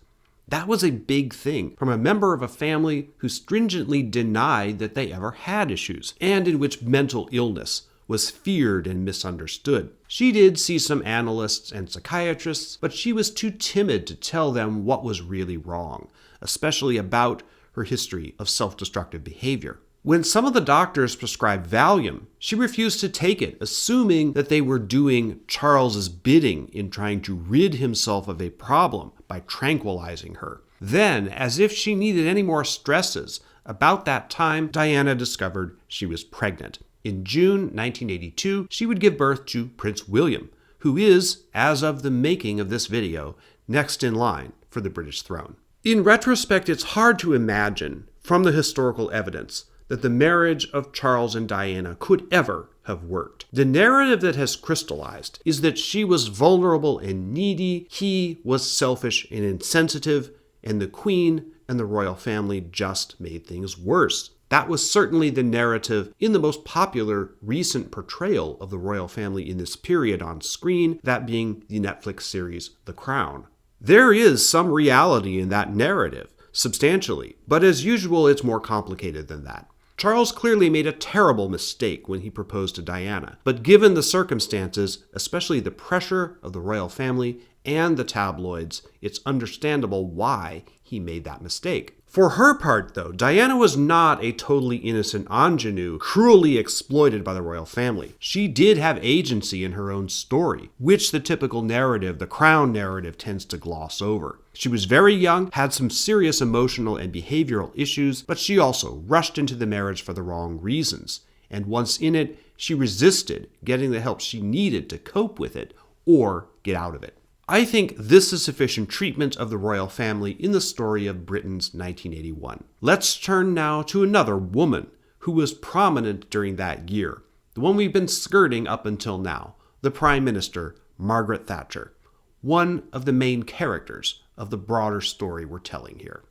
S1: That was a big thing from a member of a family who stringently denied that they ever had issues, and in which mental illness was feared and misunderstood. She did see some analysts and psychiatrists, but she was too timid to tell them what was really wrong, especially about her history of self-destructive behavior. When some of the doctors prescribed Valium, she refused to take it, assuming that they were doing Charles's bidding in trying to rid himself of a problem by tranquilizing her. Then, as if she needed any more stresses, about that time, Diana discovered she was pregnant. In June 1982, she would give birth to Prince William, who is, as of the making of this video, next in line for the British throne. In retrospect, it's hard to imagine, from the historical evidence, that the marriage of Charles and Diana could ever have worked. The narrative that has crystallized is that she was vulnerable and needy, he was selfish and insensitive, and the Queen and the royal family just made things worse. That was certainly the narrative in the most popular recent portrayal of the royal family in this period on screen, that being the Netflix series The Crown. There is some reality in that narrative, substantially, but as usual, it's more complicated than that. Charles clearly made a terrible mistake when he proposed to Diana, but given the circumstances, especially the pressure of the royal family and the tabloids, it's understandable why he made that mistake. For her part, though, Diana was not a totally innocent ingenue cruelly exploited by the royal family. She did have agency in her own story, which the typical narrative, the Crown narrative, tends to gloss over. She was very young, had some serious emotional and behavioral issues, but she also rushed into the marriage for the wrong reasons. And once in it, she resisted getting the help she needed to cope with it or get out of it. I think this is sufficient treatment of the royal family in the story of Britain's 1981. Let's turn now to another woman who was prominent during that year, the one we've been skirting up until now, the Prime Minister, Margaret Thatcher, one of the main characters of the broader story we're telling here.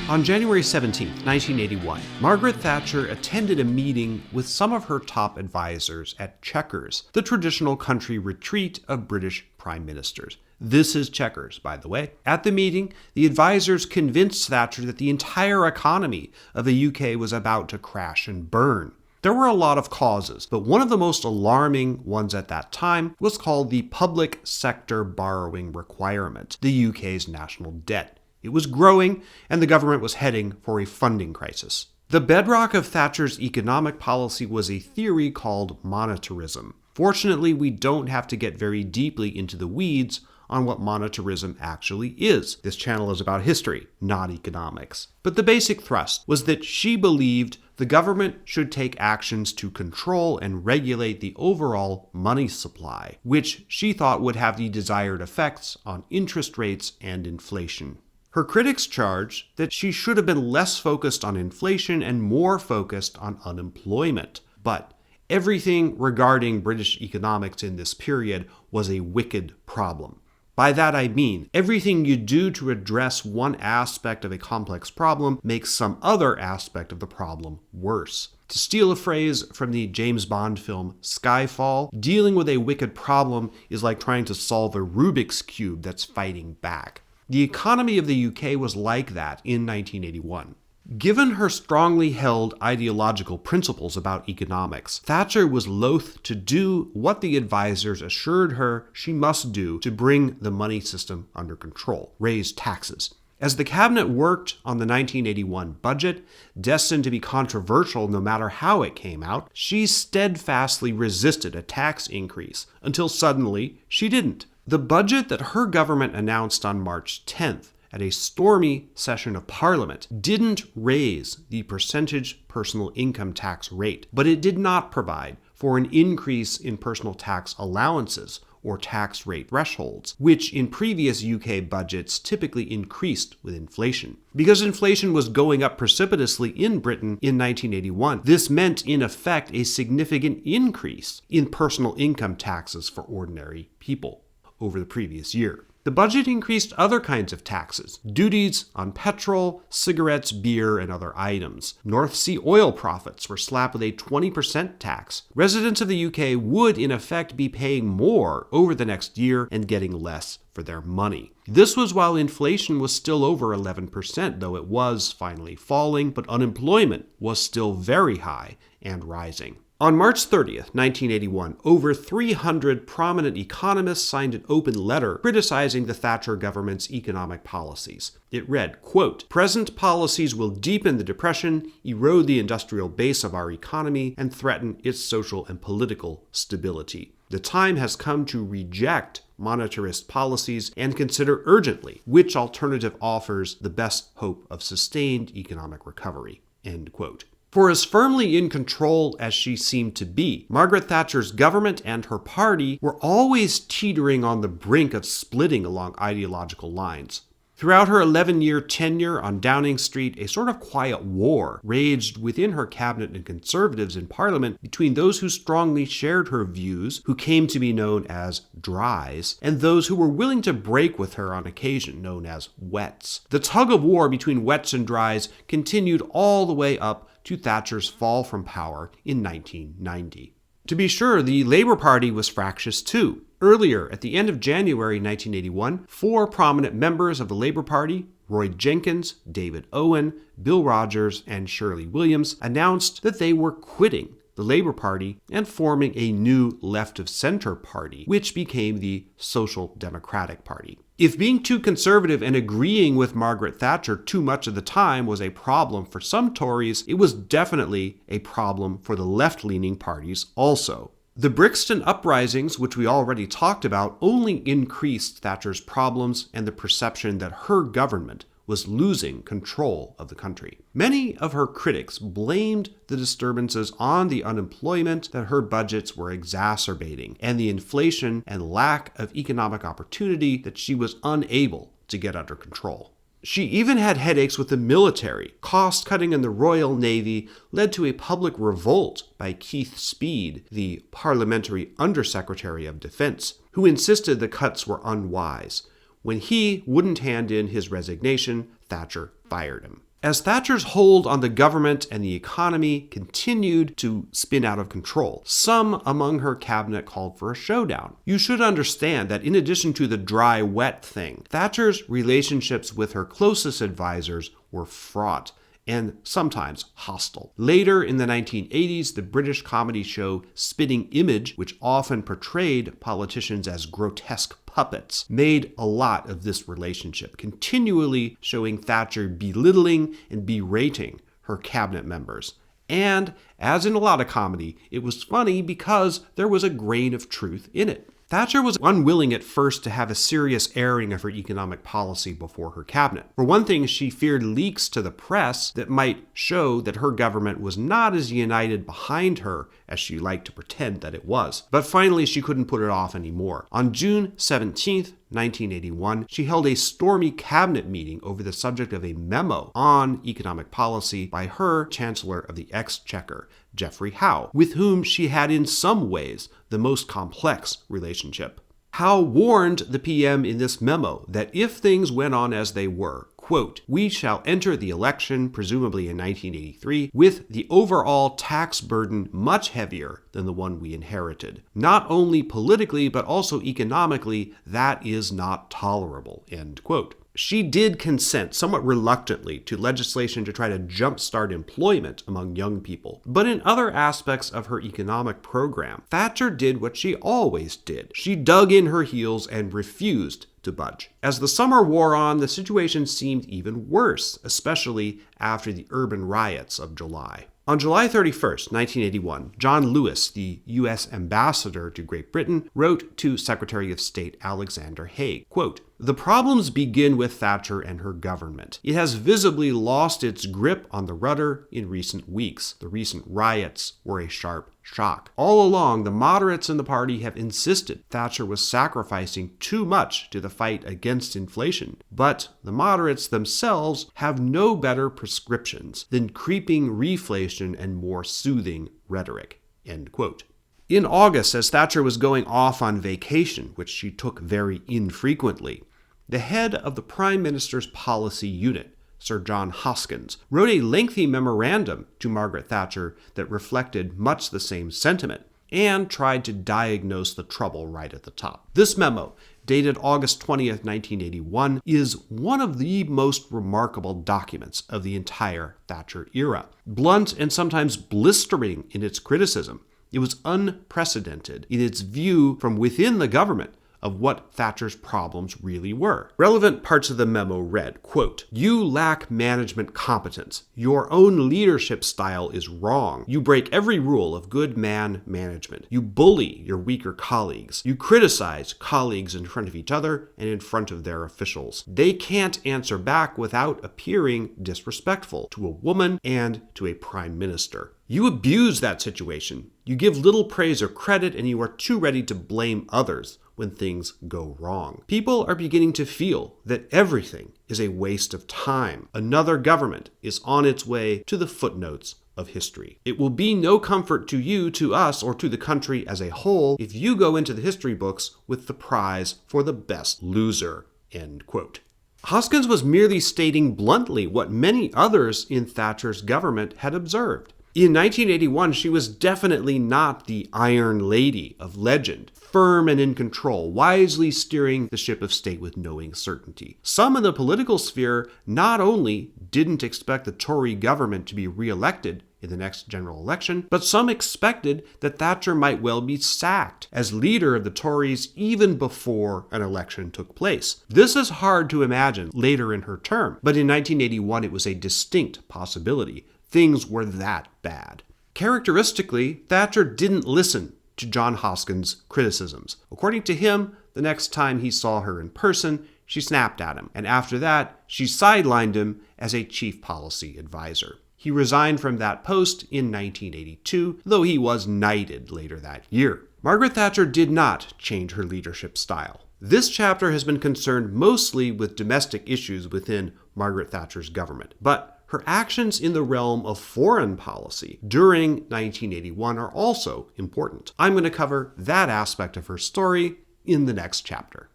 S1: On January 17, 1981, Margaret Thatcher attended a meeting with some of her top advisors at Chequers, the traditional country retreat of British prime ministers. This is Chequers, by the way. At the meeting, the advisors convinced Thatcher that the entire economy of the UK was about to crash and burn. There were a lot of causes, but one of the most alarming ones at that time was called the public sector borrowing requirement, the UK's national debt. It was growing, and the government was heading for a funding crisis. The bedrock of Thatcher's economic policy was a theory called monetarism. Fortunately, we don't have to get very deeply into the weeds on what monetarism actually is. This channel is about history, not economics. But the basic thrust was that she believed the government should take actions to control and regulate the overall money supply, which she thought would have the desired effects on interest rates and inflation. Her critics charged that she should have been less focused on inflation and more focused on unemployment. But everything regarding British economics in this period was a wicked problem. By that I mean, everything you do to address one aspect of a complex problem makes some other aspect of the problem worse. To steal a phrase from the James Bond film Skyfall, dealing with a wicked problem is like trying to solve a Rubik's Cube that's fighting back. The economy of the UK was like that in 1981. Given her strongly held ideological principles about economics, Thatcher was loath to do what the advisors assured her she must do to bring the money system under control: raise taxes. As the cabinet worked on the 1981 budget, destined to be controversial no matter how it came out, she steadfastly resisted a tax increase until suddenly she didn't. The budget that her government announced on March 10th at a stormy session of Parliament didn't raise the percentage personal income tax rate, but it did not provide for an increase in personal tax allowances or tax rate thresholds, which in previous UK budgets typically increased with inflation. Because inflation was going up precipitously in Britain in 1981, this meant in effect a significant increase in personal income taxes for ordinary people over the previous year. The budget increased other kinds of taxes: duties on petrol, cigarettes, beer, and other items. North Sea oil profits were slapped with a 20% tax. Residents of the UK would, in effect, be paying more over the next year and getting less for their money. This was while inflation was still over 11%, though it was finally falling, but unemployment was still very high and rising. On March 30th, 1981, over 300 prominent economists signed an open letter criticizing the Thatcher government's economic policies. It read, quote, "Present policies will deepen the depression, erode the industrial base of our economy, and threaten its social and political stability. The time has come to reject monetarist policies and consider urgently which alternative offers the best hope of sustained economic recovery." End quote. For as firmly in control as she seemed to be, Margaret Thatcher's government and her party were always teetering on the brink of splitting along ideological lines. Throughout her 11-year tenure on Downing Street, a sort of quiet war raged within her cabinet and Conservatives in Parliament between those who strongly shared her views, who came to be known as Dries, and those who were willing to break with her on occasion, known as Wets. The tug of war between Wets and Dries continued all the way up to Thatcher's fall from power in 1990. To be sure, the Labour Party was fractious too. Earlier, at the end of January 1981, 4 prominent members of the Labour Party, Roy Jenkins, David Owen, Bill Rogers, and Shirley Williams, announced that they were quitting the Labour Party and forming a new left-of-centre party, which became the Social Democratic Party. If being too conservative and agreeing with Margaret Thatcher too much of the time was a problem for some Tories, it was definitely a problem for the left-leaning parties also. The Brixton Uprisings, which we already talked about, only increased Thatcher's problems and the perception that her government was losing control of the country. Many of her critics blamed the disturbances on the unemployment that her budgets were exacerbating and the inflation and lack of economic opportunity that she was unable to get under control. She even had headaches with the military. Cost-cutting in the Royal Navy led to a public revolt by Keith Speed, the Parliamentary Undersecretary of Defense, who insisted the cuts were unwise. When he wouldn't hand in his resignation, Thatcher fired him. as Thatcher's hold on the government and the economy continued to spin out of control. Some among her cabinet called for a showdown. You should understand that in addition to the dry, wet thing, Thatcher's relationships with her closest advisors were fraught and sometimes hostile. Later in the 1980s, the British comedy show Spitting Image, which often portrayed politicians as grotesque puppets, made a lot of this relationship, continually showing Thatcher belittling and berating her cabinet members. And, as in a lot of comedy, it was funny because there was a grain of truth in it. Thatcher was unwilling at first to have a serious airing of her economic policy before her cabinet. For one thing, she feared leaks to the press that might show that her government was not as united behind her as she liked to pretend that it was. But finally, she couldn't put it off anymore. On June 17th, 1981, she held a stormy cabinet meeting over the subject of a memo on economic policy by her Chancellor of the Exchequer, Geoffrey Howe, with whom she had in some ways the most complex relationship. Howe warned the PM in this memo that if things went on as they were, quote, "We shall enter the election, presumably in 1983, with the overall tax burden much heavier than the one we inherited. Not only politically, but also economically, that is not tolerable," end quote. She did consent, somewhat reluctantly, to legislation to try to jumpstart employment among young people. But in other aspects of her economic program, Thatcher did what she always did. She dug in her heels and refused to budge. As the summer wore on, the situation seemed even worse, especially after the urban riots of July. On July 31st, 1981, John Lewis, the U.S. ambassador to Great Britain, wrote to Secretary of State Alexander Haig, quote, "The problems begin with Thatcher and her government. It has visibly lost its grip on the rudder in recent weeks. The recent riots were a sharp shock. All along, the moderates in the party have insisted Thatcher was sacrificing too much to the fight against inflation. But the moderates themselves have no better prescriptions than creeping reflation and more soothing rhetoric," end quote. In August, as Thatcher was going off on vacation, which she took very infrequently, the head of the Prime Minister's policy unit, Sir John Hoskins, wrote a lengthy memorandum to Margaret Thatcher that reflected much the same sentiment and tried to diagnose the trouble right at the top. This memo, dated August 20th, 1981, is one of the most remarkable documents of the entire Thatcher era. Blunt and sometimes blistering in its criticism, it was unprecedented in its view from within the government of what Thatcher's problems really were. Relevant parts of the memo read, quote, "You lack management competence. Your own leadership style is wrong. You break every rule of good man management. You bully your weaker colleagues. You criticize colleagues in front of each other and in front of their officials. They can't answer back without appearing disrespectful to a woman and to a prime minister. You abuse that situation. You give little praise or credit, and you are too ready to blame others when things go wrong. People are beginning to feel that everything is a waste of time. Another government is on its way to the footnotes of history. It will be no comfort to you, to us, or to the country as a whole if you go into the history books with the prize for the best loser," end quote. Hoskins was merely stating bluntly what many others in Thatcher's government had observed. In 1981, she was definitely not the Iron Lady of legend, firm and in control, wisely steering the ship of state with knowing certainty. Some in the political sphere not only didn't expect the Tory government to be re-elected in the next general election, but some expected that Thatcher might well be sacked as leader of the Tories even before an election took place. This is hard to imagine later in her term, but in 1981 it was a distinct possibility. Things were that bad. Characteristically, Thatcher didn't listen to John Hoskins' criticisms. According to him, the next time he saw her in person, she snapped at him, and after that, she sidelined him as a chief policy advisor. He resigned from that post in 1982, though he was knighted later that year. Margaret Thatcher did not change her leadership style. This chapter has been concerned mostly with domestic issues within Margaret Thatcher's government, but her actions in the realm of foreign policy during 1981 are also important. I'm going to cover that aspect of her story in the next chapter.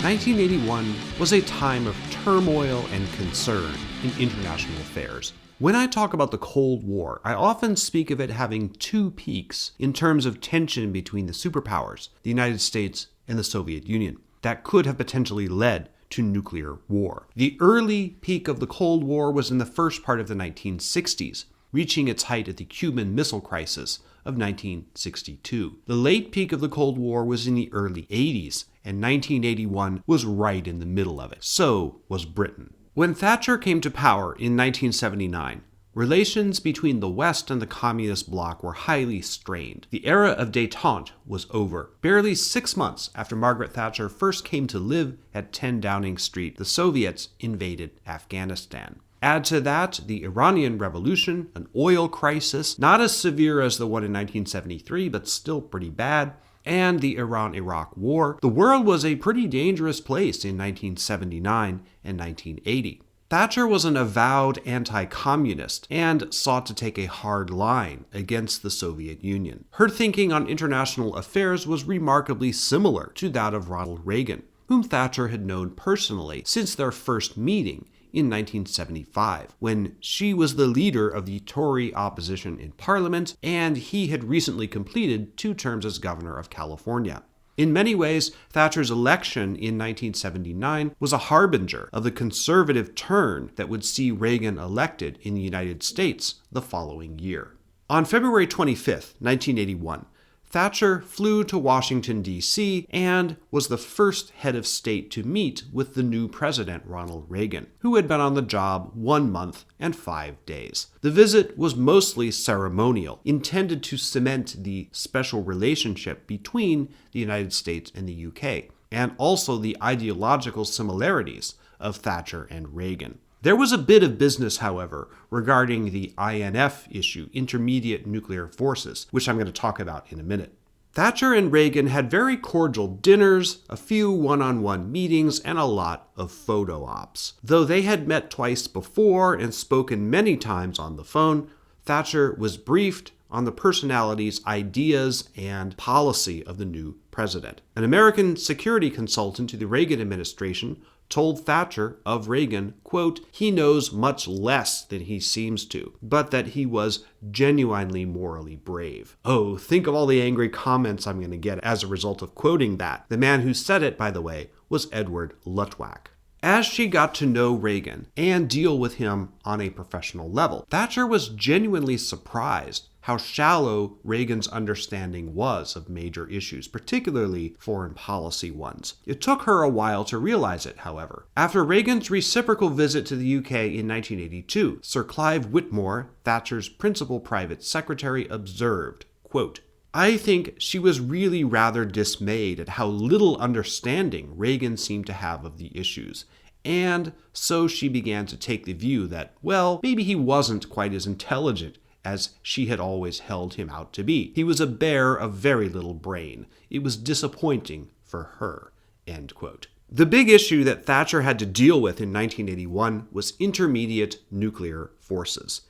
S1: 1981 was a time of turmoil and concern in international affairs. When I talk about the Cold War, I often speak of it having two peaks in terms of tension between the superpowers, the United States and the Soviet Union, that could have potentially led to nuclear war. The early peak of the Cold War was in the first part of the 1960s, reaching its height at the Cuban Missile Crisis of 1962. The late peak of the Cold War was in the early 80s, and 1981 was right in the middle of it. So was Britain. When Thatcher came to power in 1979, relations between the West and the Communist bloc were highly strained. The era of détente was over. Barely 6 months after Margaret Thatcher first came to live at 10 Downing Street, the Soviets invaded Afghanistan. Add to that the Iranian Revolution, an oil crisis, not as severe as the one in 1973, but still pretty bad, and the Iran-Iraq War. The world was a pretty dangerous place in 1979 and 1980. Thatcher was an avowed anti-communist and sought to take a hard line against the Soviet Union. Her thinking on international affairs was remarkably similar to that of Ronald Reagan, whom Thatcher had known personally since their first meeting in 1975, when she was the leader of the Tory opposition in Parliament, and he had recently completed 2 terms as governor of California. In many ways, Thatcher's election in 1979 was a harbinger of the conservative turn that would see Reagan elected in the United States the following year. On February 25, 1981, Thatcher flew to Washington, D.C., and was the first head of state to meet with the new president, Ronald Reagan, who had been on the job 1 month and 5 days. The visit was mostly ceremonial, intended to cement the special relationship between the United States and the UK, and also the ideological similarities of Thatcher and Reagan. There was a bit of business, however, regarding the INF issue, Intermediate Nuclear Forces, which I'm going to talk about in a minute. Thatcher and Reagan had very cordial dinners, a few one-on-one meetings, and a lot of photo ops. Though they had met twice before and spoken many times on the phone, Thatcher was briefed on the personalities, ideas, and policy of the new president. An American security consultant to the Reagan administration told Thatcher of Reagan, quote, "He knows much less than he seems to, but that he was genuinely morally brave." Oh, think of all the angry comments I'm going to get as a result of quoting that. The man who said it, by the way, was Edward Luttwak. As she got to know Reagan and deal with him on a professional level, Thatcher was genuinely surprised how shallow Reagan's understanding was of major issues, particularly foreign policy ones. It took her a while to realize it, however. After Reagan's reciprocal visit to the UK in 1982, Sir Clive Whitmore, Thatcher's principal private secretary, observed, quote, "I think she was really rather dismayed at how little understanding Reagan seemed to have of the issues. And so she began to take the view that, well, maybe he wasn't quite as intelligent as she had always held him out to be. He was a bear of very little brain. It was disappointing for her." End quote. The big issue that Thatcher had to deal with in 1981 was intermediate nuclear forces.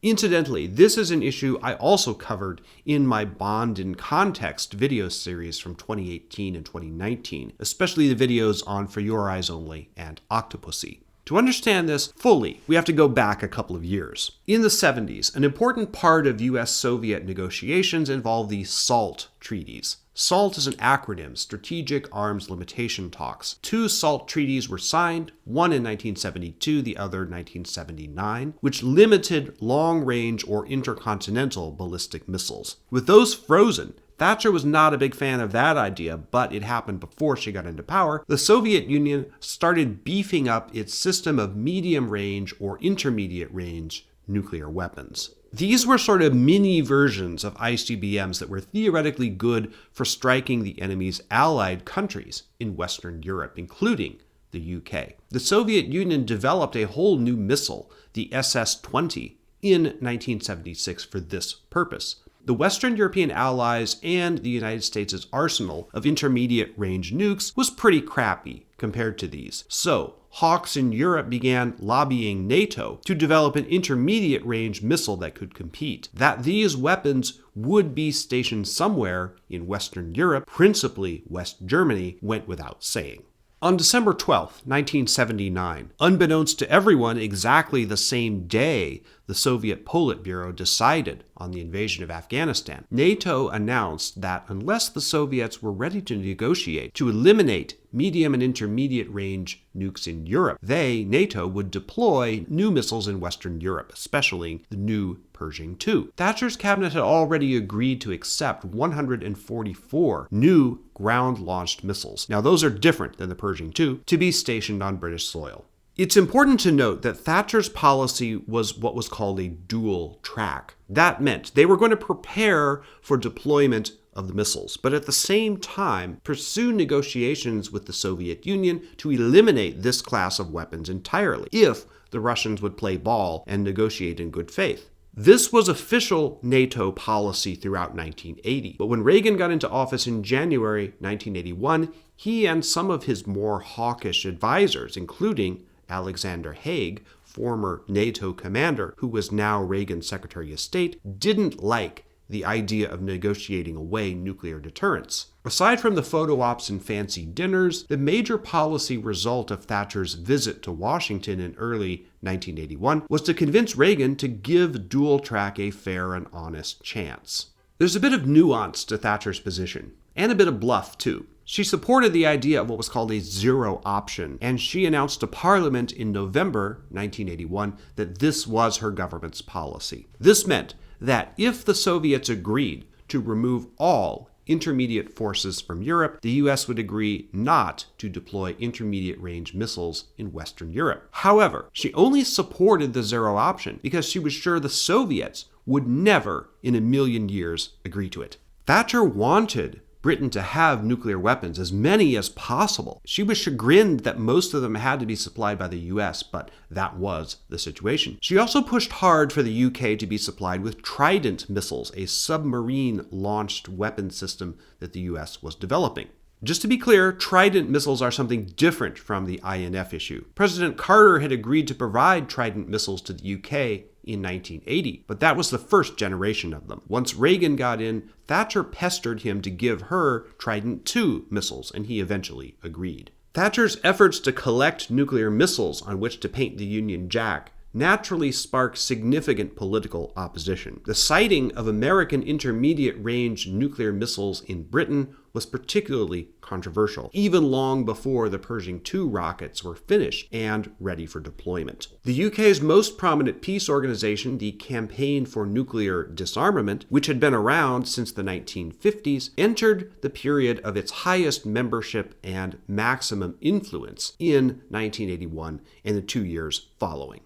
S1: Incidentally, this is an issue I also covered in my Bond in Context video series from 2018 and 2019, especially the videos on For Your Eyes Only and Octopussy. To understand this fully, we have to go back a couple of years. In the 70s, an important part of US-Soviet negotiations involved the SALT treaties. SALT is an acronym, Strategic Arms Limitation Talks. 2 SALT treaties were signed, one in 1972, the other 1979, which limited long-range or intercontinental ballistic missiles. With those frozen, Thatcher was not a big fan of that idea, but it happened before she got into power. The Soviet Union started beefing up its system of medium-range or intermediate-range nuclear weapons. These were sort of mini versions of ICBMs that were theoretically good for striking the enemy's allied countries in Western Europe, including the UK. The Soviet Union developed a whole new missile, the SS-20, in 1976 for this purpose. The Western European allies and the United States' arsenal of intermediate-range nukes was pretty crappy compared to these. So, hawks in Europe began lobbying NATO to develop an intermediate-range missile that could compete. That these weapons would be stationed somewhere in Western Europe, principally West Germany, went without saying. On December 12, 1979, unbeknownst to everyone, exactly the same day the Soviet Politburo decided on the invasion of Afghanistan, NATO announced that unless the Soviets were ready to negotiate to eliminate medium and intermediate range nukes in Europe, NATO, would deploy new missiles in Western Europe, especially the new Pershing II. Thatcher's cabinet had already agreed to accept 144 new ground-launched missiles. Now, those are different than the Pershing II, to be stationed on British soil. It's important to note that Thatcher's policy was what was called a dual track. That meant they were going to prepare for deployment of the missiles, but at the same time pursue negotiations with the Soviet Union to eliminate this class of weapons entirely, if the Russians would play ball and negotiate in good faith. This was official NATO policy throughout 1980, but when Reagan got into office in January 1981, he and some of his more hawkish advisors, including Alexander Haig, former NATO commander who was now Reagan's Secretary of State, didn't like the idea of negotiating away nuclear deterrence. Aside from the photo ops and fancy dinners, the major policy result of Thatcher's visit to Washington in early 1981 was to convince Reagan to give dual track a fair and honest chance. There's a bit of nuance to Thatcher's position, and a bit of bluff too. She supported the idea of what was called a zero option, and she announced to Parliament in November 1981 that this was her government's policy. This meant that if the Soviets agreed to remove all intermediate forces from Europe, the US would agree not to deploy intermediate-range missiles in Western Europe. However, she only supported the zero option because she was sure the Soviets would never in a million years agree to it. Thatcher wanted Britain to have nuclear weapons, as many as possible. She was chagrined that most of them had to be supplied by the US, but that was the situation. She also pushed hard for the UK to be supplied with Trident missiles, a submarine-launched weapon system that the US was developing. Just to be clear, Trident missiles are something different from the INF issue. President Carter had agreed to provide Trident missiles to the UK in 1980, but that was the first generation of them. Once Reagan got in, Thatcher pestered him to give her Trident II missiles, and he eventually agreed. Thatcher's efforts to collect nuclear missiles on which to paint the Union Jack naturally sparked significant political opposition. The sighting of American intermediate-range nuclear missiles in Britain was particularly controversial, even long before the Pershing II rockets were finished and ready for deployment. The UK's most prominent peace organization, the Campaign for Nuclear Disarmament, which had been around since the 1950s, entered the period of its highest membership and maximum influence in 1981 and the 2 years following.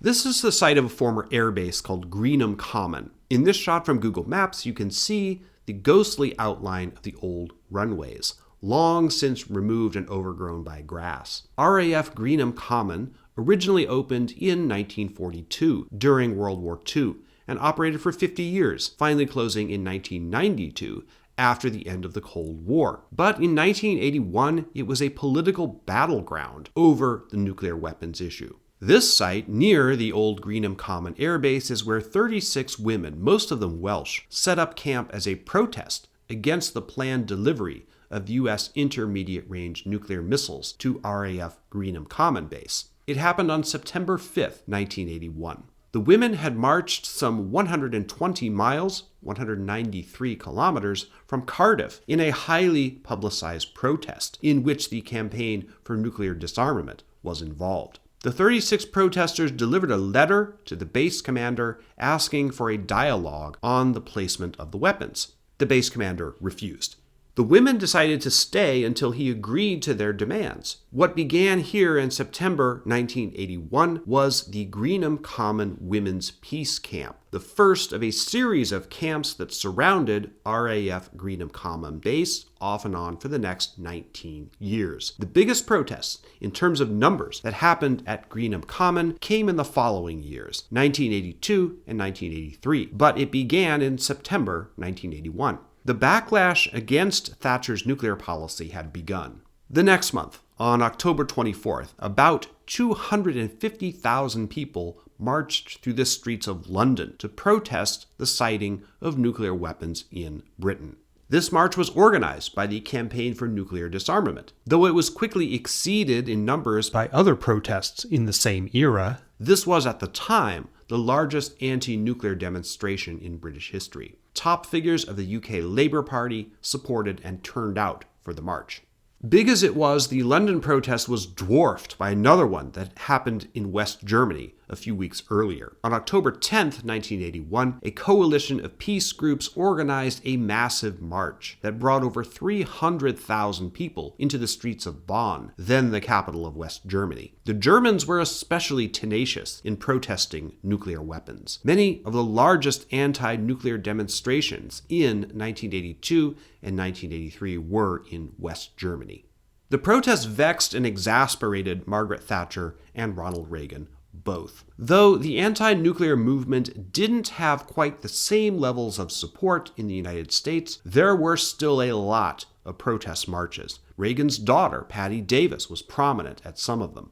S1: This is the site of a former airbase called Greenham Common. In this shot from Google Maps, you can see the ghostly outline of the old runways, long since removed and overgrown by grass. RAF Greenham Common originally opened in 1942 during World War II and operated for 50 years, finally closing in 1992 after the end of the Cold War. But in 1981, it was a political battleground over the nuclear weapons issue. This site, near the old Greenham Common Air Base, is where 36 women, most of them Welsh, set up camp as a protest against the planned delivery of U.S. intermediate-range nuclear missiles to RAF Greenham Common Base. It happened on September 5, 1981. The women had marched some 120 miles, 193 kilometers, from Cardiff in a highly publicized protest in which the Campaign for Nuclear Disarmament was involved. The 36 protesters delivered a letter to the base commander asking for a dialogue on the placement of the weapons. The base commander refused. The women decided to stay until he agreed to their demands. What began here in September 1981 was the Greenham Common Women's Peace Camp, the first of a series of camps that surrounded RAF Greenham Common Base off and on for the next 19 years. The biggest protests, in terms of numbers, that happened at Greenham Common came in the following years, 1982 and 1983, but it began in September 1981. The backlash against Thatcher's nuclear policy had begun. The next month, on October 24th, about 250,000 people marched through the streets of London to protest the sighting of nuclear weapons in Britain. This march was organized by the Campaign for Nuclear Disarmament. Though it was quickly exceeded in numbers by other protests in the same era, this was at the time the largest anti-nuclear demonstration in British history. Top figures of the UK Labour Party supported and turned out for the march. Big as it was, the London protest was dwarfed by another one that happened in West Germany a few weeks earlier. On October 10th, 1981, a coalition of peace groups organized a massive march that brought over 300,000 people into the streets of Bonn, then the capital of West Germany. The Germans were especially tenacious in protesting nuclear weapons. Many of the largest anti-nuclear demonstrations in 1982 and 1983 were in West Germany. The protests vexed and exasperated Margaret Thatcher and Ronald Reagan both. Though the anti-nuclear movement didn't have quite the same levels of support in the United States, there were still a lot of protest marches. Reagan's daughter, Patty Davis, was prominent at some of them.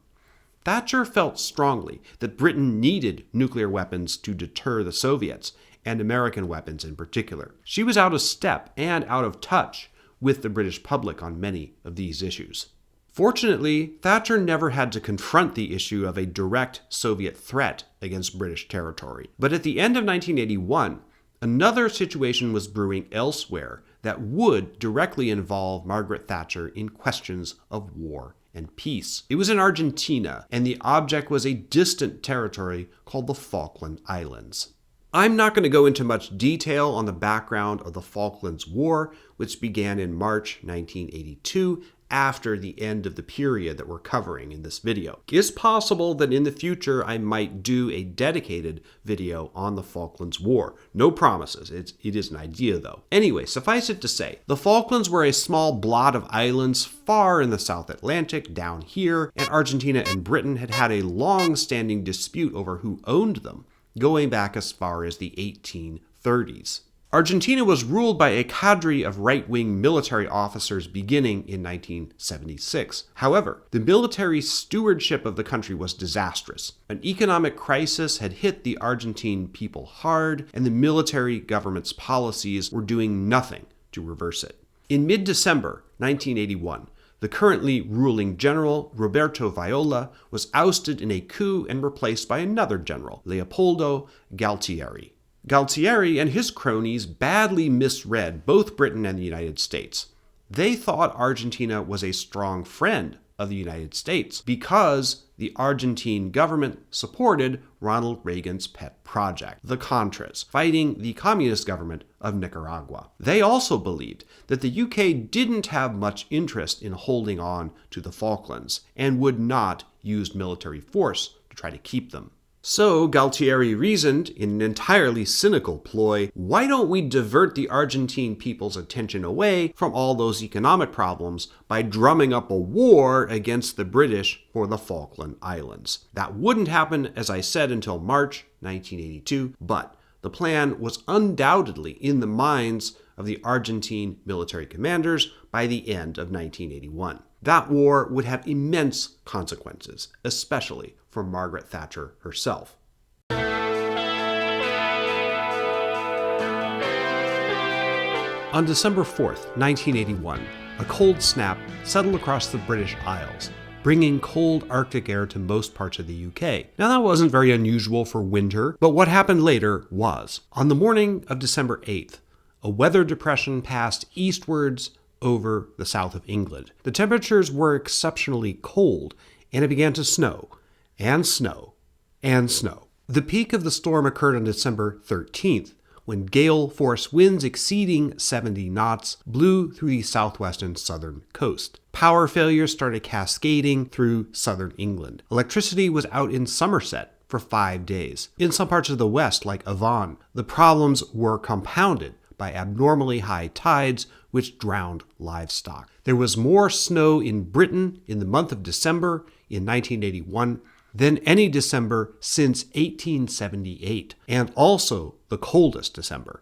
S1: Thatcher felt strongly that Britain needed nuclear weapons to deter the Soviets, and American weapons in particular. She was out of step and out of touch with the British public on many of these issues. Fortunately, Thatcher never had to confront the issue of a direct Soviet threat against British territory. But at the end of 1981, another situation was brewing elsewhere that would directly involve Margaret Thatcher in questions of war and peace. It was in Argentina, and the object was a distant territory called the Falkland Islands. I'm not going to go into much detail on the background of the Falklands War, which began in March 1982, after the end of the period that we're covering in this video. It's possible that in the future I might do a dedicated video on the Falklands War. No promises. It is an idea though. Anyway, suffice it to say, the Falklands were a small blot of islands far in the South Atlantic down here, and Argentina and Britain had had a long-standing dispute over who owned them, going back as far as the 1830s. Argentina was ruled by a cadre of right-wing military officers beginning in 1976. However, the military stewardship of the country was disastrous. An economic crisis had hit the Argentine people hard, and the military government's policies were doing nothing to reverse it. In mid-December 1981, the currently ruling general, Roberto Viola, was ousted in a coup and replaced by another general, Leopoldo Galtieri. Galtieri and his cronies badly misread both Britain and the United States. They thought Argentina was a strong friend of the United States because the Argentine government supported Ronald Reagan's pet project, the Contras, fighting the communist government of Nicaragua. They also believed that the UK didn't have much interest in holding on to the Falklands and would not use military force to try to keep them. So Galtieri reasoned, in an entirely cynical ploy, why don't we divert the Argentine people's attention away from all those economic problems by drumming up a war against the British for the Falkland Islands? That wouldn't happen, as I said, until March 1982, but the plan was undoubtedly in the minds of the Argentine military commanders by the end of 1981. That war would have immense consequences, especially for Margaret Thatcher herself. On December 4th, 1981, a cold snap settled across the British Isles, bringing cold Arctic air to most parts of the UK. Now that wasn't very unusual for winter, but what happened later was. On the morning of December 8th, a weather depression passed eastwards over the south of England. The temperatures were exceptionally cold, and it began to snow, and snow, and snow. The peak of the storm occurred on December 13th, when gale force winds exceeding 70 knots blew through the southwest and southern coast. Power failures started cascading through southern England. Electricity was out in Somerset for 5 days. In some parts of the west, like Avon, the problems were compounded by abnormally high tides, which drowned livestock. There was more snow in Britain in the month of December in 1981 than any December since 1878, and also the coldest December.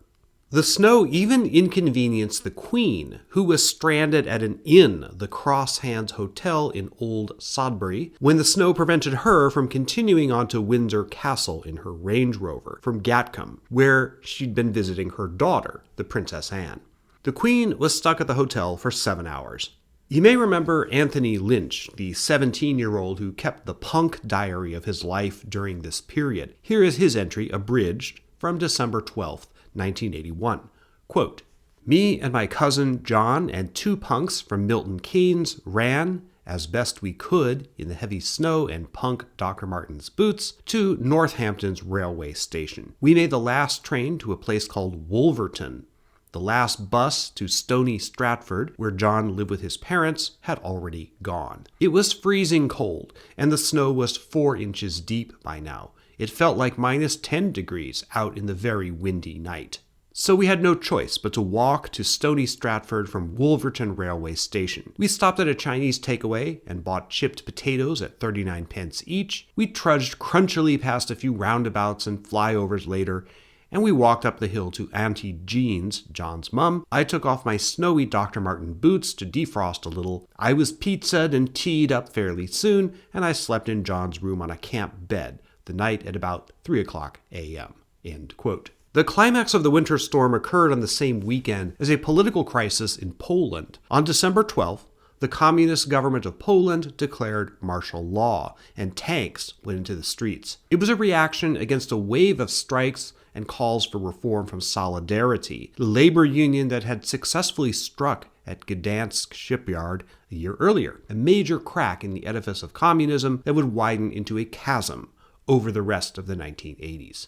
S1: The snow even inconvenienced the Queen, who was stranded at an inn, the Cross Hands Hotel in Old Sodbury, when the snow prevented her from continuing on to Windsor Castle in her Range Rover from Gatcombe, where she'd been visiting her daughter, the Princess Anne. The Queen was stuck at the hotel for 7 hours. You may remember Anthony Lynch, the 17-year-old who kept the punk diary of his life during this period. Here is his entry, abridged, from December 12th, 1981. Quote, "Me and my cousin John and 2 punks from Milton Keynes ran, as best we could in the heavy snow and punk Dr. Martens boots, to Northampton's railway station. We made the last train to a place called Wolverton. The last bus to Stony Stratford, where John lived with his parents, had already gone. It was freezing cold, and the snow was 4 inches deep by now. It felt like -10 degrees out in the very windy night. So we had no choice but to walk to Stony Stratford from Wolverton railway station. We stopped at a Chinese takeaway and bought chipped potatoes at 39 pence each. We trudged crunchily past a few roundabouts and flyovers later, and we walked up the hill to Auntie Jean's, John's mum. I took off my snowy Dr. Marten boots to defrost a little. I was pizzaed and teed up fairly soon, and I slept in John's room on a camp bed, the night at about 3 o'clock a.m. End quote. The climax of the winter storm occurred on the same weekend as a political crisis in Poland. On December 12th, the communist government of Poland declared martial law, and tanks went into the streets. It was a reaction against a wave of strikes and calls for reform from Solidarity, the labor union that had successfully struck at Gdansk shipyard a year earlier, a major crack in the edifice of communism that would widen into a chasm over the rest of the 1980s.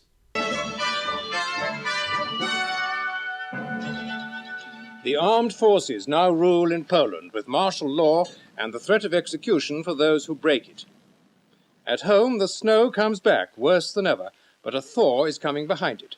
S2: The armed forces now rule in Poland with martial law and the threat of execution for those who break it. At home, the snow comes back, worse than ever, but a thaw is coming behind it.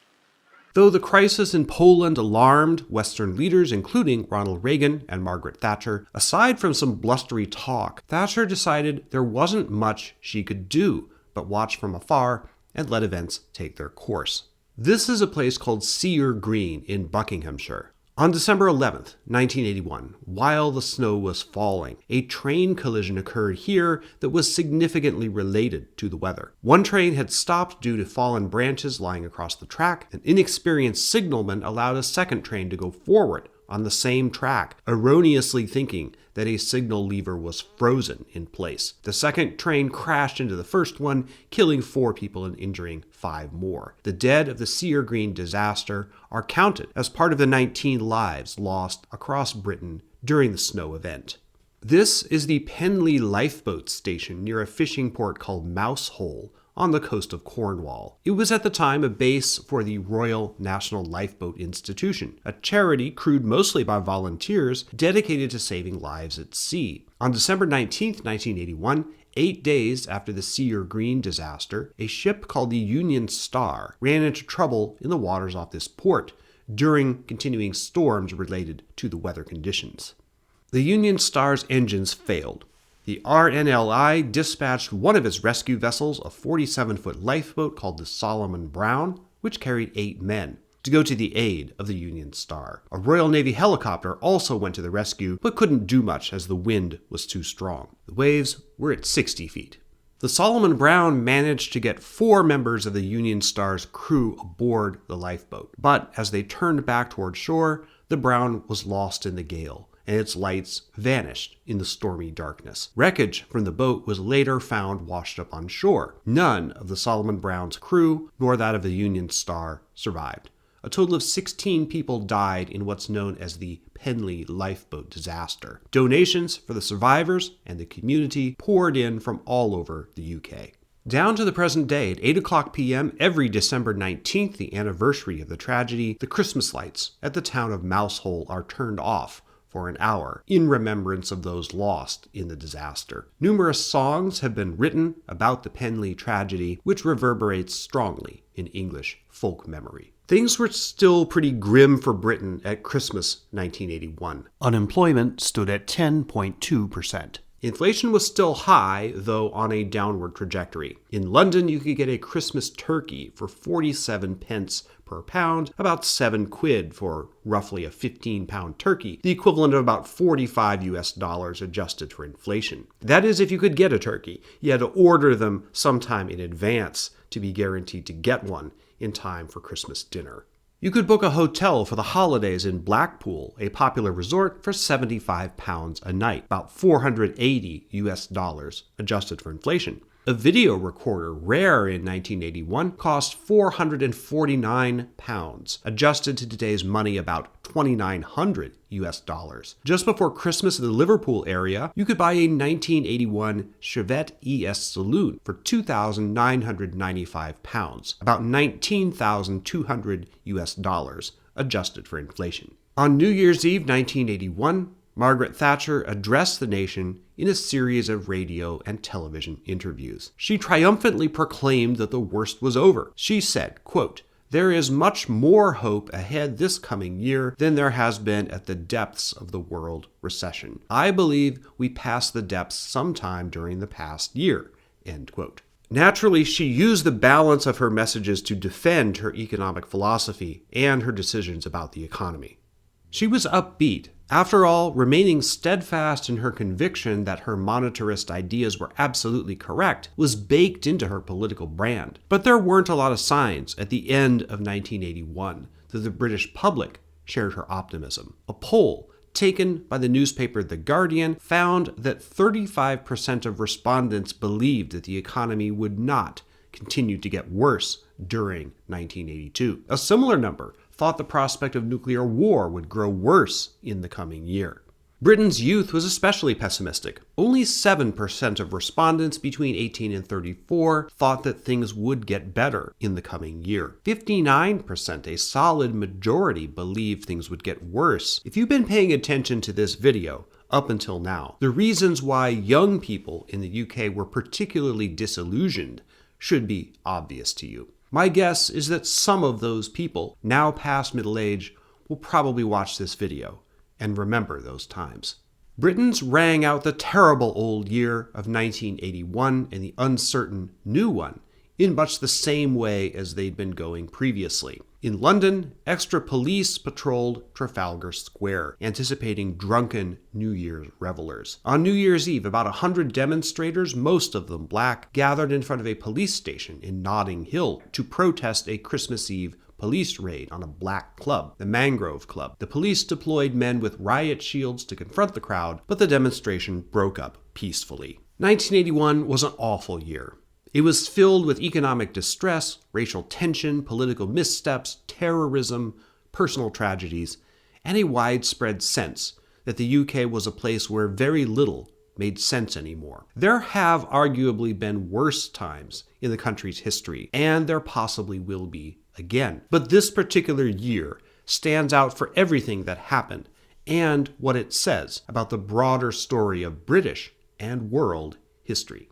S1: Though the crisis in Poland alarmed Western leaders, including Ronald Reagan and Margaret Thatcher, aside from some blustery talk, Thatcher decided there wasn't much she could do but watch from afar and let events take their course. This is a place called Seer Green in Buckinghamshire. On December 11th, 1981, while the snow was falling, a train collision occurred here that was significantly related to the weather. One train had stopped due to fallen branches lying across the track. An inexperienced signalman allowed a second train to go forward on the same track, erroneously thinking that a signal lever was frozen in place. The second train crashed into the first one, killing 4 people and injuring 5 more. The dead of the Seer Green disaster are counted as part of the 19 lives lost across Britain during the snow event. This is the Penly lifeboat station near a fishing port called Mousehole on the coast of Cornwall. It was at the time a base for the Royal National Lifeboat Institution, a charity crewed mostly by volunteers dedicated to saving lives at sea. On December 19, 1981, 8 days after the Seer Green disaster, a ship called the Union Star ran into trouble in the waters off this port during continuing storms related to the weather conditions. The Union Star's engines failed. The RNLI dispatched one of its rescue vessels, a 47-foot lifeboat called the Solomon Brown, which carried 8 men, to go to the aid of the Union Star. A Royal Navy helicopter also went to the rescue, but couldn't do much as the wind was too strong. The waves were at 60 feet. The Solomon Brown managed to get 4 members of the Union Star's crew aboard the lifeboat, but as they turned back toward shore, the Brown was lost in the gale, and its lights vanished in the stormy darkness. Wreckage from the boat was later found washed up on shore. None of the Solomon Brown's crew, nor that of the Union Star, survived. A total of 16 people died in what's known as the Penly lifeboat disaster. Donations for the survivors and the community poured in from all over the UK. Down to the present day, at 8 o'clock p.m. every December 19th, the anniversary of the tragedy, the Christmas lights at the town of Mousehole are turned off for an hour in remembrance of those lost in the disaster. Numerous songs have been written about the Penly tragedy, which reverberates strongly in English folk memory. Things were still pretty grim for Britain at Christmas 1981. Unemployment stood at 10.2%. Inflation was still high, though on a downward trajectory. In London, you could get a Christmas turkey for 47 pence per pound, about £7 for roughly a 15-pound turkey, the equivalent of about $45 adjusted for inflation. That is, if you could get a turkey. You had to order them sometime in advance to be guaranteed to get one in time for Christmas dinner. You could book a hotel for the holidays in Blackpool, a popular resort, for £75 a night, about $480 adjusted for inflation. A video recorder, rare in 1981, cost £449, adjusted to today's money about $2,900. Just before Christmas in the Liverpool area, you could buy a 1981 Chevette ES Saloon for £2,995, about $19,200, adjusted for inflation. On New Year's Eve 1981, Margaret Thatcher addressed the nation in a series of radio and television interviews. She triumphantly proclaimed that the worst was over. She said, quote, "There is much more hope ahead this coming year than there has been at the depths of the world recession. I believe we passed the depths sometime during the past year." End quote. Naturally, she used the balance of her messages to defend her economic philosophy and her decisions about the economy. She was upbeat. After all, remaining steadfast in her conviction that her monetarist ideas were absolutely correct was baked into her political brand. But there weren't a lot of signs at the end of 1981 that the British public shared her optimism. A poll taken by the newspaper The Guardian found that 35% of respondents believed that the economy would not continue to get worse during 1982. A similar number thought the prospect of nuclear war would grow worse in the coming year. Britain's youth was especially pessimistic. Only 7% of respondents between 18 and 34 thought that things would get better in the coming year. 59%, a solid majority, believed things would get worse. If you've been paying attention to this video up until now, the reasons why young people in the UK were particularly disillusioned should be obvious to you. My guess is that some of those people, now past middle age, will probably watch this video and remember those times. Britons rang out the terrible old year of 1981 and the uncertain new one in much the same way as they'd been going previously. In London, extra police patrolled Trafalgar Square, anticipating drunken New Year's revelers. On New Year's Eve, about 100 demonstrators, most of them black, gathered in front of a police station in Notting Hill to protest a Christmas Eve police raid on a black club, the Mangrove Club. The police deployed men with riot shields to confront the crowd, but the demonstration broke up peacefully. 1981 was an awful year. It was filled with economic distress, racial tension, political missteps, terrorism, personal tragedies, and a widespread sense that the UK was a place where very little made sense anymore. There have arguably been worse times in the country's history, and there possibly will be again. But this particular year stands out for everything that happened and what it says about the broader story of British and world history.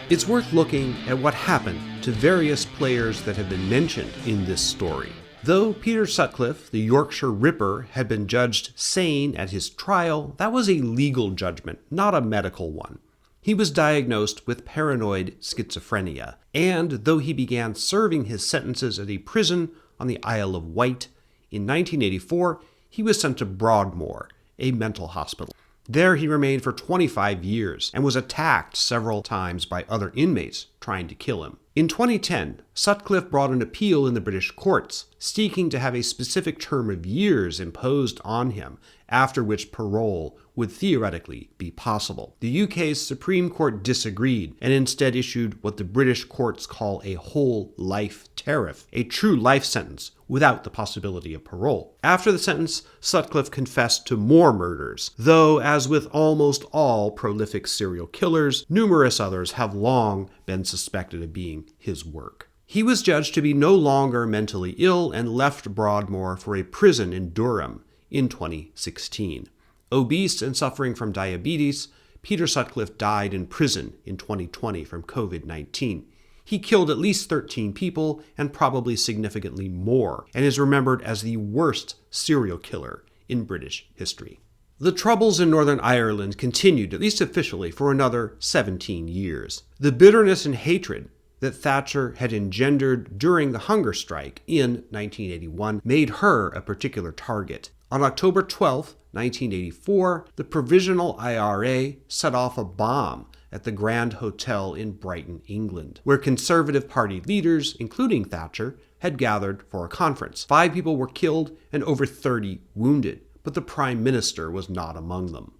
S1: It's worth looking at what happened to various players that have been mentioned in this story. Though Peter Sutcliffe, the Yorkshire Ripper, had been judged sane at his trial, that was a legal judgment, not a medical one. He was diagnosed with paranoid schizophrenia, and though he began serving his sentences at a prison on the Isle of Wight, in 1984 he was sent to Broadmoor, a mental hospital. There he remained for 25 years and was attacked several times by other inmates trying to kill him. In 2010, Sutcliffe brought an appeal in the British courts, seeking to have a specific term of years imposed on him, after which parole would theoretically be possible. The UK's Supreme Court disagreed and instead issued what the British courts call a whole life tariff, a true life sentence without the possibility of parole. After the sentence, Sutcliffe confessed to more murders, though, as with almost all prolific serial killers, numerous others have long been suspected of being his work. He was judged to be no longer mentally ill and left Broadmoor for a prison in Durham in 2016. Obese and suffering from diabetes, Peter Sutcliffe died in prison in 2020 from COVID-19. He killed at least 13 people and probably significantly more, and is remembered as the worst serial killer in British history. The troubles in Northern Ireland continued, at least officially, for another 17 years. The bitterness and hatred that Thatcher had engendered during the hunger strike in 1981 made her a particular target. On October 12, 1984, the Provisional IRA set off a bomb at the Grand Hotel in Brighton, England, where Conservative Party leaders, including Thatcher, had gathered for a conference. 5 people were killed and over 30 wounded, but the Prime Minister was not among them.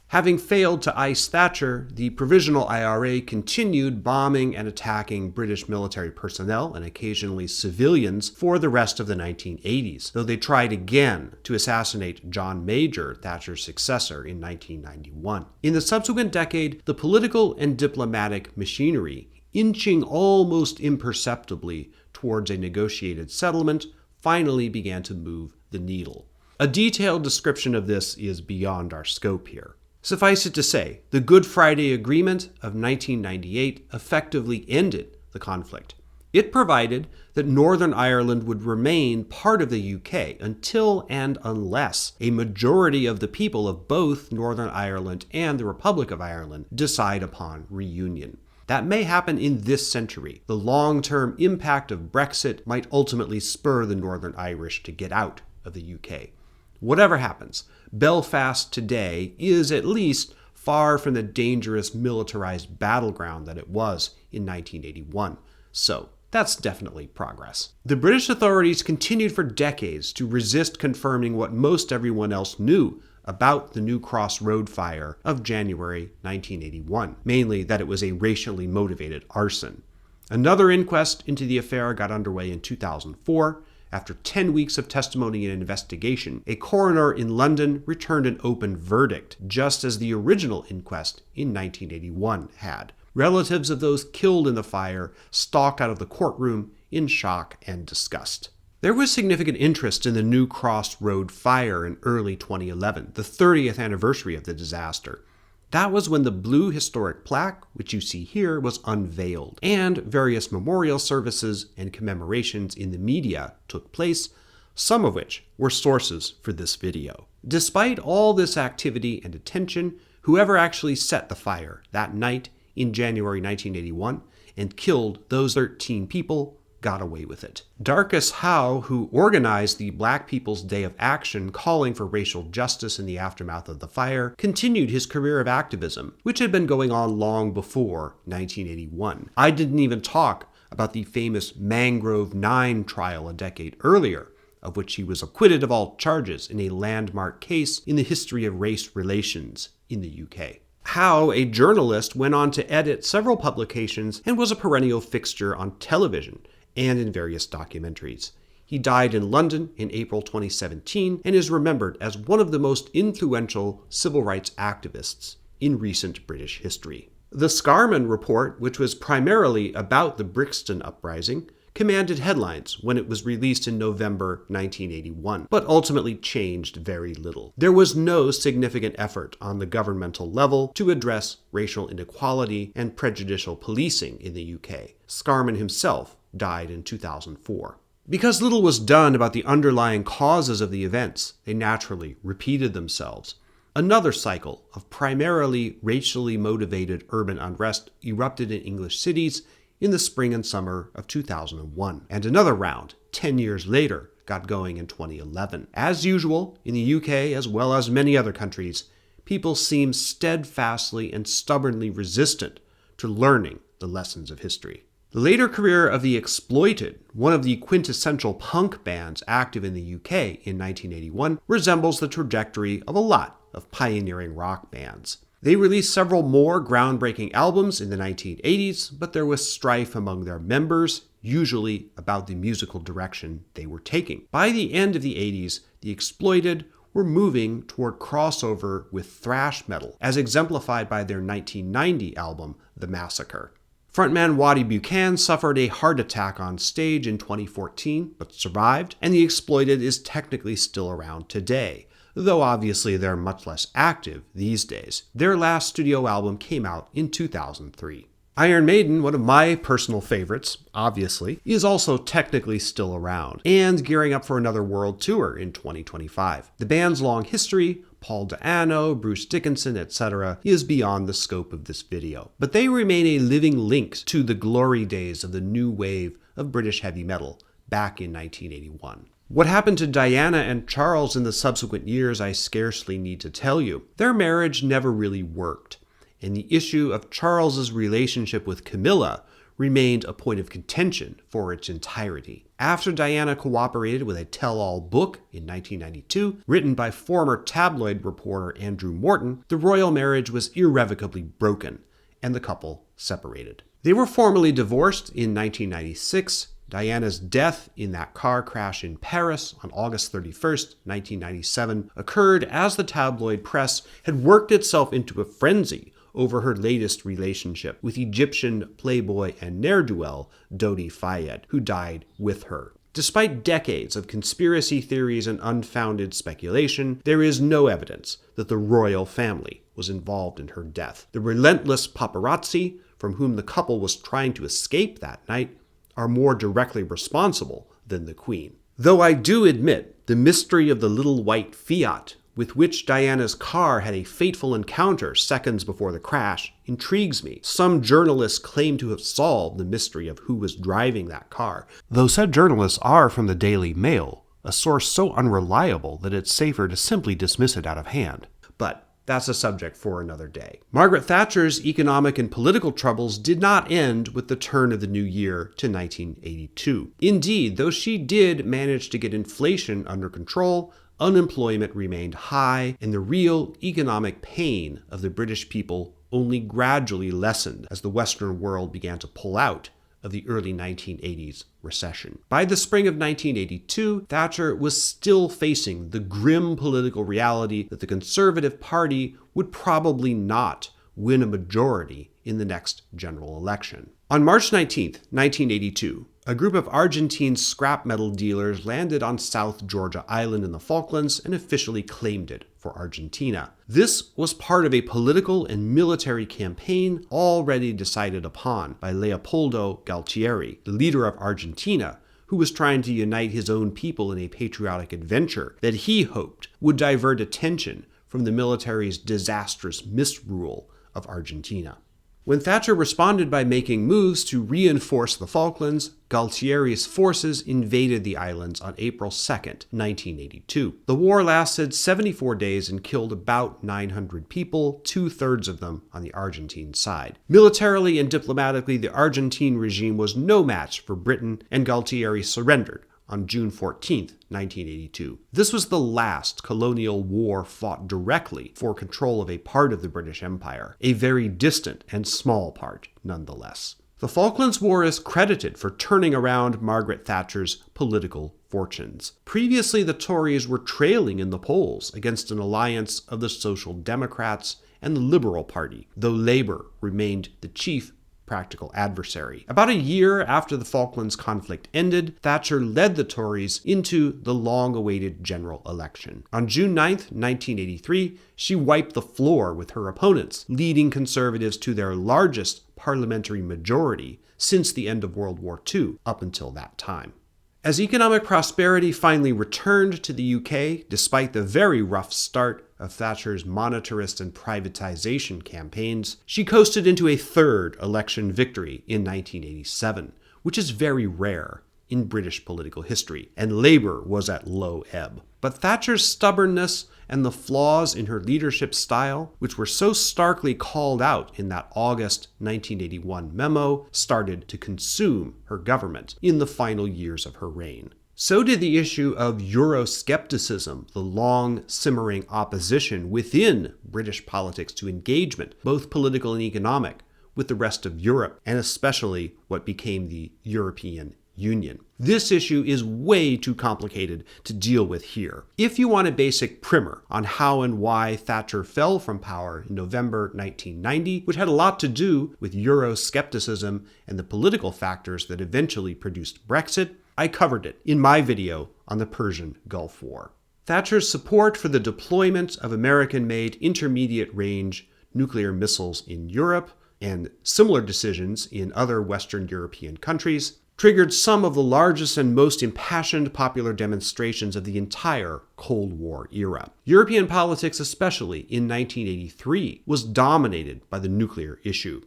S1: Having failed to ice Thatcher, the Provisional IRA continued bombing and attacking British military personnel and occasionally civilians for the rest of the 1980s, though they tried again to assassinate John Major, Thatcher's successor, in 1991. In the subsequent decade, the political and diplomatic machinery, inching almost imperceptibly towards a negotiated settlement, finally began to move the needle. A detailed description of this is beyond our scope here. Suffice it to say, the Good Friday Agreement of 1998 effectively ended the conflict. It provided that Northern Ireland would remain part of the UK until and unless a majority of the people of both Northern Ireland and the Republic of Ireland decide upon reunion. That may happen in this century. The long-term impact of Brexit might ultimately spur the Northern Irish to get out of the UK. Whatever happens, Belfast today is at least far from the dangerous militarized battleground that it was in 1981. So that's definitely progress. The British authorities continued for decades to resist confirming what most everyone else knew about the New Cross Road fire of January 1981, mainly that it was a racially motivated arson. Another inquest into the affair got underway in 2004. After 10 weeks of testimony and investigation, a coroner in London returned an open verdict, just as the original inquest in 1981 had. Relatives of those killed in the fire stalked out of the courtroom in shock and disgust. There was significant interest in the New Cross Road fire in early 2011, the 30th anniversary of the disaster. That was when the blue historic plaque, which you see here, was unveiled, and various memorial services and commemorations in the media took place, some of which were sources for this video. Despite all this activity and attention, whoever actually set the fire that night in January 1981 and killed those 13 people got away with it. Darcus Howe, who organized the Black People's Day of Action calling for racial justice in the aftermath of the fire, continued his career of activism, which had been going on long before 1981. I didn't even talk about the famous Mangrove 9 trial a decade earlier, of which he was acquitted of all charges in a landmark case in the history of race relations in the UK. Howe, a journalist, went on to edit several publications and was a perennial fixture on television and in various documentaries. He died in London in April 2017 and is remembered as one of the most influential civil rights activists in recent British history. The Scarman Report, which was primarily about the Brixton Uprising, commanded headlines when it was released in November 1981, but ultimately changed very little. There was no significant effort on the governmental level to address racial inequality and prejudicial policing in the UK. Scarman himself died in 2004. Because little was done about the underlying causes of the events, they naturally repeated themselves. Another cycle of primarily racially motivated urban unrest erupted in English cities in the spring and summer of 2001, and another round, 10 years later, got going in 2011. As usual, in the UK as well as many other countries, people seem steadfastly and stubbornly resistant to learning the lessons of history. The later career of The Exploited, one of the quintessential punk bands active in the UK in 1981, resembles the trajectory of a lot of pioneering rock bands. They released several more groundbreaking albums in the 1980s, but there was strife among their members, usually about the musical direction they were taking. By the end of the 80s, The Exploited were moving toward crossover with thrash metal, as exemplified by their 1990 album, The Massacre. Frontman Waddy Buchan suffered a heart attack on stage in 2014, but survived, and The Exploited is technically still around today, though obviously they're much less active these days. Their last studio album came out in 2003. Iron Maiden, one of my personal favorites, obviously, is also technically still around, and gearing up for another world tour in 2025. The band's long history, Paul Di'Anno, Bruce Dickinson, etc., is beyond the scope of this video, but they remain a living link to the glory days of the new wave of British heavy metal back in 1981. What happened to Diana and Charles in the subsequent years I scarcely need to tell you. Their marriage never really worked, and the issue of Charles's relationship with Camilla remained a point of contention for its entirety. After Diana cooperated with a tell-all book in 1992, written by former tabloid reporter Andrew Morton, the royal marriage was irrevocably broken, and the couple separated. They were formally divorced in 1996. Diana's death in that car crash in Paris on August 31st, 1997, occurred as the tabloid press had worked itself into a frenzy over her latest relationship with Egyptian playboy and ne'er-do-well Dodi Fayed, who died with her. Despite decades of conspiracy theories and unfounded speculation, there is no evidence that the royal family was involved in her death. The relentless paparazzi, from whom the couple was trying to escape that night, are more directly responsible than the Queen. Though I do admit the mystery of the little white Fiat with which Diana's car had a fateful encounter seconds before the crash intrigues me. Some journalists claim to have solved the mystery of who was driving that car, though said journalists are from the Daily Mail, a source so unreliable that it's safer to simply dismiss it out of hand. But that's a subject for another day. Margaret Thatcher's economic and political troubles did not end with the turn of the new year to 1982. Indeed, though she did manage to get inflation under control, unemployment remained high, and the real economic pain of the British people only gradually lessened as the Western world began to pull out of the early 1980s recession. By the spring of 1982, Thatcher was still facing the grim political reality that the Conservative Party would probably not win a majority in the next general election. On March 19, 1982, a group of Argentine scrap metal dealers landed on South Georgia Island in the Falklands and officially claimed it for Argentina. This was part of a political and military campaign already decided upon by Leopoldo Galtieri, the leader of Argentina, who was trying to unite his own people in a patriotic adventure that he hoped would divert attention from the military's disastrous misrule of Argentina. When Thatcher responded by making moves to reinforce the Falklands, Galtieri's forces invaded the islands on April 2, 1982. The war lasted 74 days and killed about 900 people, two-thirds of them on the Argentine side. Militarily and diplomatically, the Argentine regime was no match for Britain, and Galtieri surrendered on June 14, 1982. This was the last colonial war fought directly for control of a part of the British Empire, a very distant and small part nonetheless. The Falklands War is credited for turning around Margaret Thatcher's political fortunes. Previously, the Tories were trailing in the polls against an alliance of the Social Democrats and the Liberal Party, though Labour remained the chief practical adversary. About a year after the Falklands conflict ended, Thatcher led the Tories into the long-awaited general election. On June 9, 1983, she wiped the floor with her opponents, leading Conservatives to their largest parliamentary majority since the end of World War II, up until that time. As economic prosperity finally returned to the UK, despite the very rough start of Thatcher's monetarist and privatization campaigns, she coasted into a third election victory in 1987, which is very rare in British political history, and Labour was at low ebb. But Thatcher's stubbornness and the flaws in her leadership style, which were so starkly called out in that August 1981 memo, started to consume her government in the final years of her reign. So did the issue of Euroscepticism, the long simmering opposition within British politics to engagement, both political and economic, with the rest of Europe, and especially what became the European Union. This issue is way too complicated to deal with here. If you want a basic primer on how and why Thatcher fell from power in November 1990, which had a lot to do with Euroscepticism and the political factors that eventually produced Brexit, I covered it in my video on the Persian Gulf War. Thatcher's support for the deployment of American-made intermediate-range nuclear missiles in Europe and similar decisions in other Western European countries triggered some of the largest and most impassioned popular demonstrations of the entire Cold War era. European politics, especially in 1983, was dominated by the nuclear issue.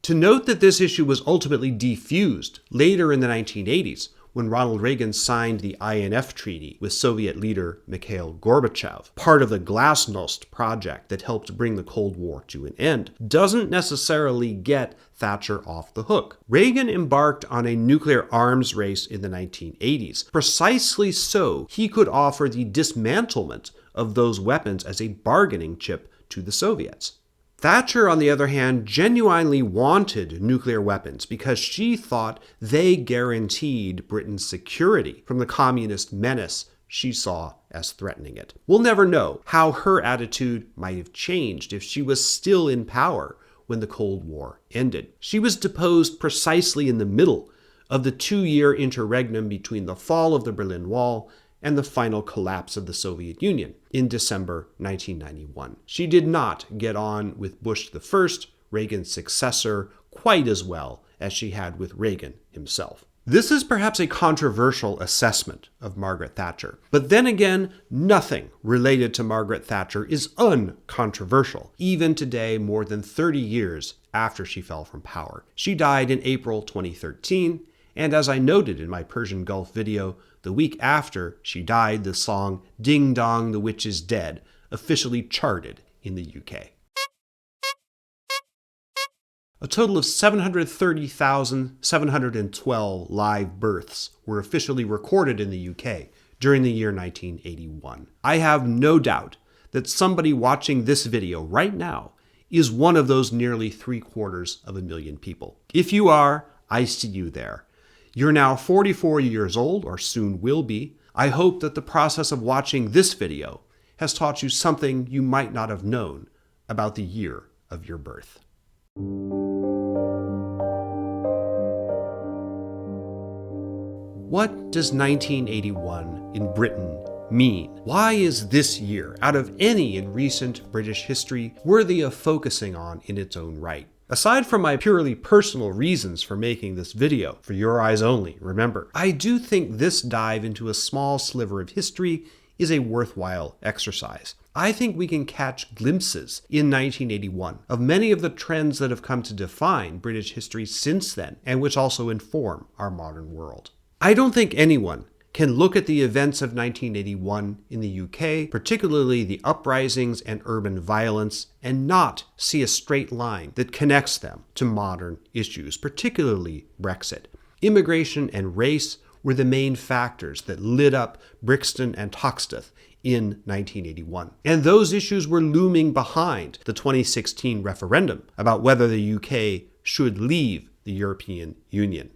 S1: To note that this issue was ultimately defused later in the 1980s when Ronald Reagan signed the INF Treaty with Soviet leader Mikhail Gorbachev, part of the Glasnost project that helped bring the Cold War to an end, doesn't necessarily get Thatcher off the hook. Reagan embarked on a nuclear arms race in the 1980s, precisely so he could offer the dismantlement of those weapons as a bargaining chip to the Soviets. Thatcher, on the other hand, genuinely wanted nuclear weapons because she thought they guaranteed Britain's security from the communist menace she saw as threatening it. We'll never know how her attitude might have changed if she was still in power when the Cold War ended. She was deposed precisely in the middle of the 2-year interregnum between the fall of the Berlin Wall and the final collapse of the Soviet Union in December 1991. She did not get on with Bush I, Reagan's successor, quite as well as she had with Reagan himself. This is perhaps a controversial assessment of Margaret Thatcher, but then again, nothing related to Margaret Thatcher is uncontroversial, even today, more than 30 years after she fell from power. She died in April 2013, and as I noted in my Persian Gulf video, the week after she died, the song Ding Dong, the Witch is Dead officially charted in the UK. A total of 730,712 live births were officially recorded in the UK during the year 1981. I have no doubt that somebody watching this video right now is one of those nearly 750,000 people. If you are, I see you there. You're now 44 years old, or soon will be. I hope that the process of watching this video has taught you something you might not have known about the year of your birth. What does 1981 in Britain mean? Why is this year, out of any in recent British history, worthy of focusing on in its own right? Aside from my purely personal reasons for making this video, for your eyes only, remember, I do think this dive into a small sliver of history is a worthwhile exercise. I think we can catch glimpses in 1981 of many of the trends that have come to define British history since then, and which also inform our modern world. I don't think anyone can look at the events of 1981 in the UK, particularly the uprisings and urban violence, and not see a straight line that connects them to modern issues, particularly Brexit. Immigration and race were the main factors that lit up Brixton and Toxteth in 1981. And those issues were looming behind the 2016 referendum about whether the UK should leave the European Union.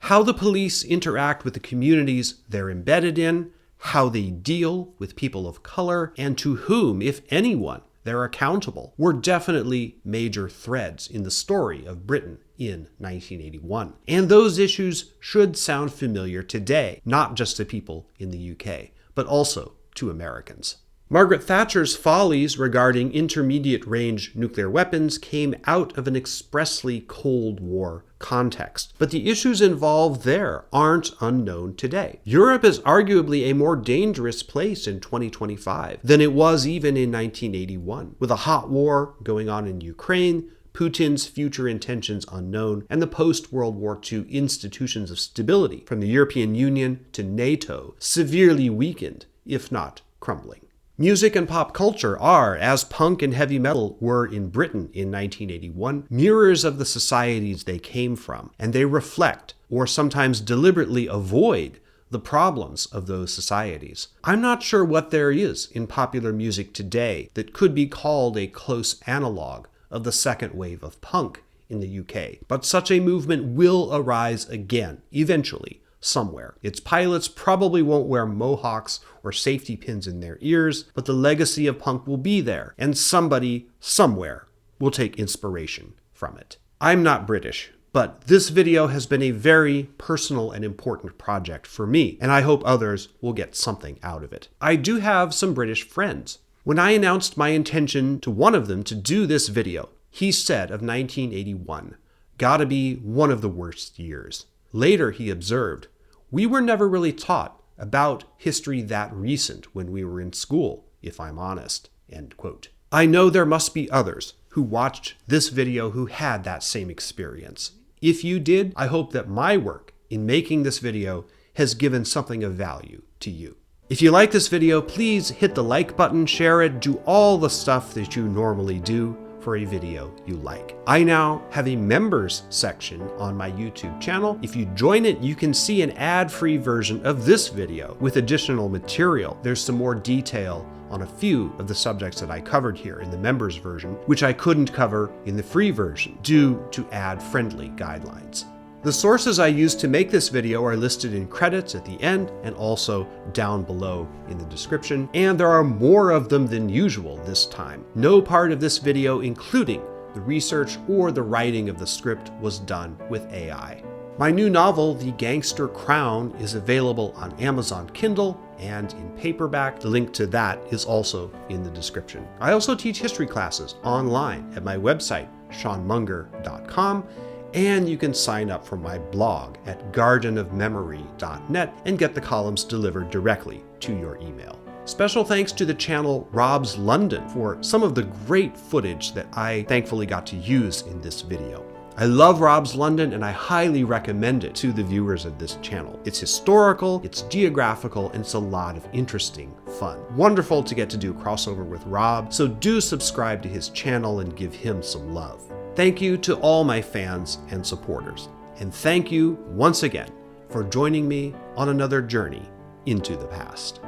S1: How the police interact with the communities they're embedded in, how they deal with people of color, and to whom, if anyone, they're accountable, were definitely major threads in the story of Britain in 1981. And those issues should sound familiar today, not just to people in the UK, but also to Americans. Margaret Thatcher's follies regarding intermediate-range nuclear weapons came out of an expressly Cold War context, but the issues involved there aren't unknown today. Europe is arguably a more dangerous place in 2025 than it was even in 1981, with a hot war going on in Ukraine, Putin's future intentions unknown, and the post-World War II institutions of stability, from the European Union to NATO, severely weakened, if not crumbling. Music and pop culture are, as punk and heavy metal were in Britain in 1981, mirrors of the societies they came from, and they reflect, or sometimes deliberately avoid, the problems of those societies. I'm not sure what there is in popular music today that could be called a close analog of the second wave of punk in the UK, but such a movement will arise again, eventually, somewhere. Its pilots probably won't wear mohawks or safety pins in their ears, but the legacy of punk will be there, and somebody, somewhere, will take inspiration from it. I'm not British, but this video has been a very personal and important project for me, and I hope others will get something out of it. I do have some British friends. When I announced my intention to one of them to do this video, he said of 1981, "Gotta be one of the worst years." Later, he observed, "We were never really taught about history that recent when we were in school, if I'm honest." End quote. I know there must be others who watched this video who had that same experience. If you did, I hope that my work in making this video has given something of value to you. If you like this video, please hit the like button, share it, do all the stuff that you normally do for a video you like. I now have a members section on my YouTube channel. If you join it, you can see an ad-free version of this video with additional material. There's some more detail on a few of the subjects that I covered here in the members version, which I couldn't cover in the free version due to ad-friendly guidelines. The sources I used to make this video are listed in credits at the end and also down below in the description, and there are more of them than usual this time. No part of this video, including the research or the writing of the script, was done with AI. My new novel, The Gangster Crown, is available on Amazon Kindle and in paperback. The link to that is also in the description. I also teach history classes online at my website, seanmunger.com, and you can sign up for my blog at gardenofmemory.net and get the columns delivered directly to your email. Special thanks to the channel Rob's London for some of the great footage that I thankfully got to use in this video. I love Rob's London and I highly recommend it to the viewers of this channel. It's historical, it's geographical, and it's a lot of interesting fun. Wonderful to get to do a crossover with Rob, so do subscribe to his channel and give him some love. Thank you to all my fans and supporters, and thank you once again for joining me on another journey into the past.